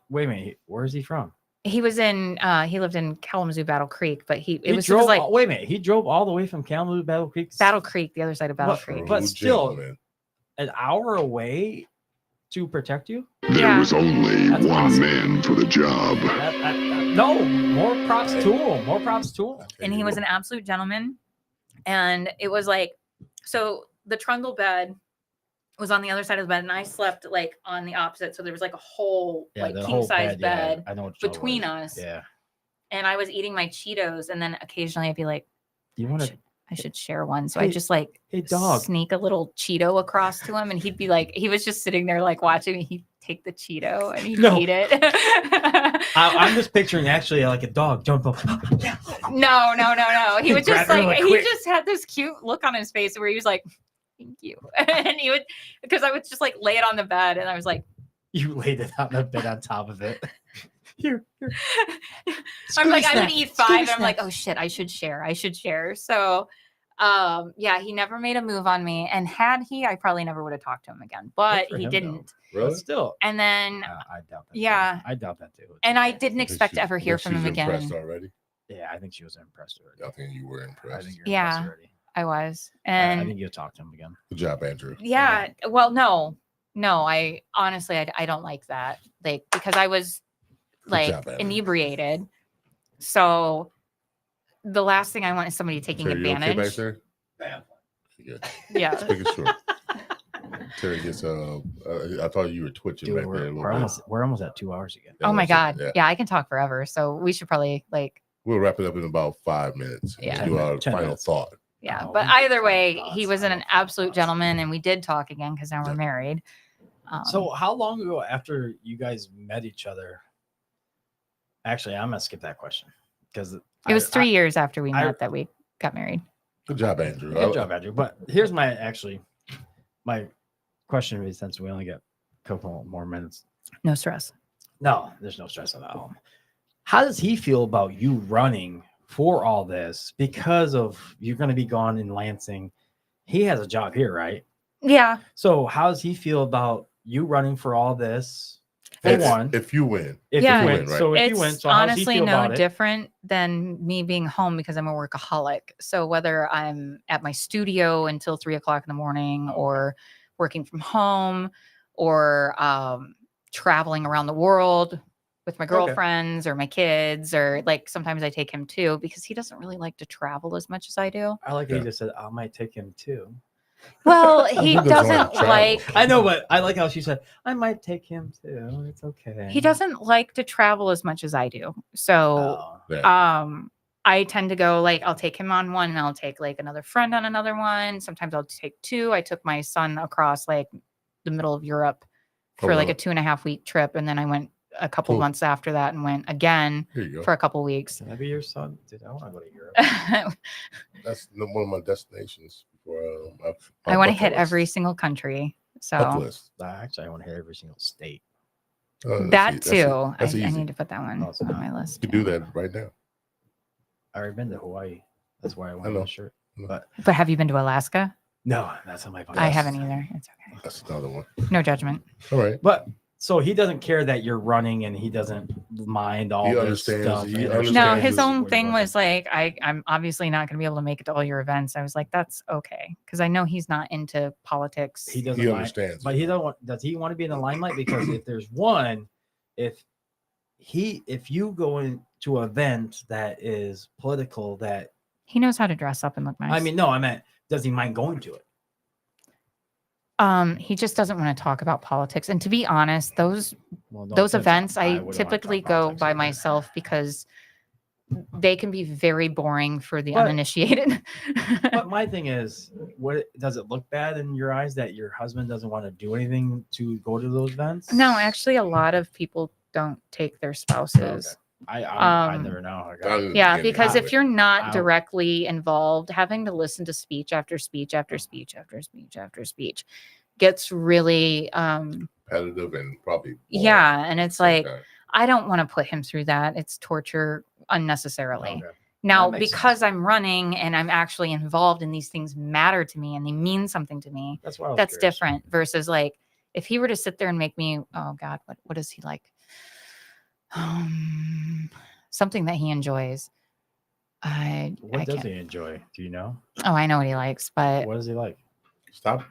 Wait a minute. Where is he from? He was in he lived in Kalamazoo, Battle Creek, but it He was drove. like Wait a minute. He drove all the way from Kalamazoo Battle Creek. Battle Creek, the other side of Battle But- Creek. but True still- gentleman. An hour away to protect you. There Yeah. was only That's one awesome. man for the job. No, more props to him. More props to him. And he was an absolute gentleman. And it was like, so the trundle bed was on the other side of the bed, and I slept like on the opposite. So there was like a whole like the king whole size bed I know what you're between talking about. us. Yeah. And I was eating my Cheetos, and then occasionally I'd be like, Do you want to? I should share one. So I Hey, just like Hey, dog. sneak a little Cheeto across to him, and he'd be like, he was just sitting there like watching me. He'd take the Cheeto and he'd No. eat it. I'm just picturing actually like a dog jump up. Yeah. No. He would just Grab it like really he quick. just had this cute look on his face where he was like, "Thank you," and he would, because I would just like lay it on the bed, and I was like, You laid it on the bed on top of it. Here. I'm like, I would Scooby eat snack, 5, Scooby and I'm like, snack. oh shit, I should share. So, yeah, he never made a move on me, and had he, I probably never would have talked to him again, but for he him, though. didn't. But Really? still, And then, I doubt that. Yeah. Too. I doubt that too. and I didn't think expect to she- ever hear think from him she's impressed again. already. Yeah, I think she was impressed already. I think you were I impressed. think you're Yeah. impressed already. I was, I and think you'll talk to him again. Good job, Andrew. yeah, well, no, I honestly, I don't like that, like, because I was like job, Abby. inebriated. So the last thing I want is somebody taking Terry, you okay back advantage. there? Bam. Good. Yeah. Just making sure. Terry gets I thought you were twitching Dude, back there a we're, little we're bit. almost at 2 hours again. Oh my that's it. God. Yeah, I can talk forever. So we should probably like, We'll wrap it up in about 5 minutes. and Yeah. do our 10 final minutes. thought. yeah. Oh, But we either can way, talk he thoughts, was an final absolute thoughts. gentleman, and we did talk again because now we're Yeah. married. So how long ago after you guys met each other? Actually, I'm gonna skip that question because it was 3 years after we I- met that we got married. Good job, Andrew. Good job, Andrew. But here's my question is, since we only got a couple more minutes. No stress. No, there's no stress at all. How does he feel about you running for all this because of you're going to be gone in Lansing? He has a job here, right? Yeah. So how does he feel about you running for all this? For one, If you win, if Yeah. you win, Right. so if It's you win, so how does he honestly feel no about it? different than me being home because I'm a workaholic. So whether I'm at my studio until 3 o'clock in the morning or working from home or traveling around the world with my girlfriends or my kids, or like sometimes I take him too because he doesn't really like to travel as much as I do. I like that Yeah. you just said I might take him too. Well, he Who doesn't like doesn't to travel? like I know, but I like how she said I might take him too. It's okay. he doesn't like to travel as much as I do. So Oh. yeah. I tend to go like I'll take him on one and I'll take like another friend on another one. Sometimes I'll take two. I took my son across like the middle of Europe for Oh, like wow. a 2.5 week trip. And then I went a couple Cool. months after that and went again Here you go. for a couple weeks. Can I be your son? Dude, I want to go to Europe. That's one of my destinations. For, I want to bucket hit every list. single country. Bucket So list. Actually, I want to hit every single state. that That's too. That's I easy. need to put that one Oh, so on my list. You can do that right now. I already been to Hawaii. That's why I I want know. the shirt. But have you been to Alaska? No, that's on my bucket I list. haven't either. It's okay. That's another one. No judgment. All right. But so he doesn't care that you're running, and he doesn't mind all He this understands- stuff. he and understands No, Understand his this- own what thing he was wants. like, I'm obviously not going to be able to make it to all your events. I was like, that's okay. Because I know he's not into politics. He doesn't He mind, understands. but he don't want. Does he want to be in the limelight? Because if there's one, if you go into an event that is political, that He knows how to dress up and look nice. I mean, no, I meant, does he mind going to it? He just doesn't want to talk about politics. And to be honest, those Well, no those offense, events I I wouldn't wanna talk typically go politics by either. myself because they can be very boring for the But- uninitiated. But my thing is, what does it look bad in your eyes that your husband doesn't want to do anything to go to those events? No, actually, a lot of people don't take their spouses. I Um, never know. Yeah, because if you're not I- directly involved, having to listen to speech after speech after speech after speech after speech gets really Competitive and probably. boring yeah, and it's like sometimes. I don't want to put him through that. It's torture unnecessarily. Okay. Now, makes because I'm running and I'm actually involved and these things matter to me and they mean something to me, That's why I was that's curious. different versus like if he were to sit there and make me, oh God, what is he like? Something that he enjoys. I What does can't. he enjoy? Do you know? Oh, I know what he likes, but What does he like? Stop.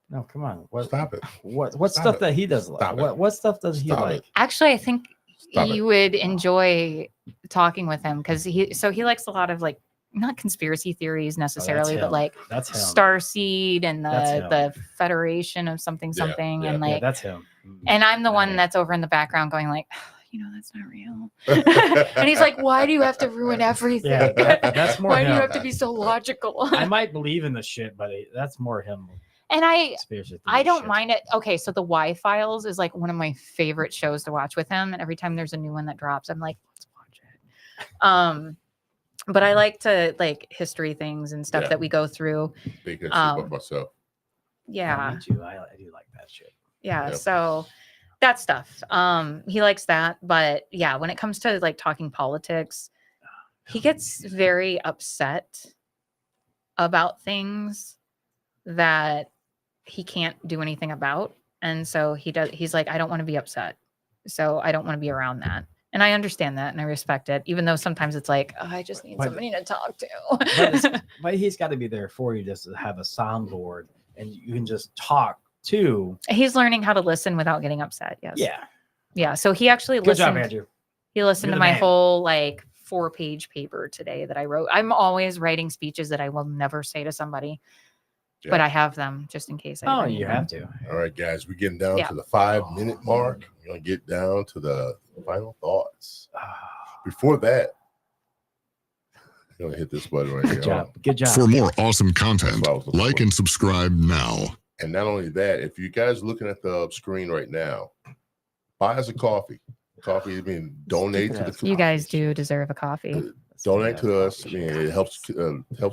No, come on. What Stop it. what Stop stuff it. that he does like? Stop it. What stuff does he Stop it. like? actually, I think Stop it. you would enjoy talking with him because he likes a lot of like not conspiracy theories necessarily, but him. like That's him. Starseed and That's him. the Federation of something Yeah, something yeah. and Yeah, like that's him. and I'm the one Okay. that's over in the background going like, that's not real. And he's like, why do you have to ruin everything? Yeah, that's more Why do you him. have to be so logical? I might believe in the shit, but that's more him. And I Conspiracy I theory don't shit. mind it. Okay, so the Y Files is like one of my favorite shows to watch with him. And every time there's a new one that drops, I'm like, let's watch it. But I like to like history things and stuff Yeah. that we go through. Big history Um, of myself. Yeah. Me too. I do like that shit. Yeah. Yep. So that stuff. He likes that. But yeah, when it comes to like talking politics, he gets very upset about things that he can't do anything about. And so he's like, I don't want to be upset. So I don't want to be around that. And I understand that and I respect it, even though sometimes it's like, oh, I just need But- somebody to talk But, to. but he's got to be there for you just to have a soundboard and you can just talk to. He's learning how to listen without getting upset. Yes. Yeah. Yeah. So he actually Good job, listened. Andrew. He listened You're to the my man. whole like 4-page paper today that I wrote. I'm always writing speeches that I will never say to somebody, but Yeah. I have them just in case. I Oh, ever need you them. have to. All right, guys, we're getting down Yeah. to the 5-minute mark. We're gonna get down to the final thoughts. Before that, I'm gonna hit this button right here. Good job. Good job. For more awesome content, That's what I was looking like for. and subscribe now. And not only that, if you guys are looking at the screen right now, buy us a coffee. Coffee is being donated to the Stupid ass You guys do deserve a coffee. donate Yeah, to us. I coffee mean, shop. it helps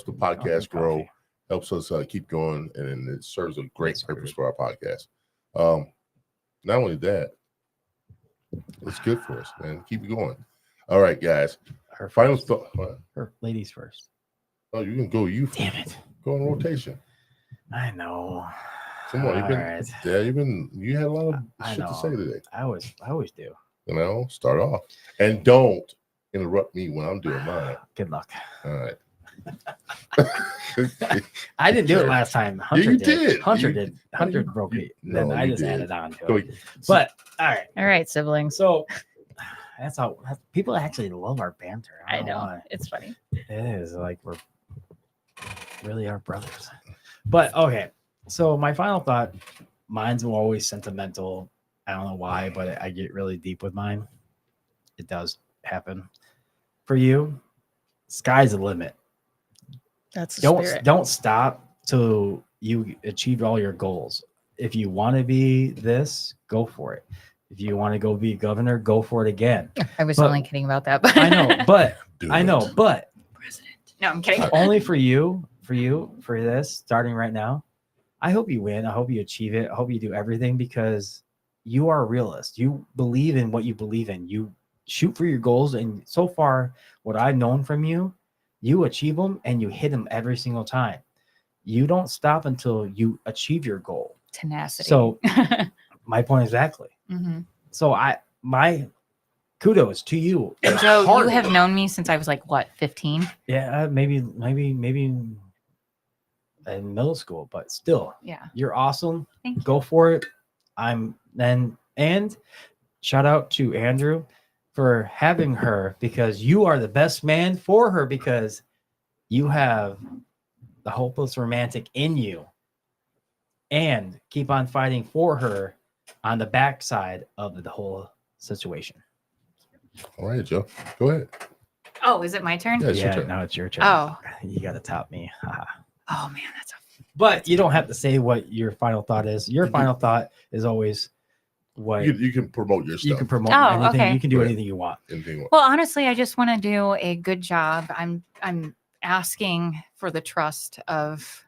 the podcast grow, Coffee. helps us keep going, and it serves a great That's purpose good. for our podcast. Not only that, it's good for us, man. Keep it going. All right, guys. Her Final first. thought. What? Her ladies first. Oh, you can go. You Damn it. go on rotation. I know. Come on, Alright. you had a lot of I shit to say know. today. I always do. You know, start off and don't interrupt me when I'm doing mine. Good luck. All right. I didn't do Sure. it last time. Hunter you did. did. Hunter You- did. Hunter broke you- it. Then no, I you just did. added on to Go- it. But all right. All right, siblings. So that's how people actually love our banter. I don't know. why. It's funny. It is like we're really our brothers. But okay. So my final thought, mine's always sentimental. I don't know why, but I get really deep with mine. It does happen. For you, sky's the limit. That's the Don't spirit. don't stop till you achieve all your goals. If you want to be this, go for it. If you want to go be governor, go for it again. I was but- only kidding about that, but I know, but Do I know, it. but no, I'm kidding. only for you, for this, starting right now. I hope you win. I hope you achieve it. I hope you do everything because you are a realist. You believe in what you believe in. You shoot for your goals. And so far, what I've known from you, you achieve them and you hit them every single time. You don't stop until you achieve your goal. Tenacity. So my point exactly. Mhm. So my kudos to you. And Joe, you Hard. have known me since I was like what, 15? Yeah, maybe in middle school, but still, Yeah. you're awesome. Thank you. Go for it. And shout out to Andrew for having her because you are the best man for her because you have the hopeless romantic in you and keep on fighting for her on the backside of the whole situation. All right, Joe. Go ahead. Oh, is it my turn? Yeah, it's your Yeah, turn. now it's your turn. Oh. You got to top me. Haha. Oh man, that's a But you don't have to say what your final thought is. Your final thought is always what You can promote your stuff. you can promote. Oh, Anything okay. you can do Right. anything you want. Anything you want. Well, honestly, I just want to do a good job. I'm asking for the trust of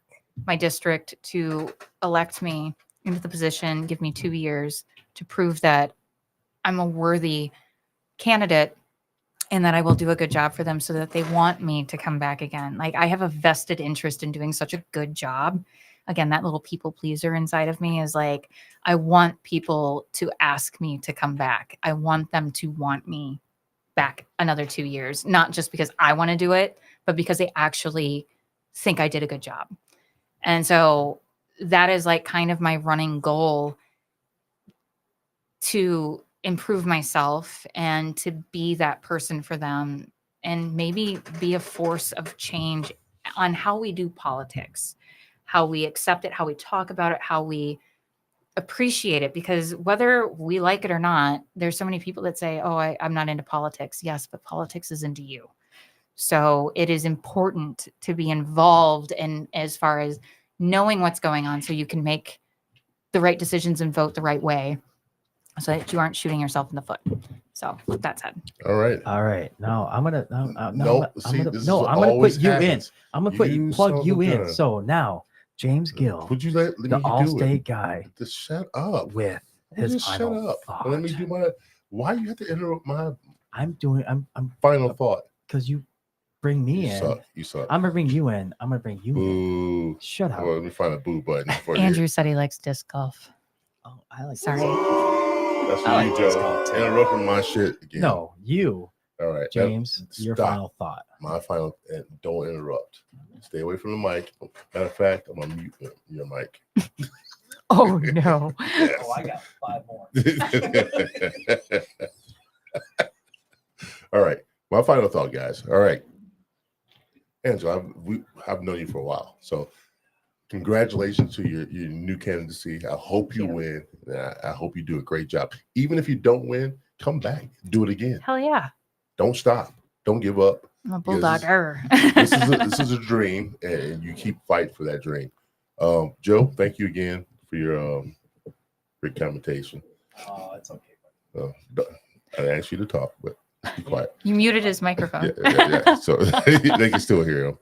my district to elect me into the position, give me 2 years to prove that I'm a worthy candidate and that I will do a good job for them so that they want me to come back again. Like I have a vested interest in doing such a good job. Again, that little people pleaser inside of me is like, I want people to ask me to come back. I want them to want me back another 2 years, not just because I want to do it, but because they actually think I did a good job. And so that is like kind of my running goal to improve myself and to be that person for them and maybe be a force of change on how we do politics, how we accept it, how we talk about it, how we appreciate it. Because whether we like it or not, there's so many people that say, oh, I'm not into politics. Yes, but politics is into you. So it is important to be involved in as far as knowing what's going on so you can make the right decisions and vote the right way so that you aren't shooting yourself in the foot. So with that said. All right. All right. Now I'm gonna See, this is I'm gonna always put you in. happens. I'm gonna put You plug son you of a in. gun. So now James Gill, Would you let me the do it? All-State guy, Just shut up. with Would you his shut final up. thought. And let me do my. Why you have to interrupt my I'm final thought? because you bring me You in. suck. You suck. I'm gonna bring you in. I'm gonna bring you in. Boo. Shut up. Well, let me find a boo button for you. Andrew said he likes disc golf. Oh, I like Sorry. That's I for like you, this Joe. call, too. Interrupting my shit again. No, you, All right. James. Your stop. final thought. My final. And don't interrupt. Stay away from the mic. Matter of fact, I'm gonna mute your mic. Oh no. Yes. Oh, I got 5 more. All right. My final thought, guys. All right. Angela, I've known you for a while. So congratulations to your new candidacy. I hope you win. I hope you do a great job. Even if you don't win, come back. Do it again. Hell yeah. Don't stop. Don't give up. I'm a Yes, bulldogger. This is a dream, and you keep fighting for that dream. Joe, thank you again for your commentation. Oh, it's okay. I asked you to talk, but Be quiet. You muted his microphone. Yeah. So they can still hear him.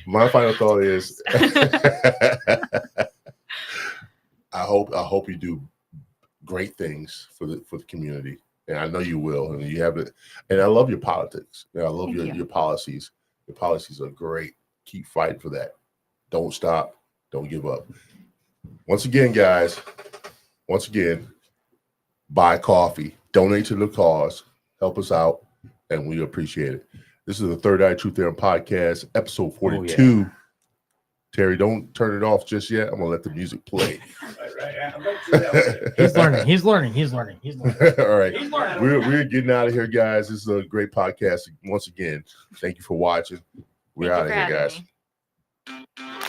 My final thought is, I hope you do great things for the community, and I know you will. And you have it. And I love your politics. And I love Thank you. your policies. Your policies are great. Keep fighting for that. Don't stop. Don't give up. Once again, guys. Buy coffee. Donate to the cause. Help us out, and we appreciate it. This is the Third Eye Truth Theorem podcast, episode 42. Terry, don't turn it off just yet. I'm gonna let the music play. He's learning. All right, we're getting out of here, guys. This is a great podcast. Once again, thank you for watching. We're out of here, guys. Me.